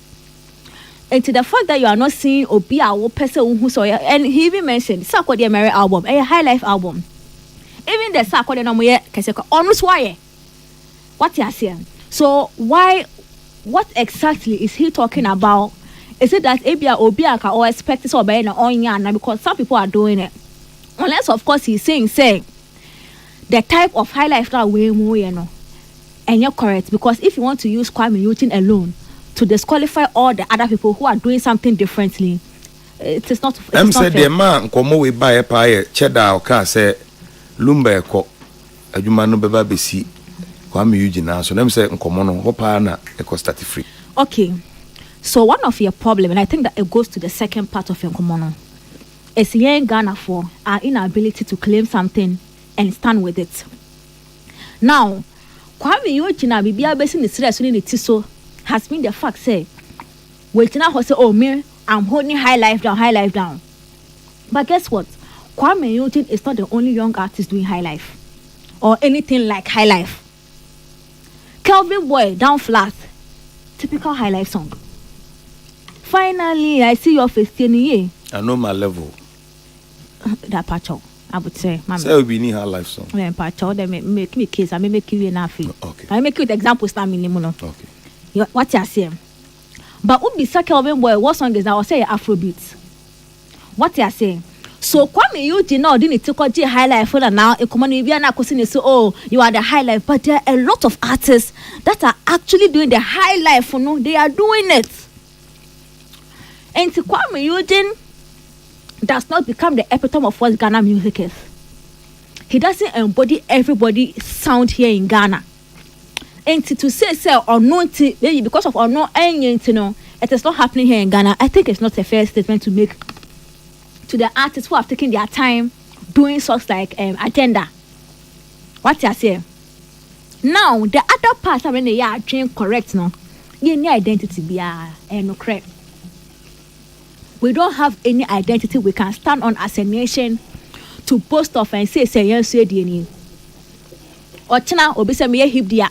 And to the fact that you are not seeing obi a wo person who so and he even mentioned Sakwa the Mary album, a Highlife album. Even the Sakwa the no mo ye kase ko almost why. What you saying? So what exactly is he talking about? Is it that Abia Obiaka or expect so by na because some people are doing it? Unless of course he's saying the type of Highlife that way more and you're correct, because if you want to use Kwame Eugene alone to disqualify all the other people who are doing something differently, it is not. I'm said the man komo we buy a pie cheddar or car say lumber ko adwuma no beba besi Kwame Eugene so them say nkomo no hopa na e ko start free. Okay. So one of your problem, and I think that it goes to the second part of your nkomo, is here in Ghana for our inability to claim something and stand with it. Now, Kwame Eugene bibia besi ni serious ni tiso has been the fact say waiting now say oh me I'm holding Highlife down. But guess what? Kwame Eugene is not the only young artist doing Highlife or anything like Highlife. Kelvin Boy down flat, typical Highlife song. Finally, I see your face. I know my level. That patcho, I would say. Say we need Highlife song. Yeah, patcho. They make me case. I make you enough. Okay. I make you with examples. Okay. What you say? But would be Kelvin Boy. What song is that? I say Afrobeat. What you say? So Kwame Eugene now didn't take on Highlife for now. A common na so oh you are the Highlife, but there are a lot of artists that are actually doing the Highlife. No, they are doing it. And Kwame Eugene does not become the epitome of what Ghana music is. He doesn't embody everybody's sound here in Ghana. And to say unknown maybe because of unknown it is not happening here in Ghana. I think it's not a fair statement to make to the artists who have taken their time doing songs like Agenda. What you say? Now the other part when they are doing correct no, any identity be no correct. We don't have any identity we can stand on as a nation to boast of and say yes DNA. Ochina obi say me hip dia.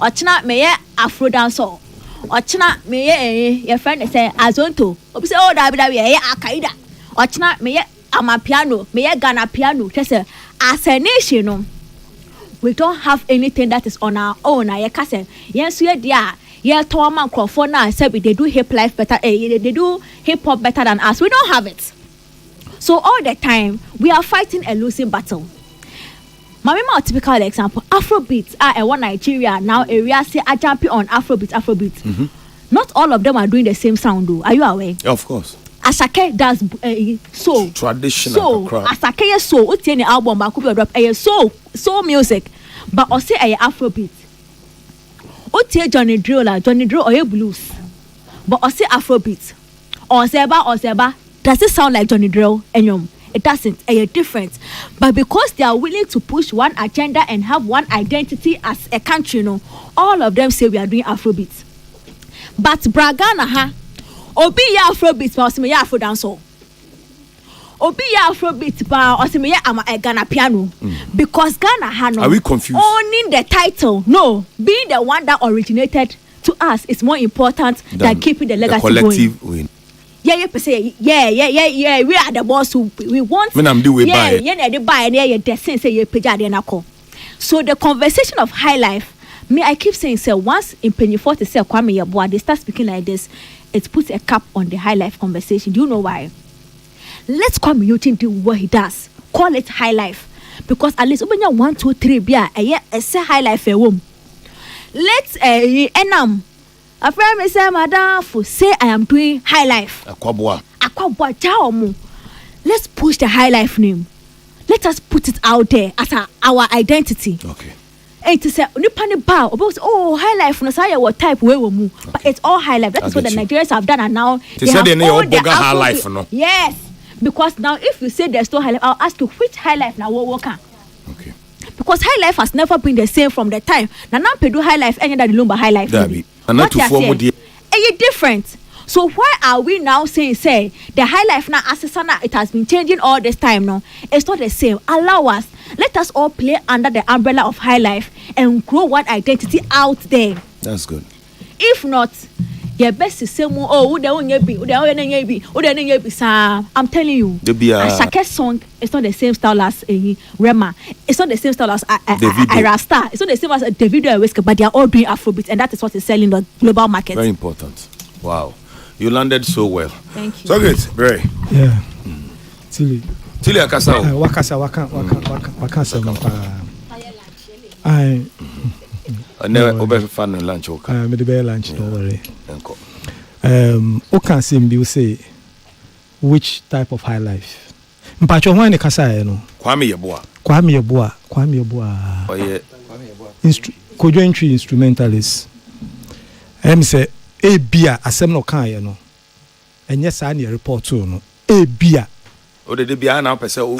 Ochina me Afro dancer. Ochina me your friend say Azonto. Obi say oh da be Akaida. Ochina me Amapiano, me Ghana piano. Say as a nation we don't have anything that is on our own. I can say yes we dia Yeah, Toma Crawford said they do hip life better. They do hip hop better than us. We don't have it. So all the time we are fighting a losing battle. My typical example, Afrobeat. I want Nigeria now. Area say I jump on Afrobeat. Mm-hmm. Not all of them are doing the same sound, though. Are you aware? Yeah, of course. Asake does soul. Traditional. So Asake is soul. What's any album? I could drop soul music, but I say a Afrobeat. What's Johnny Drill or blues, but I say Afrobeat. Or Seba. Does it sound like Johnny Drill? It doesn't. Different. But because they are willing to push one agenda and have one identity as a country, all of them say we are doing Afrobeat. But Bragana Obi ya Afrobeat ba osime ya Afro dancehall. Obi ya Afrobeat ba osime ya a Ghana piano. Because Ghana no. Are we confused? Owning the title, no. Being the one that originated to us is more important than keeping the legacy the collective going. Win. Yeah. We are the boss who we want. When I'm doing buy. The buy and the sense say So the conversation of high life, me I keep saying say once in Penny 40 say Kwame Yeboah, they start speaking like this, it puts a cap on the high life conversation. Do you know why? Let's Kwame Newton do what he does. Call it high life. Because at least 1, 2, 3 beer a say high life a womb. Let's enam. A friend may say, Madam, for say I am doing high life. Akwabwa Jaomo. Let's push the high life name. Let us put it out there as our identity. Okay. And to say, oh, high life, no say what type we will move. But it's all high life. That is what the Nigerians have done, and now they have all the high life, no? Yes. Because now if you say there's no high life, I'll ask you which high life now will work on. Okay. Because high life has never been the same from the time. Now Pedu high life and the Lumba high life. What you say? It's different. So why are we now saying the high life now assessor it has been changing all this time now? It's not the same. Allow us. Let us all play under the umbrella of high life and grow one identity out there. That's good. If not, your best is say I'm telling you, Asake song is not the same style as Rema. It's not the same style as Rasta. It's not the same as Davido and Whiskey, but they are all doing Afrobeat, and that is what is selling the global market. Very important. Wow, you landed so well. Thank you. So good, very. Yeah. Tili akasa. Waka I never over fun lunch. Me the bear lunch, don't worry. Okay, you say which type of high life? Mpacho why ne kasa no? Kwame Yeboah. Oh yeah. Kojo entry instrumentalist. Say bia asem no kan no. Enye sa na report to no. Bia. O de bia na pese o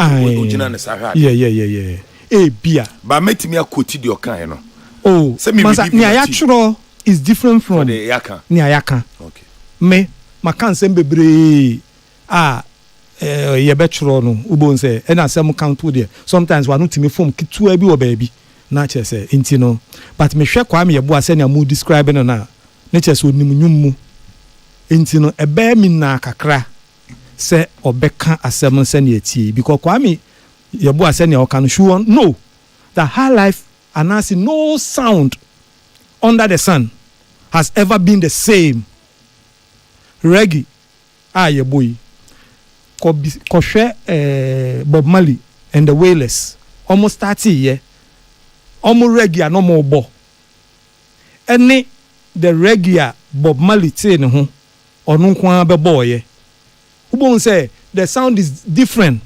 gina ne sahwa. Yeah. Bia. Ba metimi akoti de okan no. Oh, ni ayatro is different from the yaka. Ni ayaka. Okay. Me makan sem bebre ye betro no ubon say e na sem count to there. Sometimes we no timi form kitu abi wo baabi. Na che say enti no. But me hwe Kwame Yeboah say na mu describe no na. Na che say onim nwum. Enti no e ba mi na kakra say obeka asem say na etie because Kwame Yeboah say na o kan show no. The high life announcing no sound under the sun has ever been the same. Reggae, your boy. Koshe Bob Marley and the Wailers almost 30 years. Almost reggae no more bo. Any the reggae Bob Marley say no ho or no kwa be boy. Ubon say the sound is different.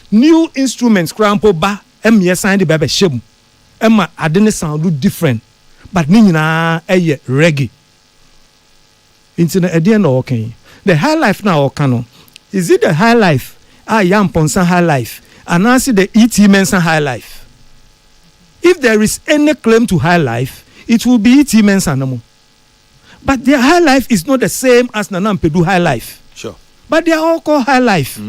New instruments crampo ba sign the baby shim. Emma adene sound look different. But ni nyina reggae. Internet again okay. The high life now okano. Is it the high life? Yam Ponsan high life. And I see the E.T. Mensa high life. If there is any claim to high life, it will be E.T. Mensa no more. But their high life is not the same as Nana Mpedu high life. Sure. But they are all called high life.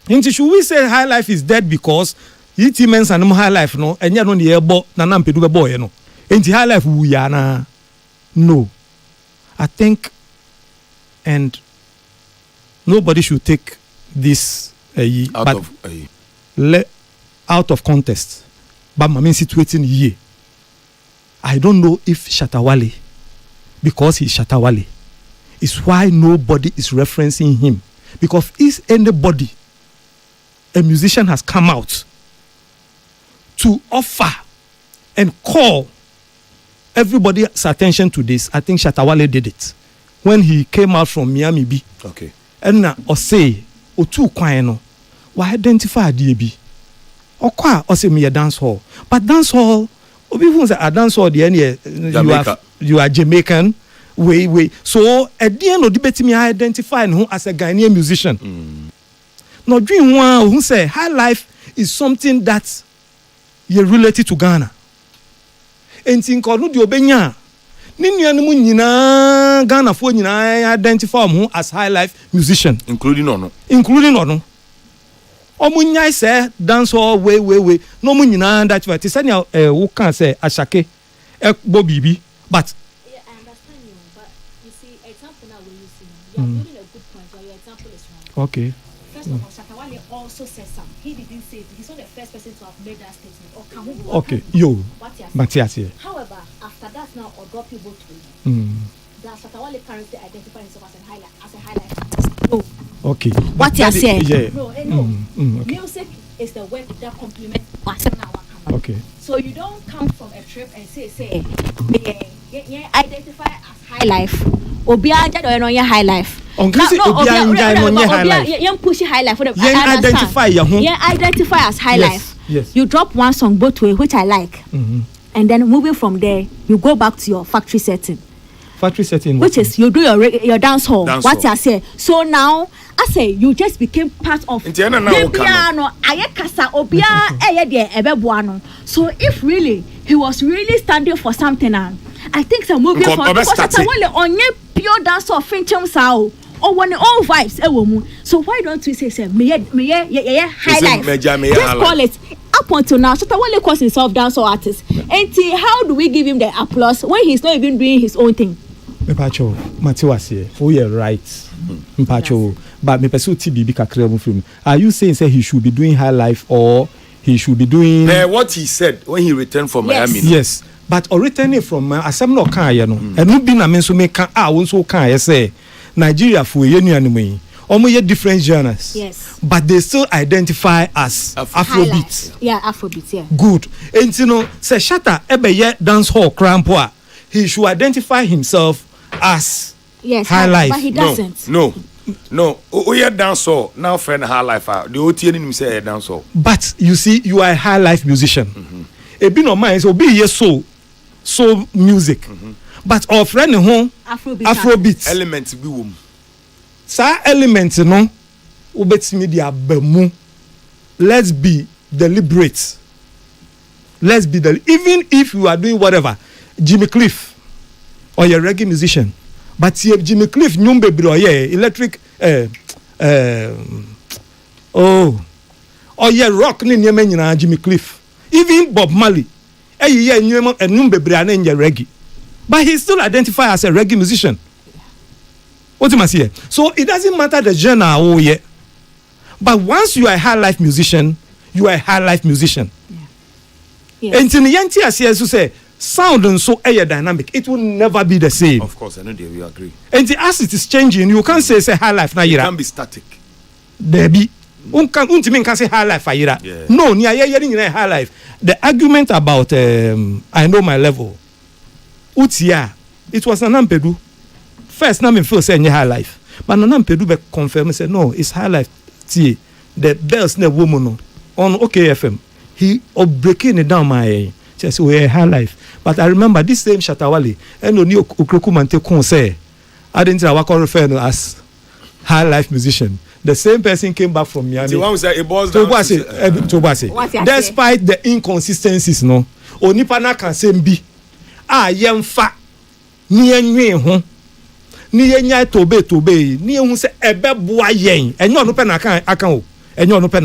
Should we say high life is dead because E.T. Mensa no high life no and you know the ebo Nana Mpedu boy no. High life we are no. I think and nobody should take this out of context. But I mean situating here. I don't know if Shatawale because he's Shatawale. It's why nobody is referencing him. Because if anybody, a musician has come out to offer and call everybody's attention to this, I think Shatawale did it when he came out from Miami B. Okay. And now, or say, or two kwano, why identify DB? Or qua, or say me a dance hall. But dance hall, people say a dance hall, you are Jamaican. Way. So at the end of the debate, me identify who as a Ghanaian musician. Now, dream one who say Highlife is something that you're related to Ghana. And think or no the obenya. Ninu nyina Ghana for nyina identify who as Highlife musician, including or no. Omunya say dance all way. No mu nyina that what is any who can say Ashake Bobibi, but you're building a good point, but your example is wrong. Okay. First of all, Shatawale also said something. He didn't say it. He's not the first person to have made that statement. Or can we okay, yo. Matthias here. However, after that now, or drop you both way. Does Shatawale currently identify himself as a highlight artist? No. Okay. What you are saying? Yeah. No. Okay. Music is the work that complements what's now. Okay. So you don't come from a trip and say, identify as Highlife. Obianja do no your Highlife. You push Highlife for the identify as Highlife. Yes. You drop one song both way, which I like. And then moving from there, you go back to your factory setting. Which is you do your dance hall. What I say. So now I say you just became part of the piano. So if really he was really standing for something, I think some moving from on pure dance or finchum sao or one all vibes. So why don't we say me Highlife? Just call it. Up until now, Shatawale calls himself dancehall artist. And how do we give him the applause when he's not even doing his own thing? Mpacho, Matthias here. Oh, you're right. Mpacho, but me pursue TBB kakre film. Are you saying say he should be doing Highlife or he should be doing what he said when he returned from Miami? Yes, but or returning from asem no kan ye no. Enu bi na me so me kan won so kan ye say Nigeria for ye nuanemu. Omo ye different genres. Yes. But they still identify as Afrobeat. Yeah, Afrobeat, yeah. Good. And you know, say Shatta ebe ye dance hall crampoa. He should identify himself as Highlife. But he doesn't. No. We are dancehall. Now friend Highlife. The OTN him say dancehall. But you see, you are a Highlife musician. A bit of mine so be ye soul music. But our friend home Afrobeat elements be wom. Sa element no ubetimi dia bemu. Let's be deliberate. Even if you are doing whatever, Jimmy Cliff or your reggae musician, but see Jimmy Cliff nyumbe bro electric or your rock ni nyema nyina Jimmy Cliff. Even Bob Marley nyumbe bro na your reggae, but he still identified as a reggae musician. What you must hear. So it doesn't matter the genre but once you are a Highlife musician, you are a Highlife musician. And in the yanti as you say sound and so air dynamic, it will never be the same. Of course, I know we agree. And as it is changing, you can't say Highlife na yira. It can be static. There be can say Highlife ayira. Yeah. No, ni hearing Highlife. The argument about I know my level. Utia, it was an ampedu. First, now me feel say Highlife, but Nanam Pedu be confirm say no, it's Highlife. See the bells ne woman on OKFM. He breaking it down my just we Highlife. But I remember this same Shatawale and Oni Okrokumante kon say I didn't refer to as Highlife musician. The same person came back from Miami. Despite the inconsistencies, no, Onipana can say be yemfa ni enwe ho. Ni yenya tobe ni ehun se ebe boa yen enyo no pe na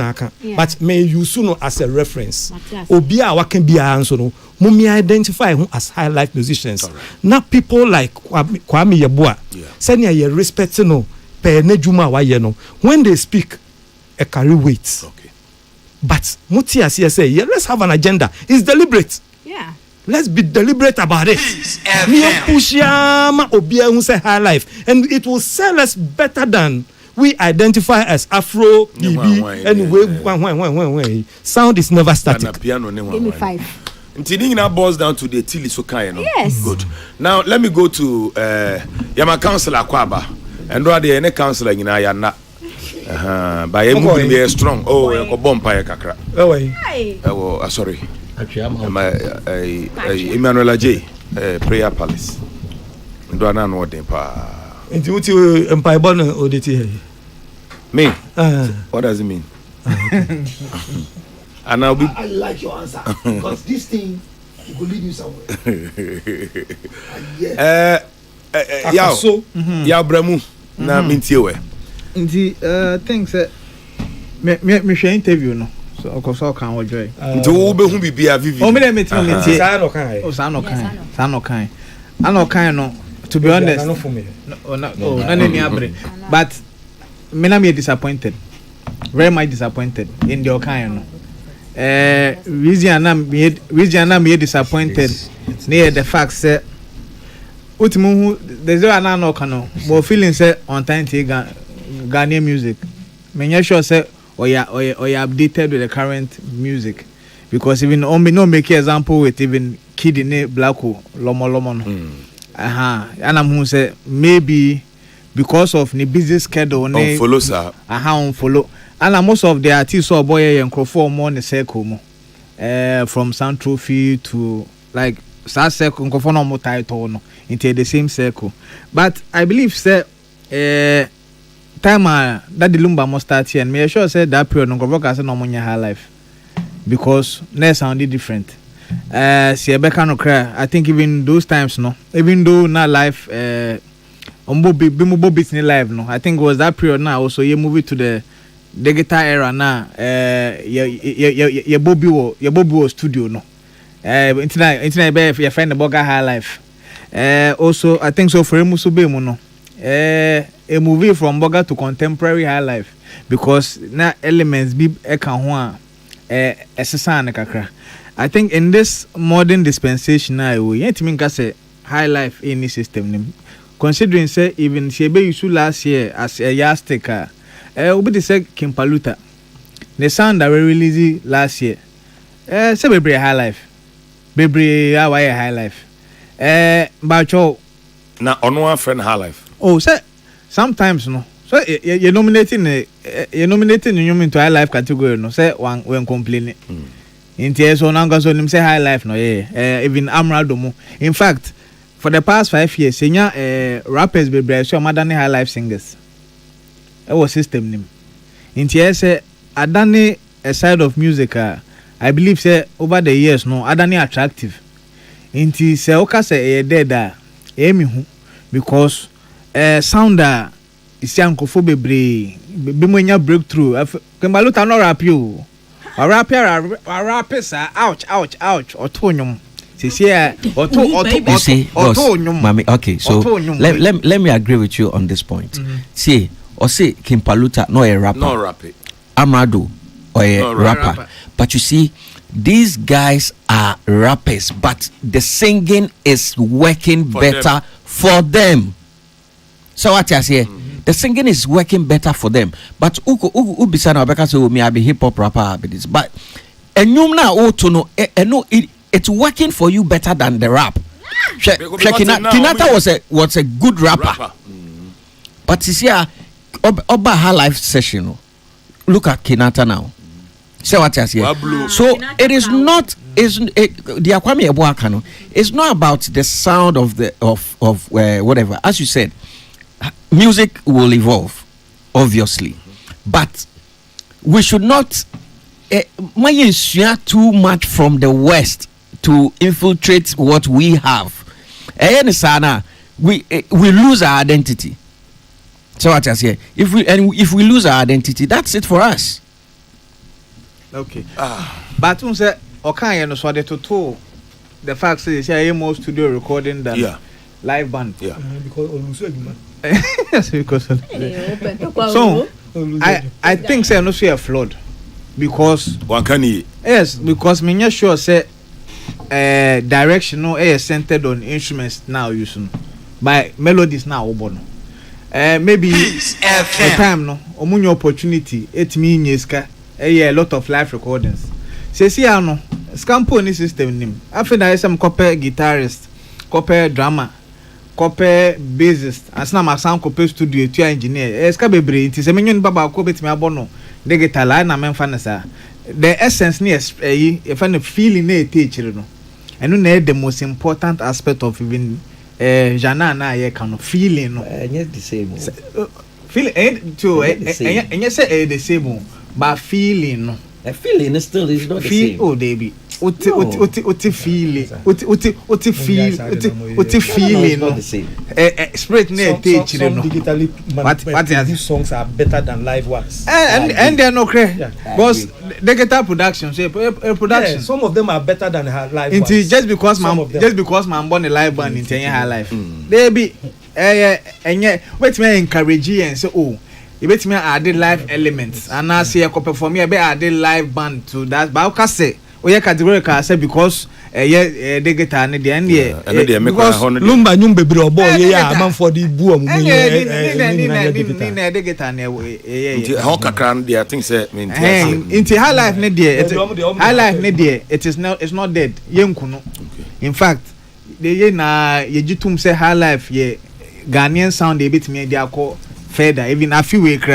aka but may you soon as a reference obi a wakan bia nso no mummy identify who as Highlife musicians. Now people like Kwame Yeboah say na you respect no pe na djuma wa ye no when they speak a carry weight. Okay. But muti as say let's have an agenda. It's deliberate. Yeah. Let's be deliberate about it. FM. Me push yama obia who say high life, and it will sell us better than we identify as Afro BB. Anyway, one. Sound is never static. Give me 5. Intending now boils down to the Tilly Sokai. Yes. Good. Now let me go to Yama Councillor Kwaba. And what the any councillor in Ayana. By a moving very strong. Oh, a bomb pie kakra. Oh, sorry. Emmanuel J. Prayer Palace. And do I know what they pa? Into what you empire born or did he? Me? What does it mean? And I'll be. I like your answer because this thing will lead you somewhere. Ya Bremu na mintiwe. Nti things me share interview no. So of course can we joy. Nti wo be hu bibia vivi. O me dem meet me tie. Sa no kan. O sa no kan. Sa no kan. Ano kan no to be honest. No for me. No ni abre. But me na me disappointed. Very much disappointed in the kind no. Reason na me disappointed near the fact say utimu there's no kano more feeling say on time to Ghanaian music me sure say or you updated with the current music because even on me no make example with even kid in Blacko lomo no and I'm who say maybe because of the busy schedule on follow sir on follow. And most of the artists or boy and crofo more in the circle from Sound Trophy to like Star Circle and no more title no into the same circle. But I believe say time that the Lumba must start here and me sure say that period no go no more high life because next sounded different. See no cry. I think even those times no even though not life Bimbo business live no I think it was that period now also you move it to the guitar era na your Bobby was studio no internet be your friend the Boga High Life also I think so for him so be no a movie from Boga to contemporary High Life because na elements be e kan ho a esesa na kakra. I think in this modern dispensation now we yet mean ka say High Life in this system nim considering say even she be used last year as a yardstick obi de say Kimpaluta the sound that we released last year say Bebre High Life Bebre High Life bacho na ono one friend High Life oh say sometimes no so you nominating you into High Life category no say one when complaining in so now so nim say High Life no even Amrado mo in fact for the past 5 years senior rappers Bebre so madani High Life singers our system name in say adani a side of music I believe say over the years no adani attractive inti say oka say dead emi hu because sound is yankofo bebre be monya breakthrough Kembaluta no rap you or rapper sir ouch otonyum Mami, okay, so let me agree with you on this point. See, or say Kimpaluta no a rapper. No rapper. Amado or a rapper. But you see, these guys are rappers, but the singing is working better for them. So what I say, the singing is working better for them. But ubisana because me I be hip hop rapper but enyumna to know it's working for you better than the rap. Kinata was a good rapper. But you see Oba High Life session. Look at Kinata now. See what I say. So it is not the Akwame Ebuakano. It's not about the sound of the of whatever. As you said, music will evolve, obviously, but we should not too much from the West to infiltrate what we have. We lose our identity. So what I say, if we lose our identity, that's it for us. Okay. But say okay, no so the fact is here more studio recording than live band. Yeah. Because so I think say no so a flood because one can yes because me sure say direction no centered on instruments now using by melodies now obono. Maybe a time no omunyo opportunity it mean yeska a lot of live recordings. Say see ano scampo ni system nim. After that some copy guitarist, copy drummer, copy bassist, as na ma sound copy studio to engineer. Eska bebre it is a menyon baba ko betimi abono. De guitar line na memfa na sa. The essence ni if any feeling na teach no. And no the most important aspect of even jana na ye kind of feeling no the same feeling to and you say the same but feeling no a feeling is still is not the same. Oh baby what feeling what feeling no spirit na teach you no digitally what songs are better than live ones and they are no crazy because digital production say production some of them are better than her live ones just because man born a live band in high life they be wait me encourage you and say oh you bet me add live elements and I say I could perform here be add live band to that but I say we categorical say because the guitar ne the end because lumba nyum bebre obo man for the boo mu the guitar ne how kakran there things say into high life ne there it is not it's not dead yenkuno in fact the ye na ye jitum say high life ye Ghanaian sound a bit me they call further even a few week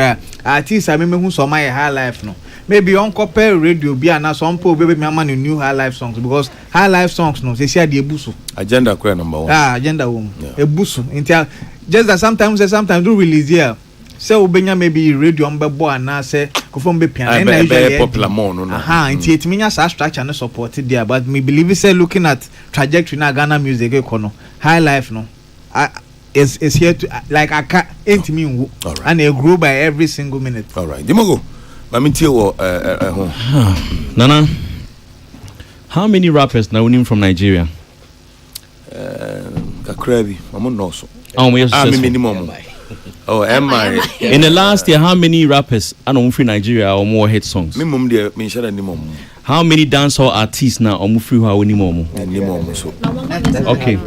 artists I remember who saw my high life no maybe on compare radio be and some people baby me man new high life songs because high life songs no they say the ebusu agenda queer number 1 agenda ebusu until just that sometimes do release here say obenya maybe radio on bebo and say go from be piano and usually popular more no until it means structure no support there but me believe say looking at trajectory na Ghana music econo high life no is here to like I can't me and it grow by every single minute. All right, Dimogo. Let me tell you Nana, how many rappers now name from Nigeria? Kakrebi, I'm not so. Minimum. Oh, am I? In the last year, how many rappers are on free Nigeria or more hit songs? Minimum there, mention any mom. How many dancehall artists now on free how any mom? Okay.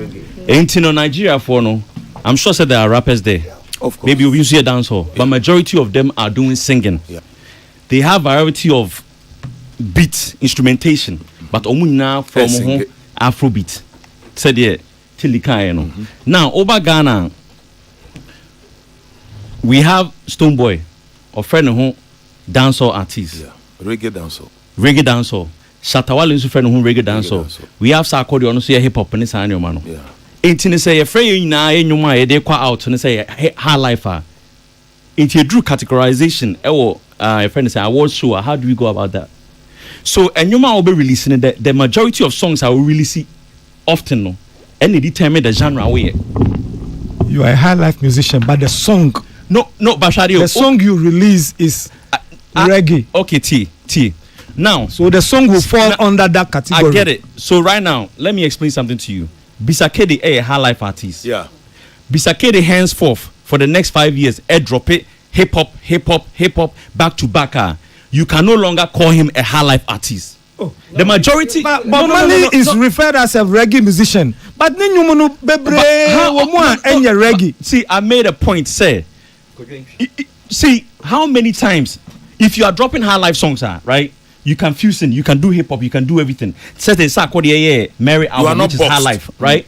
Ain't in Nigeria for no. I'm sure that there are rappers there. Of course. Maybe we see a dancehall, but majority of them are doing singing. Yeah. They have variety of beat instrumentation, but now from Afrobeat. Said yeah, till no. Now over Ghana, we have Stoneboy, a friend who dancehall artist. Yeah, reggae dancehall. Shatawale is friend who reggae dancehall. We have Sarkodie on say hip hop and it's annual man. Yeah. Ain't say a free na enyuma they qua out and say high life. Ain't you drew categorization. A friend say award show. How do we go about that? So enyuma will be releasing the majority of songs I will release often no. And they determine the genre way. You are a high life musician, but the song Bashadio. The song you release is reggae. Okay, T. Now, so the song will fall under that category. I get it. So right now, let me explain something to you. Bisakede a high life artist. Yeah. Bisakede henceforth for the next 5 years, drop it, hip hop, back to back. You can no longer call him a high life artist. Oh, the majority, but Mali is referred as a reggae musician. But reggae. See, I made a point. Say, see how many times if you are dropping high life songs, right? You can fusing, you can do hip hop, you can do everything. Says the Sarkodie Mary album, which is high life, right?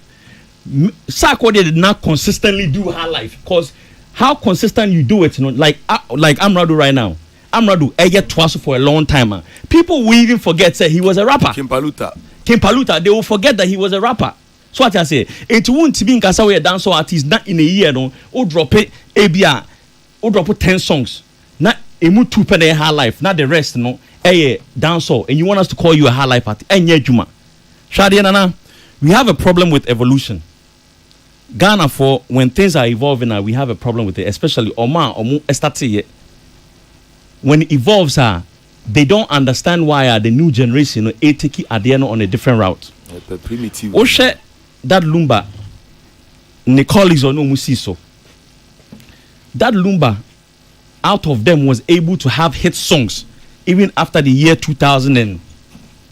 Sarkodie did not consistently do high life because how consistent you do it, you know, like Amradu right now. Amradu, get twice for a long time. People will even forget say he was a rapper. Kimpaluta, they will forget that he was a rapper. So what I say, it won't be in Kasawe a dancehall artist not in a year, no, or drop it, ABR, or drop it 10 songs. Not a mood 2 penny high life, not the rest, no. Dancehall, and you want us to call you a high life artist? Juma. Shadi Nana, we have a problem with evolution. Ghana, for when things are evolving, we have a problem with it, especially Oman, Estati. When it evolves, they don't understand why the new generation take Adiano on a different route. Primitive. Oshe that Lumba, Nicolis or no Musiso. That Lumba, out of them, was able to have hit songs even after the year 2010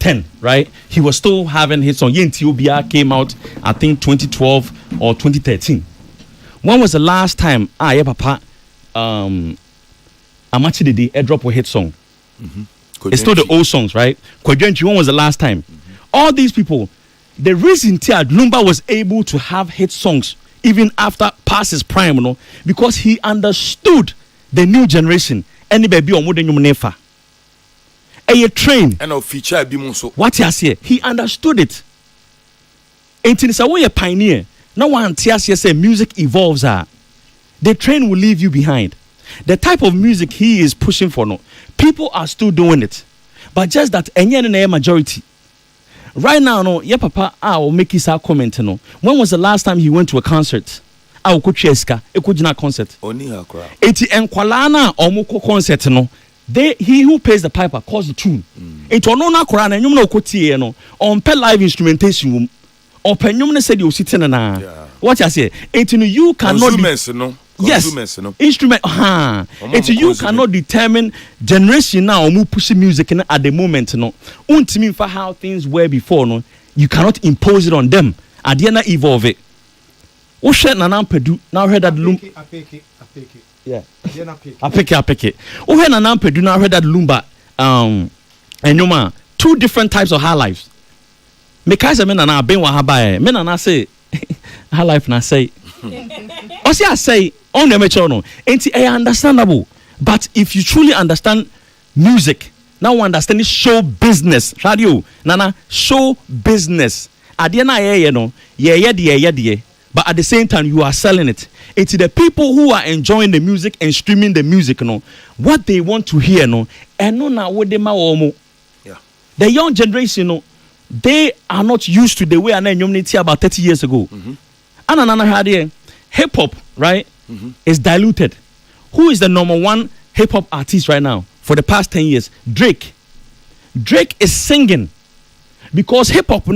10, right? He was still having his song. Yentiobia came out, I think 2012 or 2013. When was the last time papa Amachi Dede drop a hit song? It's still the old songs, right? Kwadwenchi, when was the last time? All these people, the reason Lumba was able to have hit songs even after past his prime, because he understood the new generation. Any baby or more than you never. A train and a feature be so. What you say? He understood it. And it's a way a pioneer. No one tells you say music evolves. The train will leave you behind. The type of music he is pushing for, no, people are still doing it, but just that any majority. Right now, no, yeah, papa, I will make his comment. No, when was the last time he went to a concert? I will coach Cheska, a kujina concert. Only her crowd. Eti enkwalana omoko concert no. He who pays the piper calls the tune. Eti ono na kora na nyum na okotie no. On pe live instrumentation wum. Or pe nyum na said you sitting na. What I say? Eti no you cannot. Consumers, no. Yes, instrument. Eti you cannot determine generation now omu push music at the moment no. Untimi for how things were before no. You cannot impose it on them. Adiana evolve it. Ushe na nampedu now heard that apeke. Yeah. Apeke. Uhe na nampedu now heard that lumba enyoma two different types of high lives. Mekaise me na ben wa haba me na say high life na say. Osi I say on the mature no. Enti understandable. But if you truly understand music, now understand show business. Radio nana show business. Adiana ye no ye. But at the same time, you are selling it. It's the people who are enjoying the music and streaming the music, no, what they want to hear, no, and no na what they yeah. The young generation, no, they are not used to the way an community about 30 years ago. And another idea, hip hop, right, is diluted. Who is the number one hip hop artist right now for the past 10 years? Drake. Drake is singing. Because hip hop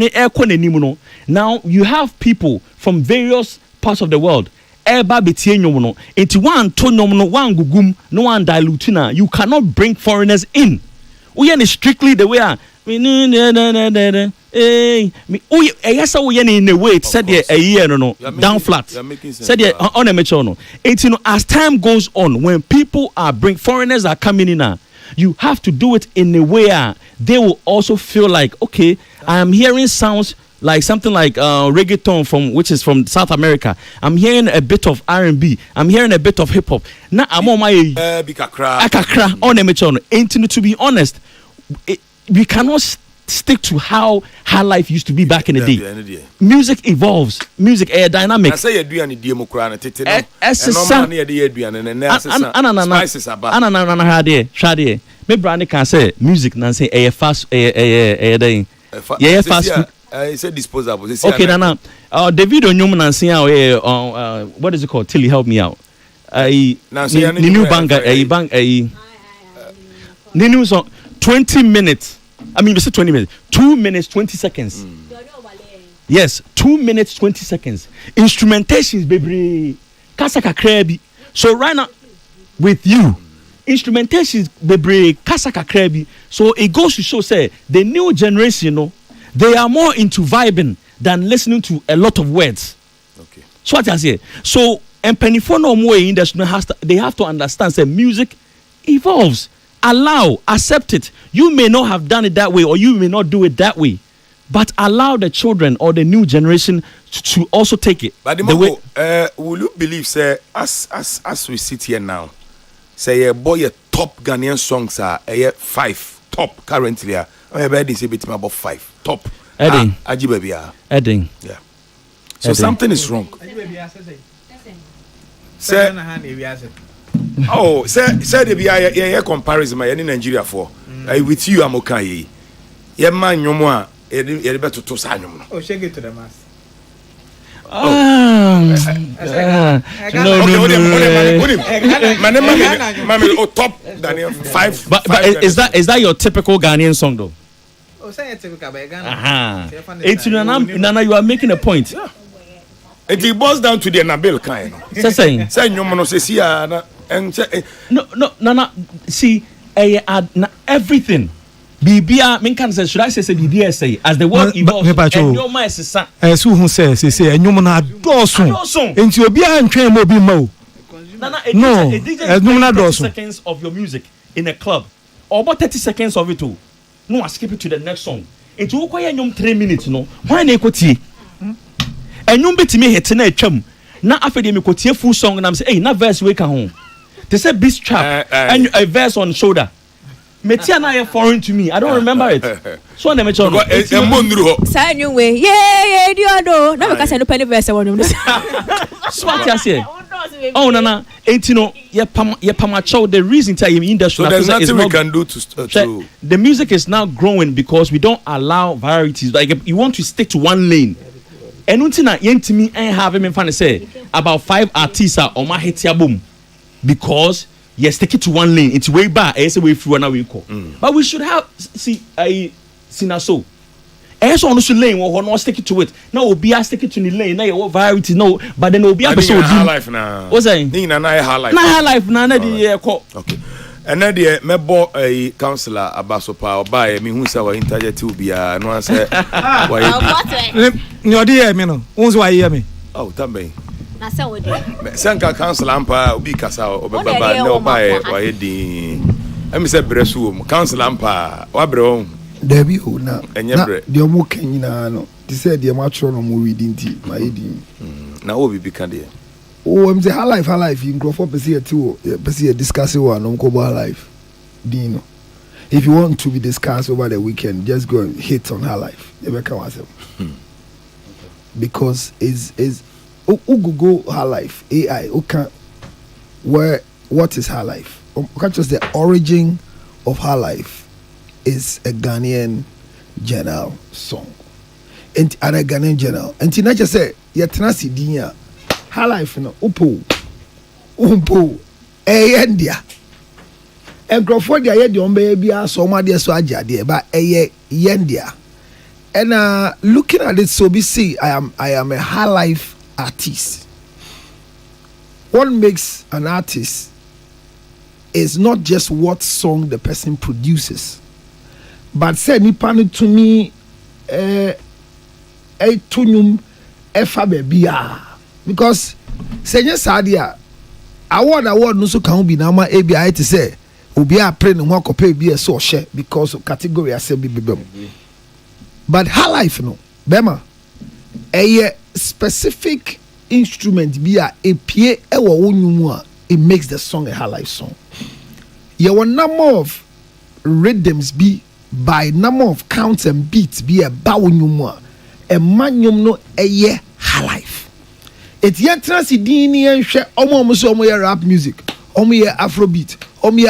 now you have people from various parts of the world. Into one tone, one gugum, no one dilutina. You cannot bring foreigners in. We are strictly the way. Yes, we in the way. Said a year no down flat. Said on a mature no. As time goes on, when people are foreigners are coming in you have to do it in a way they will also feel like, okay, I am hearing sounds like something like reggaeton which is from South America. I'm hearing a bit of R&B. I'm hearing a bit of hip hop. Now I'm on my akakra on amateur. And to be honest, we cannot stick to how life used to be back in the day. Music evolves. Music dynamic. I say you do any democrat. Shadi. Me brand can say music. Nancy fast. Fast. I said disposable. Okay, Nana. The video Newman Nancy. What is it called? Tilly, help me out. New banger. New song. 20 minutes. I mean, we said 20 minutes. 2 minutes, 20 seconds. Yes, 2 minutes, 20 seconds. Instrumentations, baby. Kasaka krebi. So right now, with you, instrumentations, baby. Kasaka krebi. So it goes to show, say, the new generation, they are more into vibing than listening to a lot of words. Okay. So what I say. So, and Pennyphone more industry they have to understand, say, music evolves. Allow, accept it. You may not have done it that way, or you may not do it that way, but allow the children or the new generation to also take it. But will you believe, say, as we sit here now, say, boy, your top Ghanaian songs are 5 top currently. I'm about about 5 top. Edding. Edding. Yeah. So something is wrong. Say. Oh, say the be comparison in Nigeria for with you I'm okay. Ye man nyomwa e better to sanyum. Oh, shake it to the mass. No. Top Ghanaian 5. But is that your typical Ghanaian song though? Oh, say typical Ghana. It's Nana, you are making a point. Yeah. It boils down to the Nabil kind. Saying. Say nyomo say see no. See, everything Bibia, men can say, should I say Bibia say, as the world evolves, and your mind is son. As who says, they say, and you man Dawson. Into your beer and train will be mo. No, as no one 30 seconds of your music in a club, or about 30 seconds of it too. No, I skip it to the next song. It will require 3 minutes, no. Why na ekoti? And you bet me hit na chum. Na after me ekoti full song and I'm say, hey, na verse we can home. They say beast trap and a verse on shoulder. Metia na foreign to me. I don't remember it. So na me chon. Say new way. Yeah, you know. Na because I no penny verse one. Smart ya say. Oh no. Ain't you know, ye pamacho the reason tell you industry. So there's nothing we can do to the music is now growing because we don't allow varieties. Like you want to stick to one lane. And until now, yentimi ain't having me funny say about 5 artists are on my hit boom because you stick it to one lane. It's way back. It's way through and now we call. But we should have see so. As on the lane, or not stick it to it. No, we'll be stick it to the lane. Now, variety, no, but then we'll be episode. Highlife now. What's that? Highlife. Highlife now. Okay. And then the me bought a counselor Abasopa or buy me who say we interject to be no answer. Why? No dear, me no. Once why hear me? Oh, tambe. Na say we dey. Sanka counselor ampa obi kasa obeba no buy why di. Emi say bresu counselor ampa wa bre Debbie who na the omo kenyina no they said the matro no mo reading ti my reading na obi bi kan there oh I'm say Highlife in grow for person discussing one on Highlife dino if you want to be discussed over the weekend just go and hit on Highlife because is Google Highlife AI okay where what is Highlife okay just the origin of Highlife is a Ghanaian general song. And a Ghanaian general. And Tina just say, Yatanasi Dinya, Highlife no, Umpo, India. And Crawford, I had your baby, so my dear Swaja, dear, but a Yendia. And looking at it, so we see, I am a Highlife artist. What makes an artist is not just what song the person produces. But say nipa no to me tunyum efa bebia because say nya sadia award no so kan bi na ma ABI to say obi a pray no akopa bi e so hye because of category asem bi bebem but Highlife no bema a specific instrument bi a epie e wo wonyum a it makes the song a Highlife song. There were number of rhythms be by number of counts and beats be a bawunyumwa a manuum no a year Highlife. It's yet transidini and share almost rap music, Afrobeat,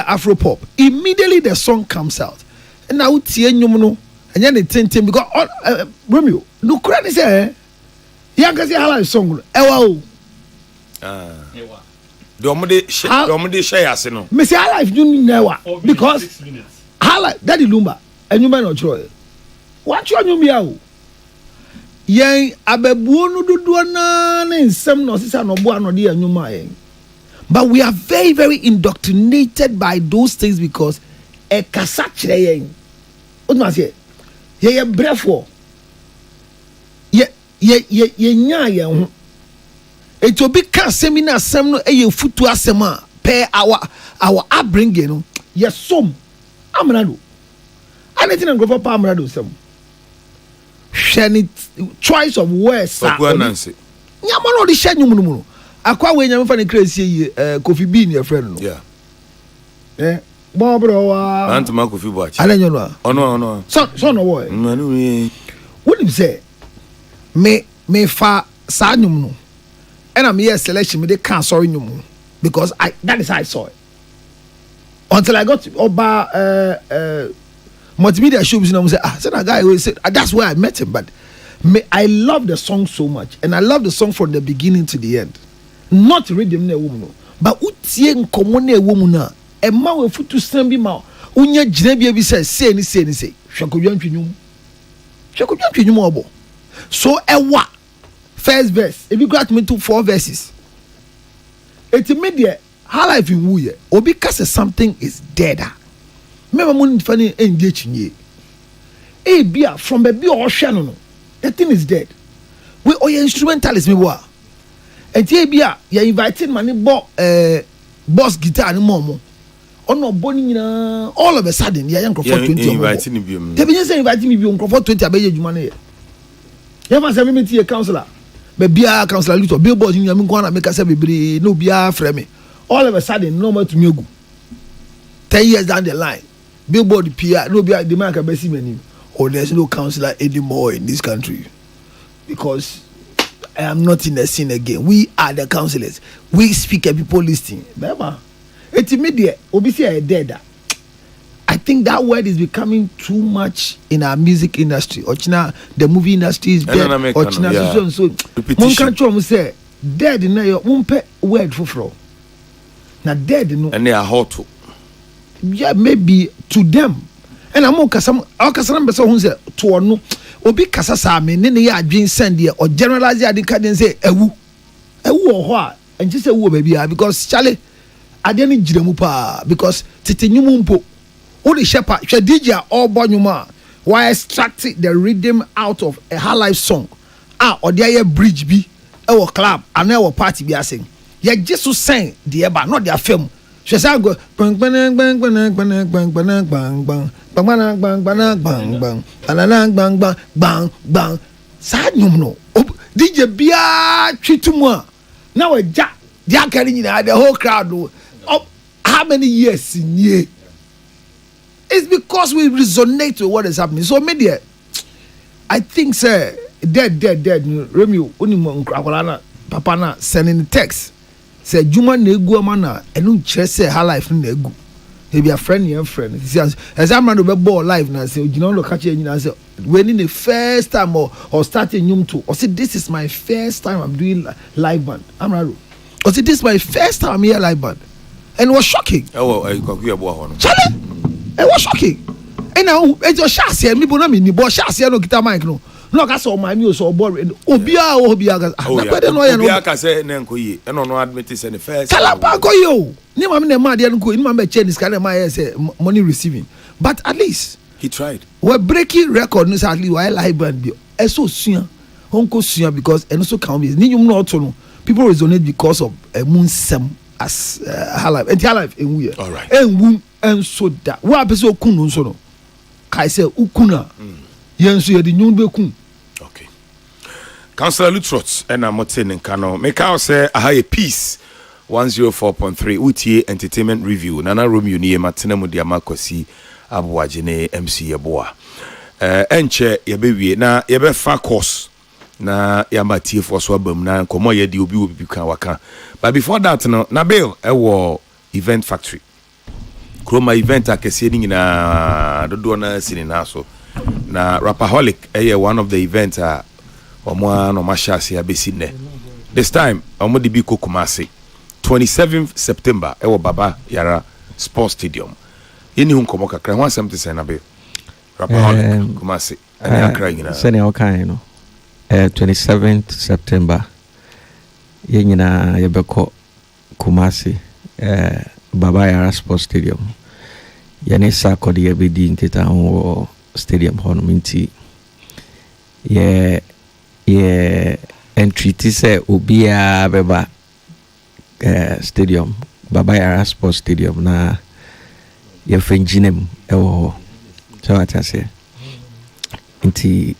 Afro pop. Immediately the song comes out. And now it's no and then it's 10 because Romeo, no credit say Yankasi Highlife song. The omode share asino. Mr. Highlife you never because Highlife daddy Lumba and you man no try. What you me out? Yen abebuo no dodo na nsem no sisa no bo anode anyuma yen. But we are very very indoctrinated by those things because e kasa kire yen. What must say? Ye brefo. Ye nya yen ho. It will be seminar sem no eye futu asem a per our upbringing no. Yes some amrado. Anything and go for amrado sem. Shani choice of words. Nancy. Nyama no di share nyum no. Akwa we nyama fa ne crazy Coffee Bean your friend no. Yeah. Bobro wa. Antuma Coffee Watch. Alenyo no. Ono. So no boy. Manu. What you say? Me fa sa nyum no. And I'm here selection me they can't sorry nyum because that is how I saw it. Until I got to Oba multimedia shows and I said that guy always said that's where I met him. But I love the song so much, and I love the song from the beginning to the end. Not rhythm ne woman, but utie nkomo ne woman na e ma we futu stand bi ma unya gina bi say hwekodwa ntwinwum obo so ewa first verse if you got me to 4 verses it media Highlife in wuye obi kase something is dead Remember money funny engaging ye. Bia from the beer or shannon. The thing is dead. We all your instrumentalist me wa. And bia you inviting money boss guitar and momo. On no bonny all of a sudden you young for 20 inviting you. They be just inviting me on for 20 abeye money. You must have me a counselor. But bia counselor little billboard in yamin kwana make us be no bia frame. All of a sudden no more to me go. 10 years down the line, billboard PR no bia the man can be see many. Or there's no counselor anymore in this country because I am not in the scene again. We are the counselors. We speak and people listening. Remember, it's immediate. Obviously, I dead. I think that word is becoming too much in our music industry. Ochina, the movie industry is dead. Ochina, so one country say dead. Na your umpe word for now dead. No, and they are hot too. Yeah, maybe to them. And I'm okay. Some person who say to no, obi kasa sa me ne ya adwen send there or generalize ya dey say ewu or what and just say ewu baby because Charlie ade ni jiremu pa because tete nyumu mpo o the shepherd she DJ all bonyuma why extract the rhythm out of a Highlife song or there bridge bi e club and e party bi asing ya Jesus sing the eba not their film. She said go bang bang bang bang bang bang bang bang bang bang bang bang bang bang bang bang bang bang sad no DJ bia twituma now a jack they are carrying the whole crowd how many years in year it's because we resonate with what is happening so media I think say dead Remy unimo nkrakolana papa na sending text say juma na egu amana enu kire say Highlife na egu he be a friend as I'm man be ball live na say ogina no catch nyina say when in the first time or starting nyum to or say this is my first time I'm doing live band amrado or say this is my first time I'm here live band and it was shocking it was shocking and now it just shas here me bo na me ni bo shas here no guitar mic no ka so my me so boring obia ga obia ka say na nkoyi e no admit say the first kala pa koyo ni ma me na ma de nko ni ma be change scan ma say money receiving but at least he tried we breaking record no sadly why live band bi e so sua onko sua because and so can be ni nyum no to no people resonate because of munsem as Highlife and Highlife enwu all right enwu enso da wa be so kun no so no kai say ukuna yenso ye di nyum be kun. Okay. Councillor Lutrot and I'm in Kano. Make out say I have a piece 104.3 UTA Entertainment Review. Nana Romeo ni Martina Mudiama Kosi Abuajine MC Yeboa. Enche yebewie na yebe fa course na yamatie for so abam na komo ye di obi kan waka. But before that no na Bill ewo event factory. Kroma event akese ni na dodo na sini na so. Na Rapaholic one of the events omo no mashasi abesine this time omo di bi Kumasi 27th September Baba Yara Sports Stadium yeni hu komo kakra ho asem te se na be Rapaholic Kumasi ani akra nyina sene o kan no 27th September yenyina yebeko Kumasi Baba Yara Sports Stadium yeni sakodi yebedi nteta ho stadium hono minti ye entry ti say obia beba stadium Baba Yara Sports Stadium na ye fenginem ewo so atase inti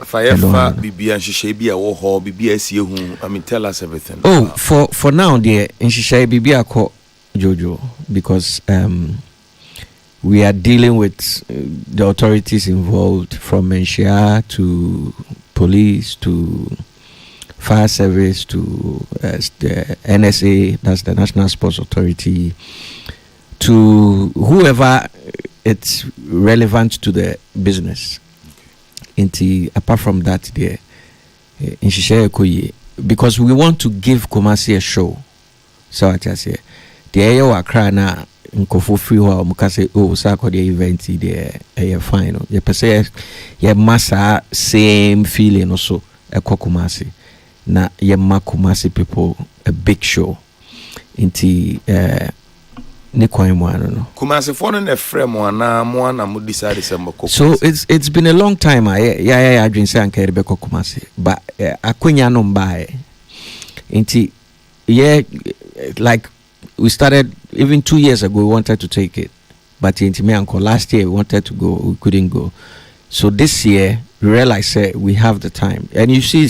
Fayefa bibia nhihye bia wo ho bibia asie hu I mean tell us everything for now there nhihye bibia ko Jojo because we are dealing with the authorities involved from Menshia to police to fire service to the NSA, that's the National Sports Authority, to whoever it's relevant to the business. Apart from that, there, because we want to give Kumasi a show. So I just say, the area wa krana nkofo free ho mukase sa the event there fine ye pese ye massa same feeling also Kumasi na ye Kumasi people a big show ne kwan mu ano no. Kumasi for no frame ana mo na mo decide say mo ko. So it's been a long time. Yeah, I dream say anka be ko Kumasi, but akonya no mbae. Inti yeah, like we started even 2 years ago. We wanted to take it, but inti me uncle last year we wanted to go, we couldn't go. So this year we realized we have the time, and you see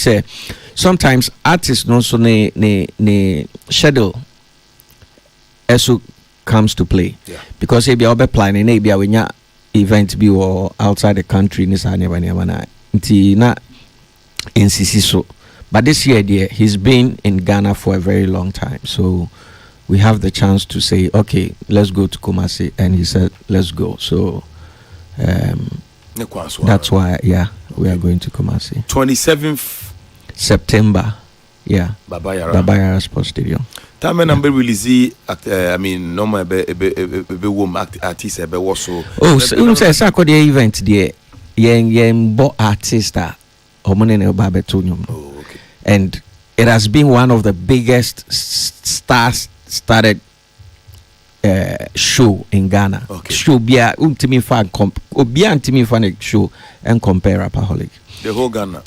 sometimes artists also ne schedule also comes to play, because if you are planning maybe when your event be or outside the country in NCC so. But this year, dear, he's been in Ghana for a very long time. So we have the chance to say, okay, let's go to Kumasi. And he said, let's go. So that's why, we are going to Kumasi. 27th September. Yeah. Baba Yara Sports Stadium. Time number release, I mean, normal artist, also. Oh, so the event, dear. Yen bo artista. And it has been one of the biggest star-studded show in Ghana. Okay. Show bia fan show and compare Rapaholic. The whole Ghana.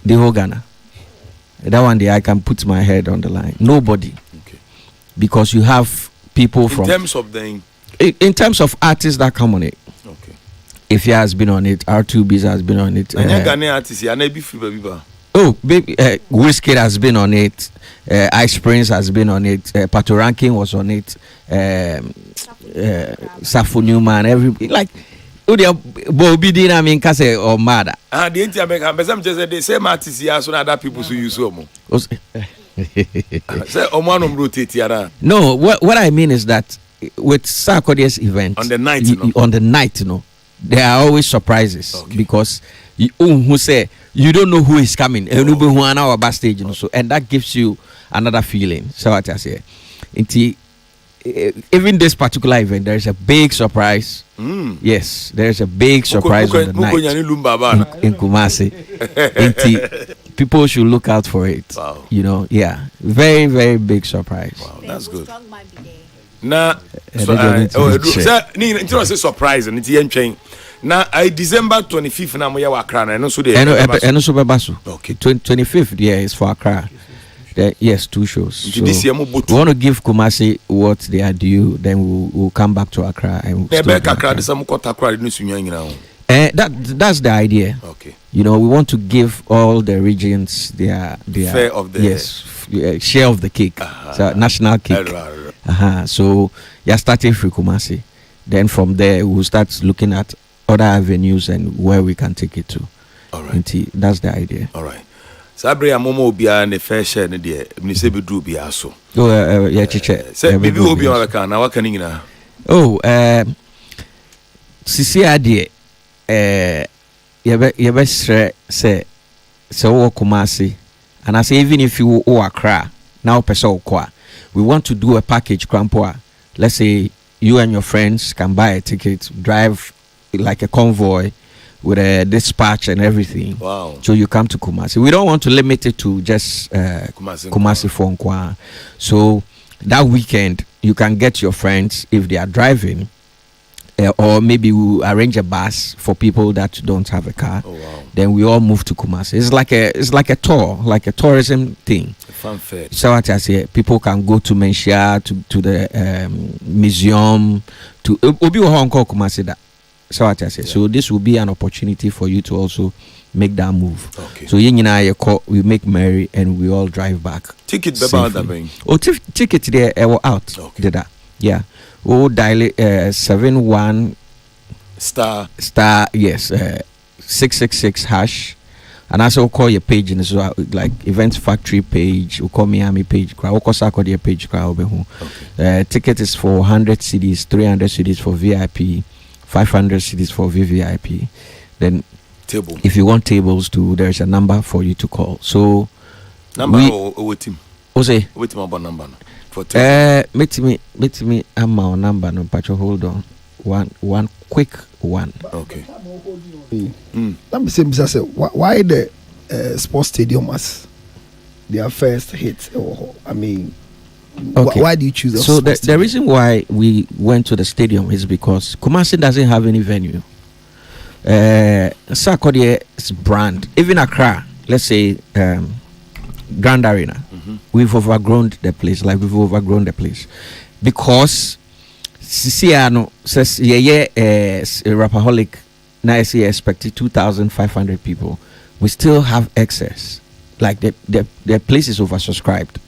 That one day I can put my head on the line. Nobody. Okay. Because you have people from in terms of artists that come on it. Okay. If he has been on it, R2B's has been on it. Ghanaian artists, oh, baby, Wizkid has been on it. Ice Prince has been on it. Pato Ranking was on it. Safu Newman, everybody like. Bobby Dina, I mean, Kase or Mada. The India some just the same artists here, so other people who use some. No, what I mean is that with Sarkodie's event on the night, there are always surprises, because who say you don't know who is coming and who on our backstage, and that gives you another feeling. So what I say, even this particular event, there is a big surprise. Yes, there is a big surprise on the night in Kumasi. People should look out for it. Wow. Very, very big surprise. Wow, that's good. Now, surprise and it's now December 25th na moya Accra na so dey okay 25th is for Accra. Yes, 2 shows. So we want to give Kumasi what they are due, then we'll come back to Accra and that's the idea. Okay. We want to give all the regions their share of the share of the cake. So national cake. So you're starting from Kumasi. Then from there we'll start looking at other avenues and where we can take it to. All right. That's the idea. All right. Sabria momo bia ne fair share ne de me se bedu bia so. Chiche. Say bibi obi on ka na waka ni nyina. Sisi ade yebe sre se wo Kumasi, and I say even if you Accra now person kwa, we want to do a package crampoa. Let's say you and your friends can buy a ticket, drive like a convoy with a dispatch and everything. Wow. So you come to Kumasi. We don't want to limit it to just Kumasi for Nkwa. So that weekend you can get your friends if they are driving, or maybe we arrange a bus for people that don't have a car. Oh, wow. Then we all move to Kumasi. It's like a tour, like a tourism thing. A fun fair. So what I say, people can go to Menchia, to the museum, to Obi Hong Kong Kumasi that. So what I say. So this will be an opportunity for you to also make that move. Okay. So we make merry and we all drive back. Ticket safely. Ticket there out. Okay. Did that? Yeah. We dial 71 star 666 hash, and also call your page in so like Events Factory page, we call Miami page, we call Sarkodie page. Okay. Ticket is for 100 CDs, 300 CDs for VIP, 500 CDs for VVIP. Then table. If you want tables too, there's a number for you to call. So number or team. Say wait my number for meet me my number no patch, hold on. One quick one. Okay. Let me say why the sports stadium as their first hit? I mean, Okay. Why do you choose? So the reason why we went to the stadium is because Kumasi doesn't have any venue. Sarkodie's brand, even Accra, let's say Grand Arena, we've overgrown the place. Because Sisiano says Rapaholic now expected 2,500 people. We still have excess. Like the place is oversubscribed.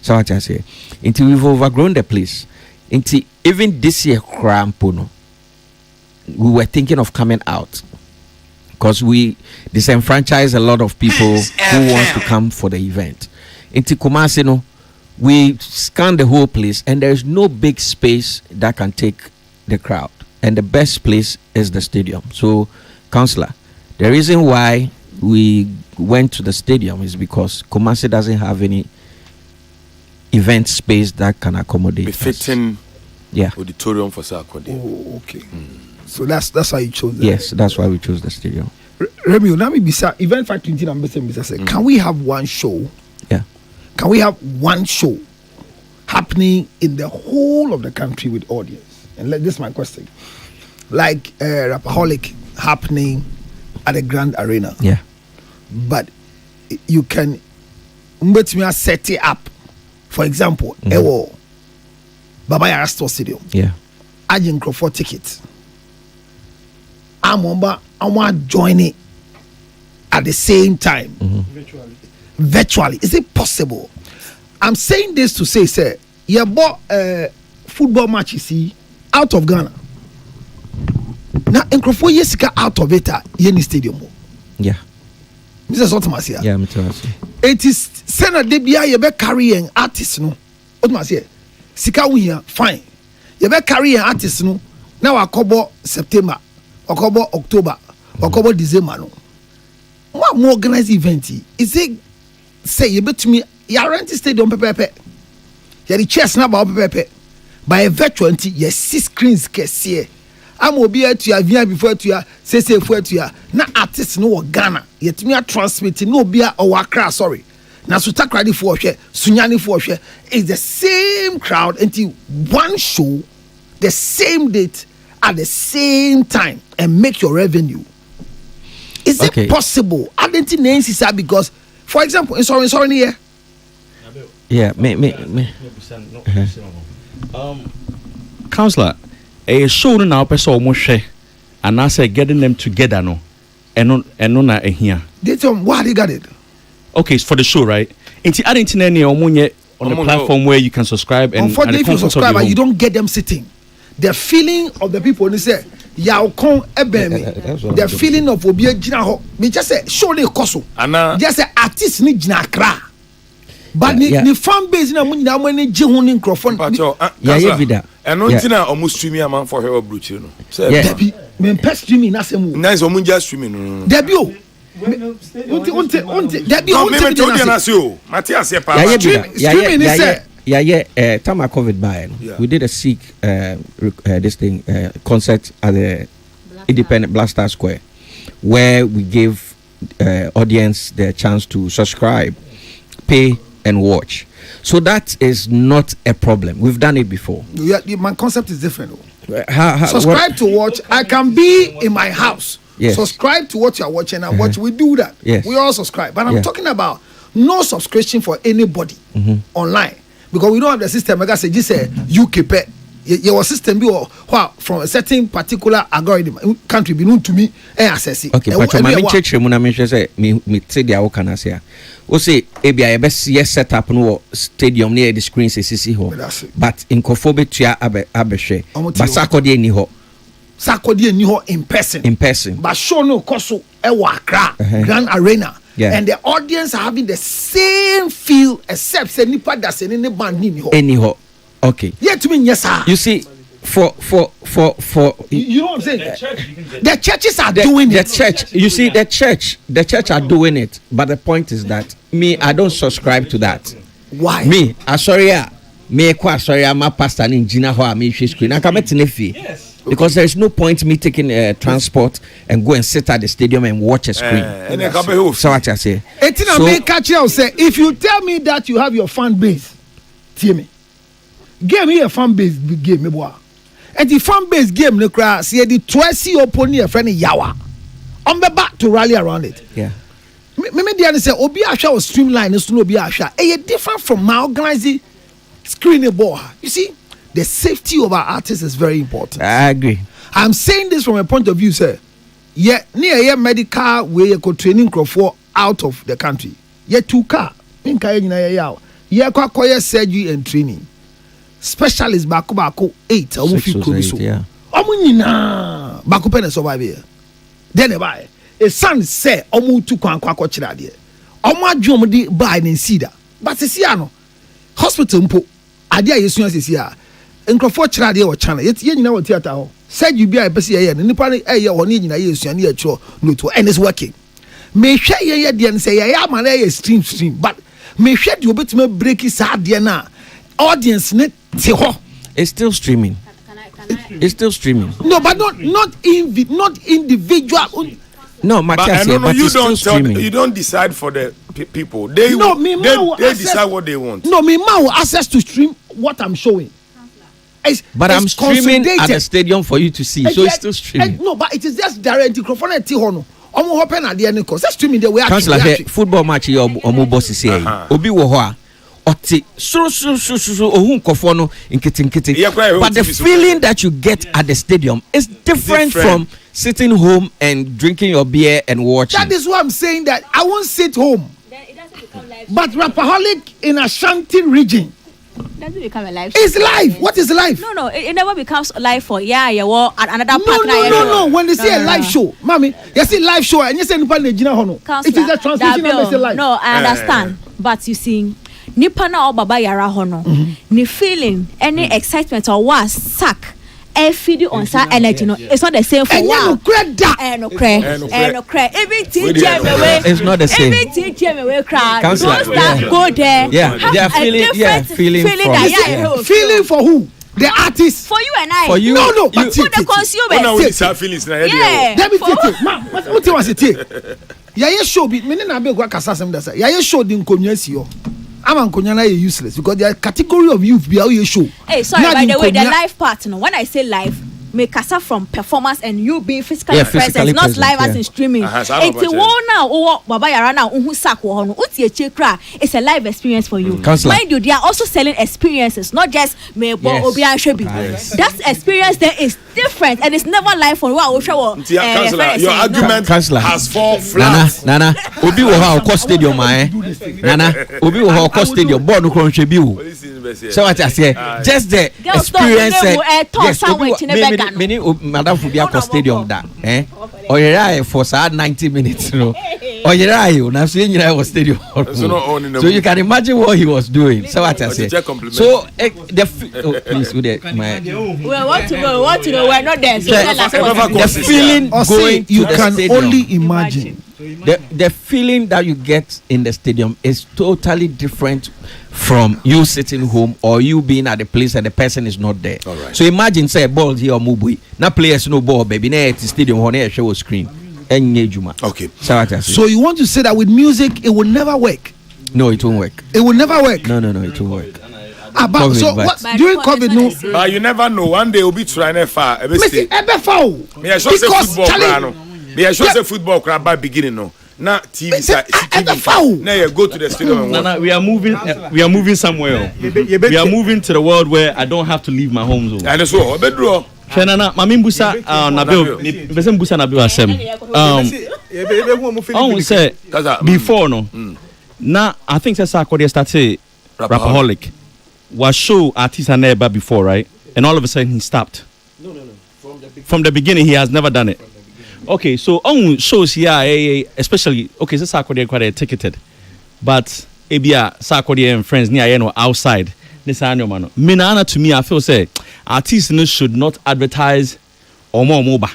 So what I say, until we've overgrown the place, until even this year, Krampono, we were thinking of coming out because we disenfranchise a lot of people who want to come for the event. Until Kumasi, no, we scan the whole place, and there is no big space that can take the crowd, and the best place is the stadium. So, Councillor, the reason why we went to the stadium is because Kumasi doesn't have any event space that can accommodate befitting us. Auditorium for Sarkodie. Oh, okay. So that's why you chose that. Yes, that's why we chose the stadium. Remy, now me bisa event factory number say, can we have one show? Yeah. Can we have one show happening in the whole of the country with audience? And this is my question. Like Rapaholic happening at the Grand Arena. Yeah. But you can set it up. For example, Ewo Baba Yara Store Stadium. Yeah. Ajin Crawford tickets. I want join it at the same time. Virtually. Is it possible? I'm saying this to say, sir, you bought football match, you see, out of Ghana. Now, in Crawford, Yesika out of it, Yeni Stadium. Yeah. Mr. Sotomasia. Yeah, I'm it is Senna Debia, you be carrying artists, no. Otomasia. Sika we here, fine. You be carrying artists, no. Now I cover September, I cover October, I cover December, no. What more organized event? Is it say you bet me you rent stadium pepe. You the chairs now pepe. By a virtual you 6 screens kesiye. I'm obi to ya via before to ya say for to ya. Na artist no Ghana. Yet me a transmit no bia or Accra, sorry. Na suta crowd for share, Sunyani for share. It's the same crowd until one show, the same date at the same time and make your revenue. Is it possible? I didn't think because, for example, in sorry here. Yeah, Councillor, a show now person almost share, and I say getting them together no, and no here. They tell me why they got it. Okay, it's for the show, right? It's adding any omunye on the platform where you can subscribe and. Unfortunately, if you subscribe, you don't get them sitting. The feeling of the people when they say Yaokon Ebemi, the feeling of Obia Jinaho, me just say show the koso. Just say artist ni Jinakra. But the fan base na muni na mani jihun ni microphone. Yeah, vida. And no tina almost streaming a man for her brutal. Yeah, Debbie, me pest streaming na semu. Nice omun just streaming. Debbie, Debbie, no, me told you na so. Matthias, streaming is say. Time I COVID by we did a Sikh this thing concert at the Independent Blaster Square, where we gave audience the chance to subscribe, pay and watch. So that is not a problem. We've done it before. Yeah, my concept is different. Subscribe to watch. I can be in my house. Yes. Subscribe to what you are watching and watch. We do that. Yes. We all subscribe. But I'm talking about no subscription for anybody online. Because we don't have the system. Like I said, just say UK pay. Your system be from a certain particular algorithm country be known to me and access it. Okay, but my church muna mention say me say dia wo kana say. O say e bia be set up no stadium near the screen say sisi ho. But in Kofobetua abehwe. But Sarkodie ni ho. Sarkodie ni ho in person. In person. But show no koso e wa Accra Grand Arena. Yeah. And the audience are having the same feel except say nipa da say any band ni ho. Anyhow. Okay. Yeah, to me, yes, sir. You see, for you know what I'm saying? The churches are doing it. The church, you see, the church are doing it. But the point is that me, I don't subscribe to that. Why? Me, I'm a pastor in Gina Hoa, me screen. I come at Nefi. Yes. Because there is no point me taking transport and go and sit at the stadium and watch a screen. So what I say. Say, if you tell me that you have your fan base, tell me. game here fan base game me boy. And the fan base game no cry see the twice open your friend yawa. I'm back to rally around it. Yeah. Me dey say obi ahwa was streamline so no obi ahwa. E different from my organizing screen ball. You see, the safety of our artists is very important. I agree. I'm saying this from a point of view, sir. Yeah, near medical where you could training for out of the country. Yeah, 2 car. Yeah, kwa surgery and training. Specialist bako 8 almost 8, yeah. Omunina bako pen survive. Then buy. A son say omu 2 kwa chira de. Omu adwom di buy in cedar. But see ano hospital mpo ade ayesu asesi a nkrofo chira de o channel. Ye nyina wo theater ho. Surgery bi a pese ye ne nipa ne eye ho ne nyina yesu ne ye chiro no to and is working. Me hwe ye de say ye ama na ye stream but me hwe de obetima break sa de na audience ne te ho. It's still streaming. It's still streaming. No, but not individual. No, Matthias, but you it's still streaming. You don't decide for the people. They decide what they want. No, me ma will access to stream what I'm showing. But I'm streaming at the stadium for you to see, so it's still streaming. No, but it is just direct microphone and Tihono. Omo hopen at the end because that's streaming the way. Councillor, football match here, omo boss is here. Obi wo ho a oti so ohun kofo no nkiti. But the feeling that you get at the stadium is different from sitting home and drinking your beer and watching. That is why I'm saying that I won't sit home. Then it doesn't become live. But Rapaholic in Ashanti region. Doesn't become a live. It's live. What is live? No, it never becomes live for well another partner. No. When they say a live show, mommy, you see live show and you say nipa nejina hono. It is a transmission and they say live. No, I understand, but you see, nipa na o baba yara hono, ni feeling any excitement or was sack. Feed on sa energy no, it's not the same for wow. No credit. Everything it's not the same. Everything crowd. Don't start go there. Yeah, they are feeling feeling for who? The artist. For you and I. For you. No, but for the consumer. Feelings. Yeah. Let me take ma. What you want to take? Yeah, show be. Me na be go kasa sem da say. Yeah, show din konwa si yo. I'm useless because they are category of youth be how you show. Hey, sorry, by the way, the live part, when I say live, me kasa from performance and you being physically present, not live as in streaming. It's a one now, Baba Yarana, Unhusak, Uti Chikra. It's a live experience for you. Mind you, they are also selling experiences, not just me Obian Shebi. That experience there is different and it's never live for what your argument has 4 flats. Nana, Obi will have cost stadium, Nana, Obi will have cost stadium, born Contribu. So what I say, just the experience. Many Madam Fubiako Stadium that or for sad 90 minutes, no. Or now seeing you was stadium. So you can imagine what he was doing. So what I say. So please with it, my we want to know we're not there. So the feeling going you to can the stadium, only imagine. The feeling that you get in the stadium is totally different from you sitting home or you being at the place and the person is not there. Right. So imagine say ball here or mubui. Now players no ball baby. Now at the stadium on a show screen. Okay. So you want to say that with music it will never work? No, it won't work. It will never work. No, it won't work. But so what during COVID no? But you never know. One day will be trying far. Because football crowd by beginning no. Now TV now you go to the stadium and we are moving somewhere. We are moving to the world where I don't have to leave my home zone. And so bedro Fenana mami mbusa Nabil pese mbusa Nabil asem. I say before no. Now I think that's how they started Rapaholic. Was show artists and never before, right? And all of a sudden he stopped. No. From the beginning he has never done it. Okay, so on shows here, especially okay, so Sarkodie quite ticketed, but Abia Sarkodie and friends near outside. This annual man. Minana to me, I feel say artists should not advertise or more moba.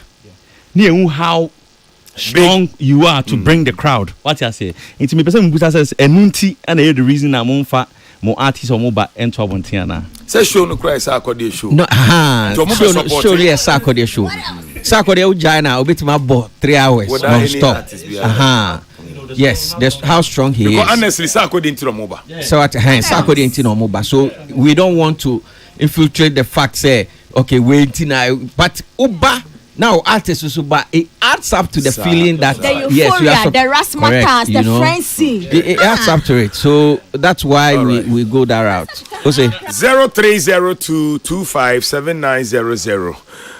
Near how strong you are to bring the crowd. What I say? Into me, person who says enunti and the reason I'm on fat more artists or moba enter Bontiana. Say show no cry Sarkodie show. No, show yes Sarkodie show. Sarkodie Ujana, obit my ball 3 hours non-stop. Yes, that's how strong he is. Honestly, Sarkodie into the moba. So at Sarkodie into the moba. So we don't want to infiltrate the fact say okay waiting now but uba now artists also but it adds up to the feeling that the euphoria, yes you are the razzmatazz, the frenzy. It adds up to it, so that's why we go that route. Ose 0302257900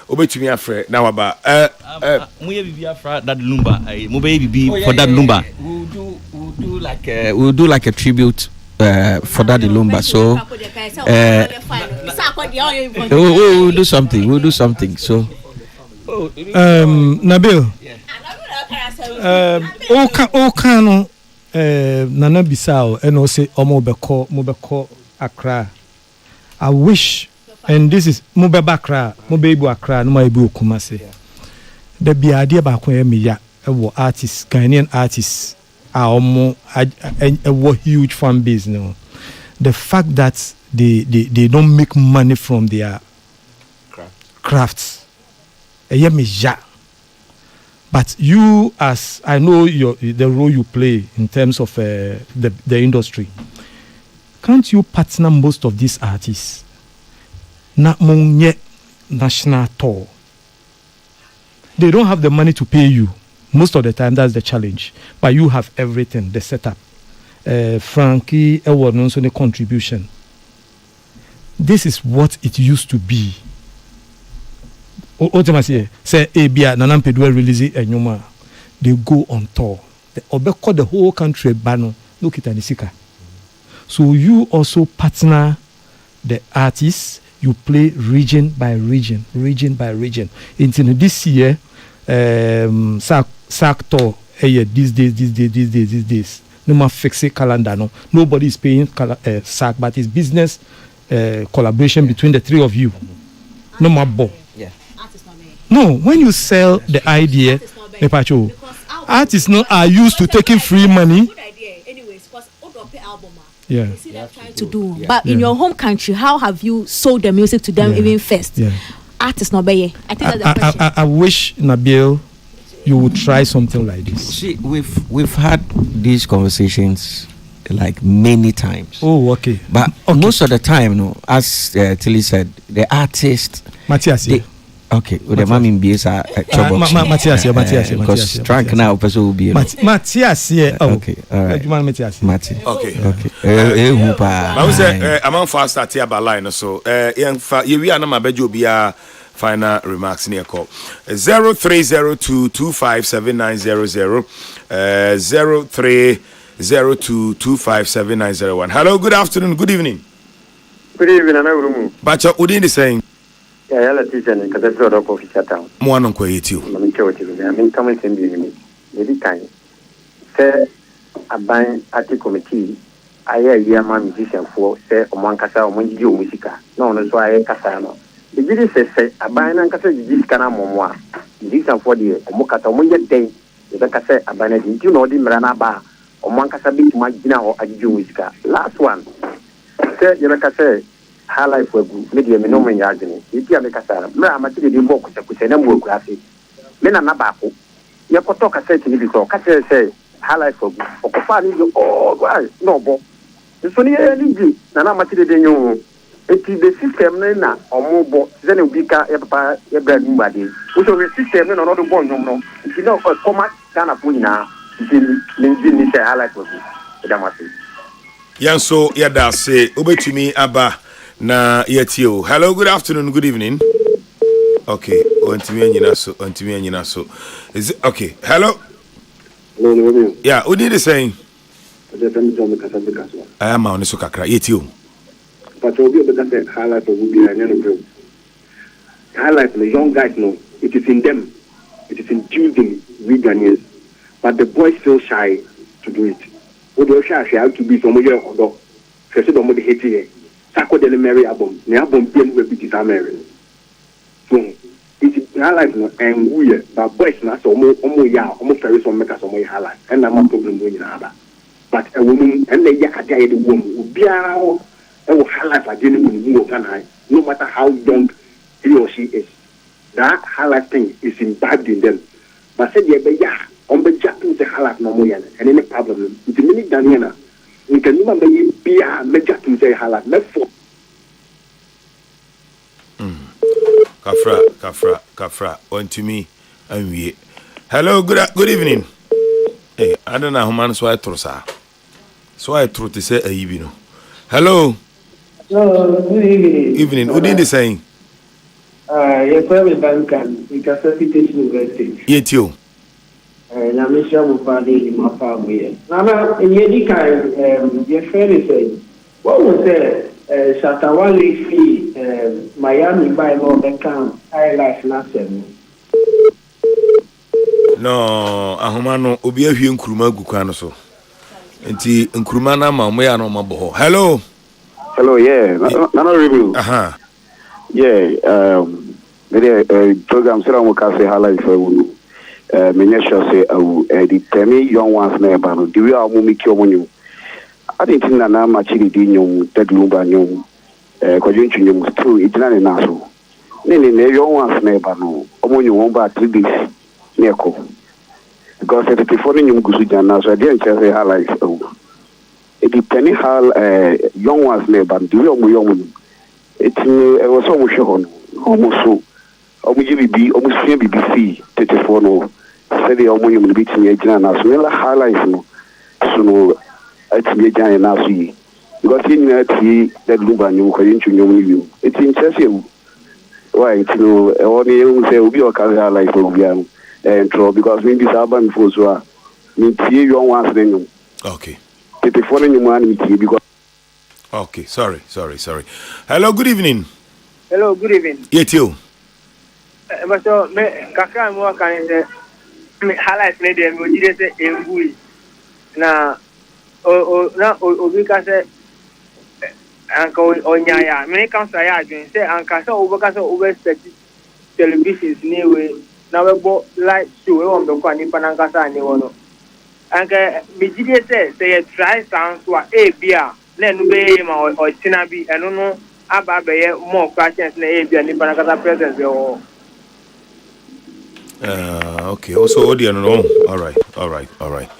obetumi afre na waba muye bibi afra that lumba mo be bibi for that lumba we'll do like a tribute for that lumba, so we'll do something so Nabil Okano Nana Bissau and also Mobeko Accra. I wish, and this is Mobeba Accra, Mobebu Accra, no Maibu Kumase. The be idea back when me ya artists, Ghanaian artists are more a huge fan base now. The fact that they don't make money from their crafts. But you, as I know the role you play in terms of the industry, can't you partner most of these artists? Not national tour. They don't have the money to pay you. Most of the time, that's the challenge. But you have everything, the setup. Frankie, also the contribution. This is what it used to be. Ultimately, say Abia Nanampedwe release a nyoma. They go on tour. They obeko the whole country bano. Look at Anisika. So you also partner the artists. You play region by region. Into this year, sack tour. These days. No more fixed calendar. No, nobody is paying sack, but it's business collaboration between the three of you. No more ball. No, when you sell the idea, artists are used to taking free money. Yeah. To do, but in your home country, how have you sold the music to them even first? Yeah. Artists not be. I think that's the question. I wish Nabil, you would try something like this. See, we've had these conversations like many times. Oh, okay. But most of the time, no, as Tilly said, the artist Matthias. Okay, the mommy BS Matthias, because trunk now person will be Matthias. Okay, all right. Matthias. Okay. I was among fast start here by line so we are na mabejo bia final remarks near call 0302257900 0302257901. Hello, good afternoon, good evening. Good evening, Anarumu. Bacha Udini saying yeah, let's see, because that's what of officer town. One on you. I'm coming to me. Maybe time. Say, I buy at the committee. I hear my musician for say, on Casa, when you musica. No, that's why I Casano. The video says, I buy an Casa, this cana momoa. Musician for the Mokata, when you day, the Casa, I buy it. You know, the Marana bar, or Mancasa big Magina or Aju musica. Last one. Say, you say, Highlife for media minimum yardsing. If you are a Casa, Mamma did walk with a number of graphic. Men are not back. You could talk a certain because Casa say, Highlife for Okopani, oh, right, no, Bob. The Sony LG, Nana Matilda, you. It is the system now, or more box, then a week, a bread body. Which is the system and another one, no. If you know, a command, Ghana Puna, Lindsay, Highlife for you. Yan so yada say obetumi aba na yetio. Hello, good afternoon, good evening. Okay, ontimi anyina so. Is it okay? Hello. Hello. Yeah, who did the saying? I am on so kakra yetio. But will be better say Highlife will be an Highlife the young guys know it is in them. It is infusing we Ghanaians. But the boys feel shy to do it. Odo sha to be some year odo. First do mo de hate here. Sako de Mary album. The album bien we be Mary. So it Highlife no and we but boys na so omo ya omo ferry so make us omo Highlife. And na my problem do nyina aba. But a woman and they ya kaja the woman obiara o Highlife again no matter how young he or she is. That Highlife thing is imbibed in them. But said yeah, but yeah. On the chat to the Highlife no more and any problem. It's a minute Daniela. We can remember be a major to say Highlife left for Kafra. On to me, and we. Hello, good evening. Hey, I don't know how man so I throw sir. So I throw to say a evening. Hello. Good evening. Evening. What did they say? Your private bank and University. Yet you. Na misha mufadi in my family. Now, in your kind, your friend is saying, what was that? Shatawali fee, Miami by law, the camp, Highlife last year. No, ahomano obi ahwie nkuruma gukwan so. Enti nkuruma na ma mo ya no mabo. Hello. Hello, yeah. Nano review. Yeah, the program sera mo ka say highlight for you. Me sure say the penny young ones na eba no. The way amu make you money. I think na na ma chiri di nyom tedlumba nyom. Ko junchu nyom true itina ne na so. Ne young ones na eba no. Omo nyom ba 3 days. Because the before you go to Jana, so I didn't say highlight. It depends how young ones neighbor do young. It was almost shown almost so. Almost BBC 34 no. Say the almost beat me Jana, so no highlight no. So no, it's me Jana now see. Because in that Luba new you. It's interesting. Why it's no only say we be highlight for you. Because maybe Saban for so me see you once then. Okay. The phone you man because. Okay, sorry. Hello, good evening. Hello, good evening. Yet you. But so me kaka mo kan say me highlight me dem we dey say engui. Na obi ka say anko onyaya me kan say adwen say anka say obi ka say over televisions ni we na we go live show we on the kwani panankasa ani wono anka bijide say try sound so a bia na nu be ma o tina bi eno no aba be ye more questions na a bia ni panankasa presence yo okay also audio no all right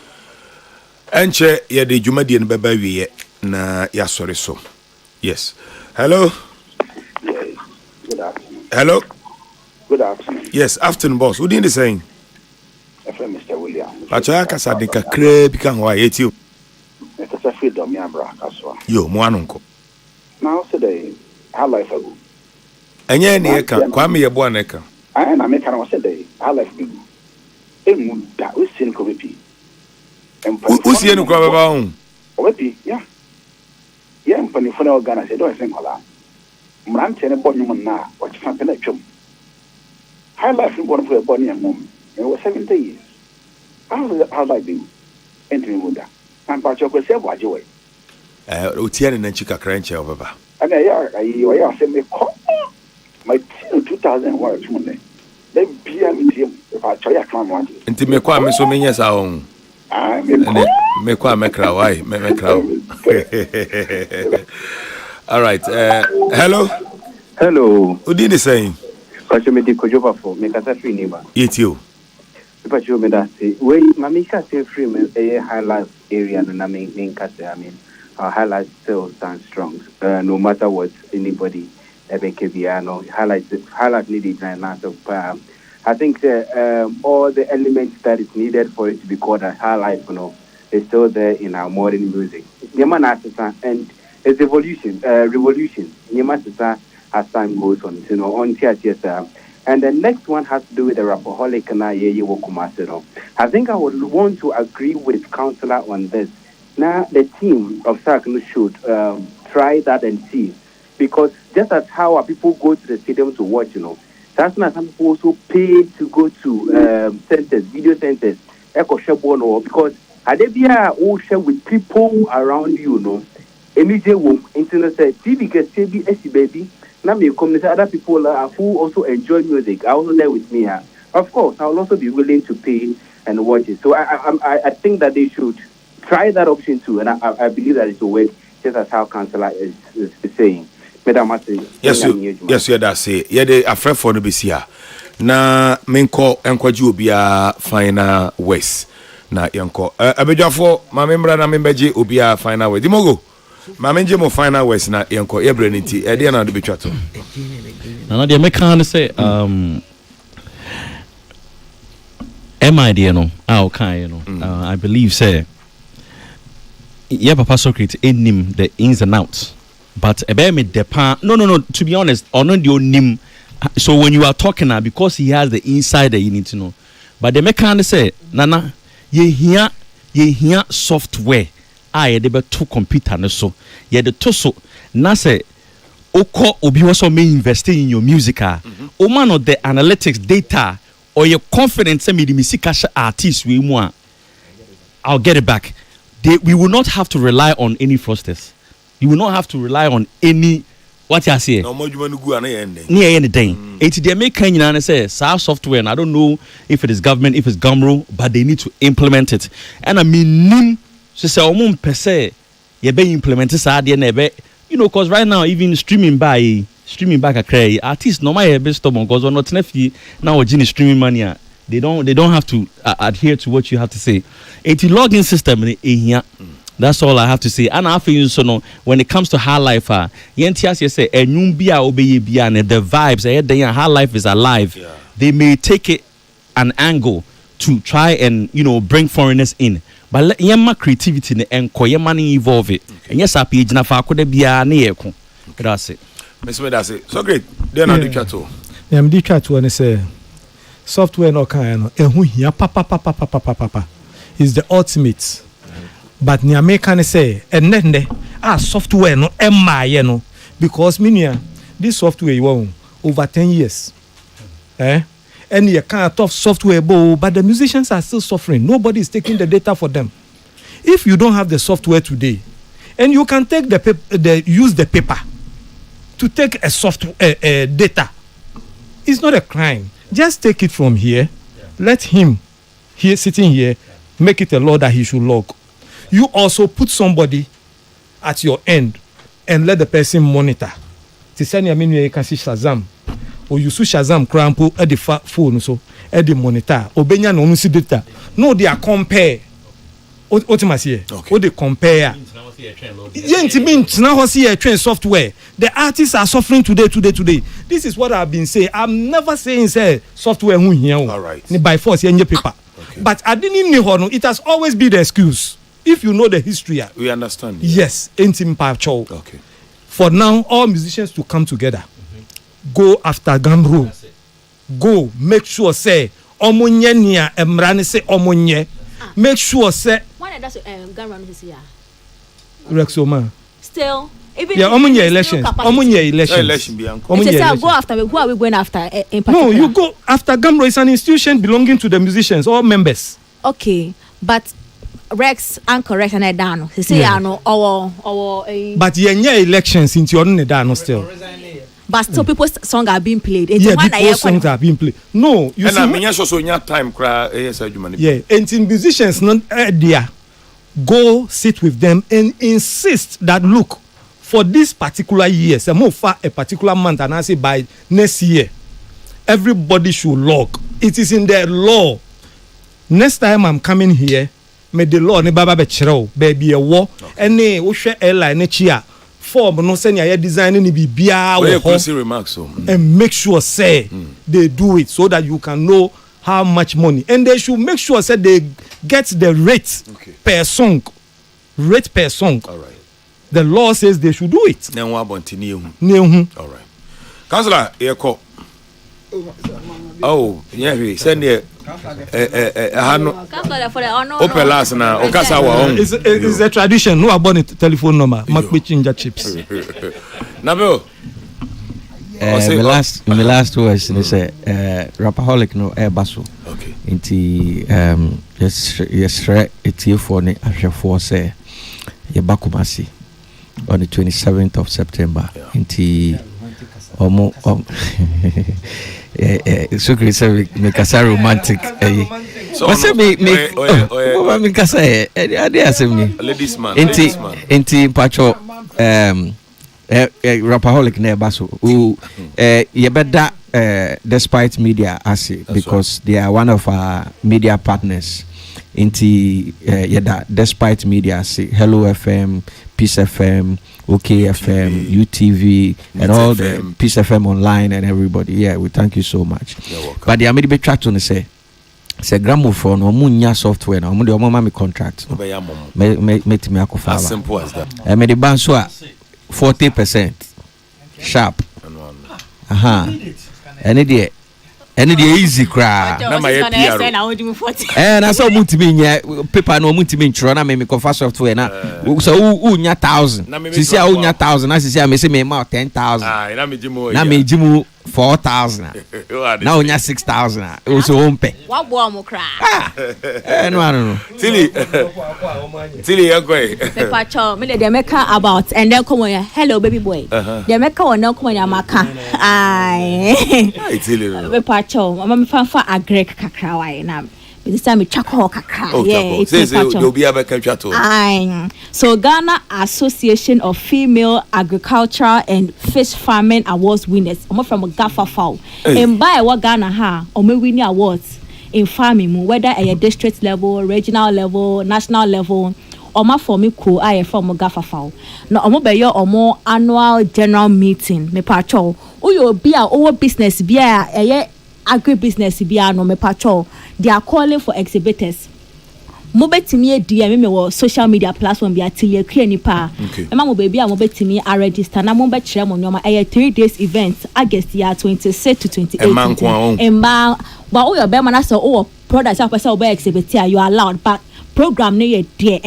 enche ye de dwumadi no beba wie na ya sori so yes hello good afternoon hello good afternoon. Yes, afternoon, boss. What did you say? Mr. William. Acha kasa de kakre bi kan wa yeti o. It's a freedom ya bra kaswa. Yo, mo anonko. Now today, Highlife ago. Enye ne ka, kwa me ye bo aneka. I na me kan wa today, Highlife ago. Emu da o sin ko bepi. O sie no kwa baba hu. O bepi, yeah. Yeah, mpani fona organa se do sen kola. Mrante ne bo nyum na, o chi fa pele twom. Highlife born for a bonny and mom. It was 70 years. How like them? Entry Muda. And Pacho say what you way. Utian and Chica Cranch of Baba. And I say me my 2001 Monday. They be a museum if I try a clown one. And to me, quite so many years own. I me quite make why me crowd. All right. Hello. Who did the same? Pacho me di kojoba for me kata free neighbor. It you. Pacho me da say we mamika say free me highlight area no na me kata I mean our highlight still stand strong. No matter what anybody no highlight need design now so I think all the elements that is needed for it to be called a highlight is still there in our modern music. And it's evolution, revolution. As time goes on, on THS. And the next one has to do with the rapaholic and I think I would want to agree with Councillor on this. Now, the team of SAC should try that and see. Because just as how people go to the stadium to watch, that's not some people also pay to go to centers, video centers, because Adebia all share with people around you, immediate internet TV can still be baby. Now me come other people who also enjoy music are also there with me. Of course, I will also be willing to pay and watch it. So I think that they should try that option too, and I believe that it will work, just as how Councillor is saying. Yes, that's it. Yeah, they are afraid for the BCA. Na menko enkwaju obia final west. Na yanko. Abejafo ma membra na membeji obia final west. Dimogo. Mamenje mo final words na yenko ebreniti e dey na do betwa to. Na dey make can say idea no I believe say yeah papa Socrates enim the ins and outs but ebe me depa no to be honest ono the onim so when you are talking now because he has the inside that you need to know but the mechanic say nana ye hear software I de be to computer no so ye de to so na say oko obi was may invest in your music o man of the analytics data or your confidence say me the music artist we mo I'll get it back. We will not have to rely on any fraudsters. You will not have to rely on any what you say. No more you go anything. Near anything. It's the American and say SaaS software and I don't know if it is government, if it's Gumroad, but they need to implement it. And I mean say per se you be implemented because right now even streaming back a cray artists no my best because on not now streaming money. They don't have to adhere to what you have to say. It's a login system in here. That's all I have to say. And I feel so no when it comes to Highlife, you say the vibes Highlife is alive. Yeah. They may take it an angle to try and bring foreigners in. But let yema creativity and money evolve it. And yes, I page na fa could be a near. That's it. That's it. So great. Then I do chat to. Yeah, I'm chat to and say software no kind papa is the ultimate. But ni American say and software no no because this software you want over 10 years. And you can't tough software but the musicians are still suffering. Nobody is taking the data for them. If you don't have the software today and you can take use the paper to take a software data, it's not a crime. Just take it from here. Yeah. Let him here sitting here make it a law that he should log. You also put somebody at your end and let the person monitor. To send you can see Shazam or you see Shazam crampo at the phone so at the monitor. Obenya no see data. No, they are compare. What you must hear? What they compare? Now see a train software. The artists are suffering today. This is what I've been saying. I'm never saying say software here. All right. By force here paper. Okay. But I didn't know it has always been the excuse. If you know the history. We understand. Yes, okay. For now, all musicians to come together. Go after Gumroad. Go make sure say omonye nia emrane say omonye. Make sure say when does Gumroad this year? Rexoma. Still, even omonye elections. Omonye elections. Go after. Who are we going after? In particular? No, you go after Gumroad. It's an institution belonging to the musicians or members. Okay, but Rex and correct and I down. Say no but yenye elections into your own still. But still people's songs are being played. People's songs are being played. No, you see. And I also in your time yeah, and in musicians not there. Go sit with them and insist that look for this particular year, a particular month, and I say by next year, everybody should log. It is in the law. Next time I'm coming here, may the law ne baba be baby a war any wo airline chia form no send your design ni bibia and make sure say they do it so that you can know how much money and they should make sure say they get the rate per song. All right. The law says they should do it. All right. Councillor Eko. Oh, yeah, send here. It's a tradition. No about telephone number. Makbichinja chips. Nabo. My last words they say rapaholic no air basso. Okay. Inti yes it's for ne ahwefo say ye bakumasi on the 27th of September. Inti omo so great say me kasa romantic so say me kasa ade asem ni ladies man inti pacho rapaholic na baso ye beda despite media assi because they are one of our media partners inti yeda despite media assi Hello FM Peace FM, OKFM, UTV, and all the Peace FM online and everybody. Yeah, we thank you so much. But the Amidi track to say gramophone or munya software na omo mama contract. Me akofa. As simple as that. Me the ban so 40% sharp. Any the easy cry. Na my PR. And I saw multimedia paper no multimedia na me confer software na so who nya 1000. Sisi a who nya 1000 na sisi a me say me ma 10,000. Na me jimu. Na me jimu 4,000. Na who nya 6,000. O so ompe. Wa bo mo cry. No. Tili yakoi. Paper cho me dey make about and then come on hello baby boy. Dey make one now come on maka. Ai. Tili. Paper cho mama me fanfa agrek kakra wai na. This time chako kakra. Yeah, it's you'll be able to chat. So Ghana Association of Female Agriculture and Fish Farming Awards winners. I'm from Gafa Fowl. And by what Ghana ha, or me winning awards in farming, whether at a district level, regional level, national level, or my for me cool I from Gafa Fowl. No, I'm be your or more annual general meeting. Me patrol. Oh, you be our business be a agribusiness bia no me patrol. They are calling for exhibitors. Mobetimi DM me wo social media platform bia tiye kre nipa. Ema mo baby a mobetimi a register na mo be kire mo nyoma 3 days event August year 26 to 28. Emma ba o your be man say o products a person o be exhibit you are allowed but program no ye there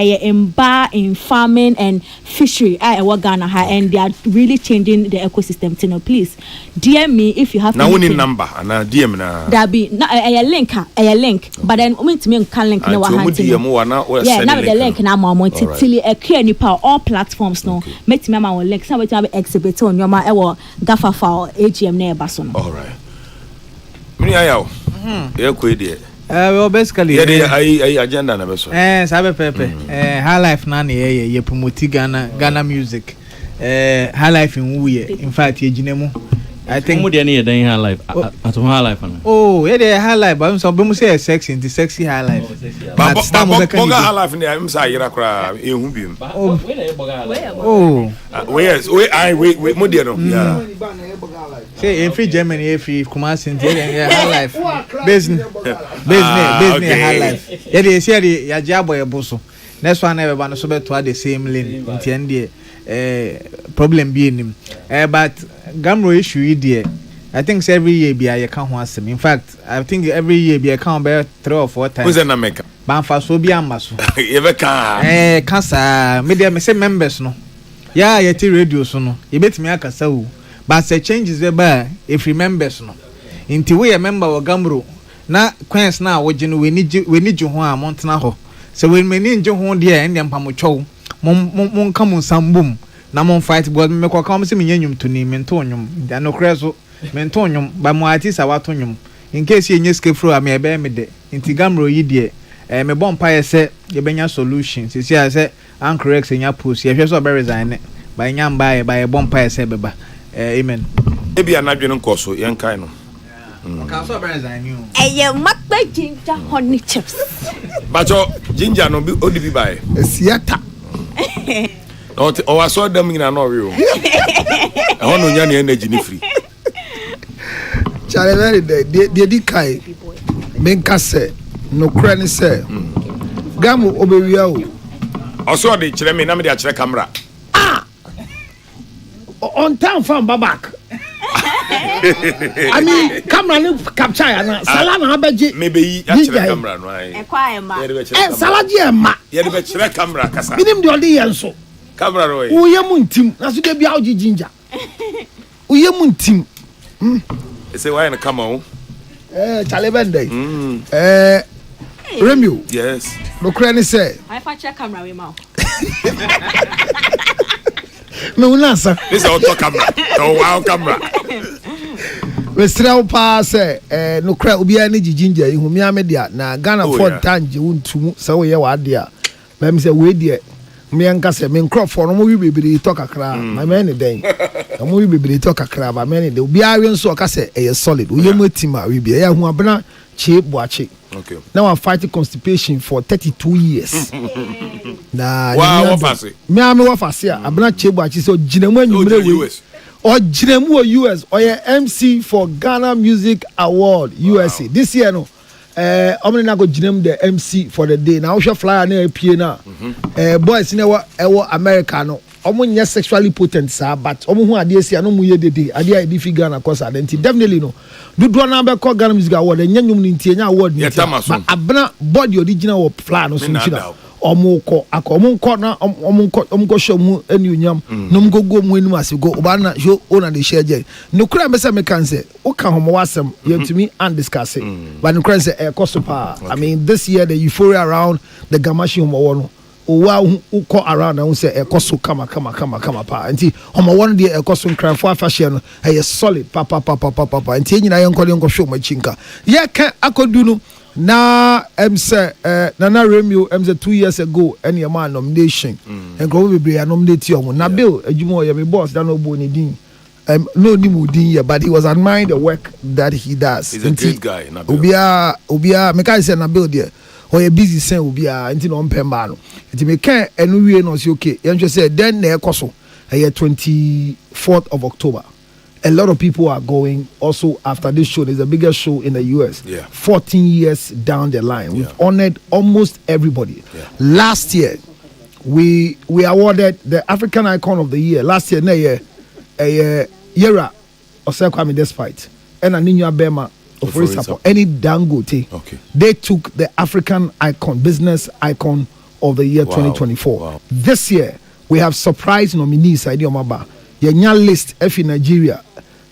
in farming and fishery Ghana and they are really changing the ecosystem. Please DM me if you have now any number and DM na there be a link but then me can link na wa yeah now the link na mo till e clear nipa all platforms no metime ma won link so we exhibit on your ma e wo Gafa Fowl AGM na e ba so no. All right me ayaw e ko ide well basically I agenda na beso sabe pepe Highlife na ye promote Ghana music Highlife in fact ye ginemu I think mo dey na ye dan Highlife at Highlife na oh ye dey Highlife but some be say sexy the sexy Highlife but boga Highlife na am say yira kra ehun biem we na ye boga Highlife we mo dey no yeah say in free Germany if free Kumasi Highlife business Highlife ye dey say ya jabo ye boso next one ever no so be to the same lane ntien problem be him but Gamro issue there I think every year be I can asem in fact I think every year be I can be 3 or 4 times who's na make banfa so bi amaso ever can cancer media me say members no yeah yeti radio so no e betimi akasa o but say changes we ba if remembers no inti we member of Gamro na queens na wo ginu we ni ju ho a montena ho so we me ni nju ho de en mpamotwo mon ka mon sambum na mon fight board me kwa kam se me nyanyum to ni mento onyum da no kreso mento onyum ba mo artist awato onyum in case ye nye skefro am e be me de inti Gamro yi de me bon pa ye se ye benya solution sisi a se ancorrect nya post ye hwe so be resign ba nya mba ye ba ye bon pa ye se beba amen e bia na dwene nkoso yen kai no ka so be resign you makba ginger honey chips bacho ginger no bi odi bi bae siata o wa so dem nyina no we o e ho no nya ne energy ni free chale very de di kai menka se no kra ni se gamu obewia o so de kire me na me de a kire camera on time from back I mean camera ni capture ya na sala na abeji me be yi a kire camera no ai e kwa e ma sala ji e ma ye de be kire camera kasa binim de odi ye nso camera ro ye uye muntim na so de bia oji ginger uye muntim e say why na come on chale bende Remio yes no kra ni say I fa check camera we ma me unasa this auto camera so wow camera we sraw pa say no kra obi ani ginger ihumia media na Ghana for tanje wuntumu say we ye wa de a me say we de me anka say me nkrofo no mo wi bebere to kakra ma me ne den mo wi bebere to kakra ba me ne de obi awe nso ka say e solid we ye matima we bi e hu abena Che Boache. Okay. Now I'm fighting constipation for 32 years. Nah, wow, what was it? Me am what was here. Abna Che Boache so jinemu nyumre US. Or jinemu US or MC for Ghana Music Award USA. This year no. I'm na go jinemu the MC for the day. Now we shall fly na PA na. Boys in our America no. Omo nya sexually potent sir, but omo hu ade sia no mu ye dede ade a fi Ghana cause identity definitely no do na be call Ghana Music Award nya nyum ni ntie nya award ni but abna body original of fly no so nchira omo ko na omo ko show mu enunyam no mo go mu enu ase go oba na show ona de share je no kura be say me kan say o kan homo wasem you to me and discuss it but no kura say cost pa I mean this year the euphoria around the Gamashi homo no wow uko around and say ekoso kama pa nti homo one day ekoso nkran for fashion e solid pa nti nyina yenko show machinka ye ka akodu no na say Nana Remio say 2 years ago any man nomination and go be nominate you na bill adwuma ye me boss da no bo ni din no ni mu din ye but he was admiring the work that he does. He's a great guy na bill obia me kai say na bill there or a busy sen will be until on Pembano. It may can and we no okay. You just said then ne koso 24th of October. A lot of people are going also after this show. There's a bigger show in the US. Yeah. 14 years down the line. We've honored almost everybody. Yeah. Last year we awarded the African Icon of the Year. Last year Yera Osekwame Despite and Aninyo Abema for example, any Dangote, they took the African icon, business icon of the year 2024. Wow. This year, we have surprise nominees. Yenya list every Nigeria.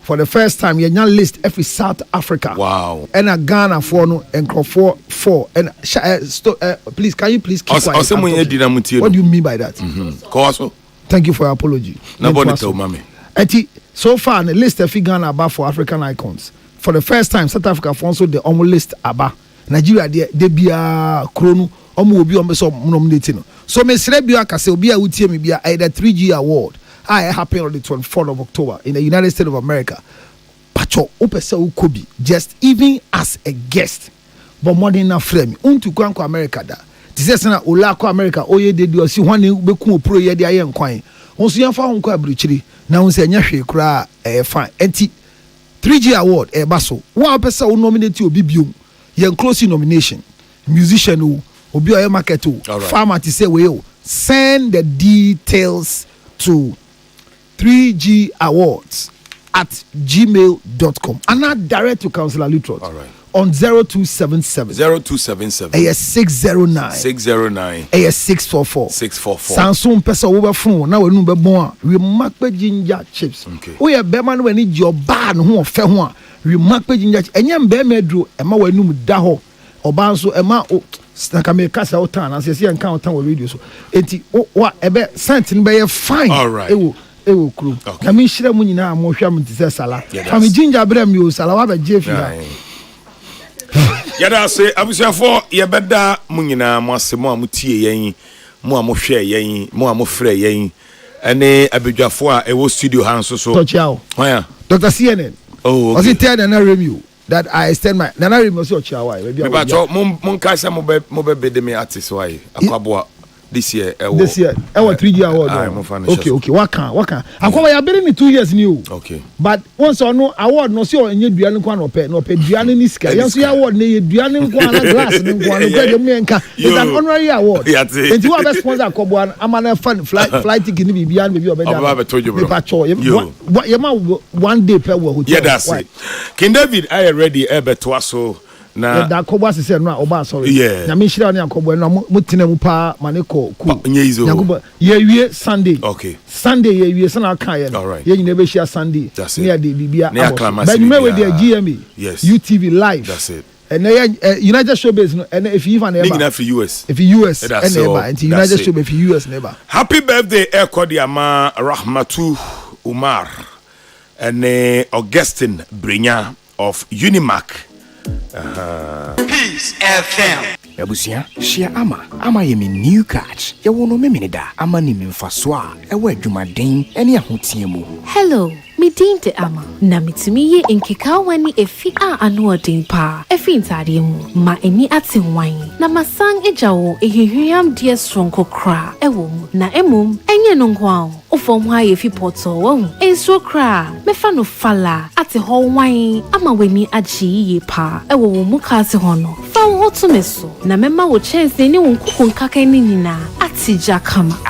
For the first time, Yenya list every South Africa. Wow. And a Ghana for no and four. And please, can you please keep quiet? What do you mean by that? Thank you for your apology. Nobody told mommy. So far, the list every Ghana about for African icons. For the first time, South Africa also the list aba Nigeria they be a chrono obi so nominating. So me srebia ka se obi a utie me bia either 3G award. I happened on the 24th of October in the United States of America. Pacho opese ukobi just even as a guest. But more than na frame untu kwanko America da. Tise na ola ko America oye de do si hwane beku pro ye de aye nkwan. Onso yemfa honko abrichiri na onse anya hwe kura fine. Enti 3G award baso one person will nominate you bibium yen close nomination musician obi o market farmer to say we send the details to 3G awards at gmail.com and not direct to Councillor Lutrot on 0277 609 644 Samsung pesa over phone now we no be born we mark ginger chips we a be man we need your bar no ho fe ho we mark ginger enye mbe medro e ma we num da ho oba nso e ma snaka me kasa otan na se se enka otan we radio so enti wa e be sent ni be fine ewo kru na me hire mu nyina mo hwa mu tise sala fa me ginger brem yo sala wa be jefia Yada say abusiafo yebeda mu nyina mo asemo amutie yen mo amohwe yen mo amofre yen ene abedwafo a ewo studio hanso so Tochiao Dr. CNN was it tell Nana Remio that I extend my Nana Remio so Tochiao maybe mon ka say mo be bede me artist why akwabo this year 3G award okay what can akwa ya bere me 2 years new okay but once or no award no say onye duane kwa no pe duane ni sika yanso ya award na duane kwa na glass ni kwa no kwa me nka it's an honorary award and you have sponsor akobo amana fun flight ticket ni bibia na bibia obeda me pacho ye ma one day per hotel yeah that's it King David I ready to aso na da akobo asese no oba sorry na me hira ne akobo no mutena mu pa maneko ku yakobo ye wie Sunday Sunday ye wie sana kan ye ye nyina be hia Sunday ne ade bibia but me we dey GMA UTV live that's it and United Showbiz no and if you even ever if US and ever and United Showbiz if US never happy birthday Ekodiama Rahmatu Umar and Augustine Brenya of Unimac Peace FM. Ebusia, share ama ye me new catch. Ye wono me da ama ni me mfaso a e wa adwumaden ene ahotie mu. Hello, me din de ama na mitumi ye nkeka wani efi a ano odin pa efi ntade mu ma eni ate wan na masang ejawo ehihwiam die stronko kra ewo mu na emum enye no nkwa ofom ha ye fi poto wo enso kra mefa no fala ate ho wan ama weni agye ye pa ewo wo mu ka ate ho no fa wo to meso na mema wo chance ni wo nkukun kaka ni nyina ati jakama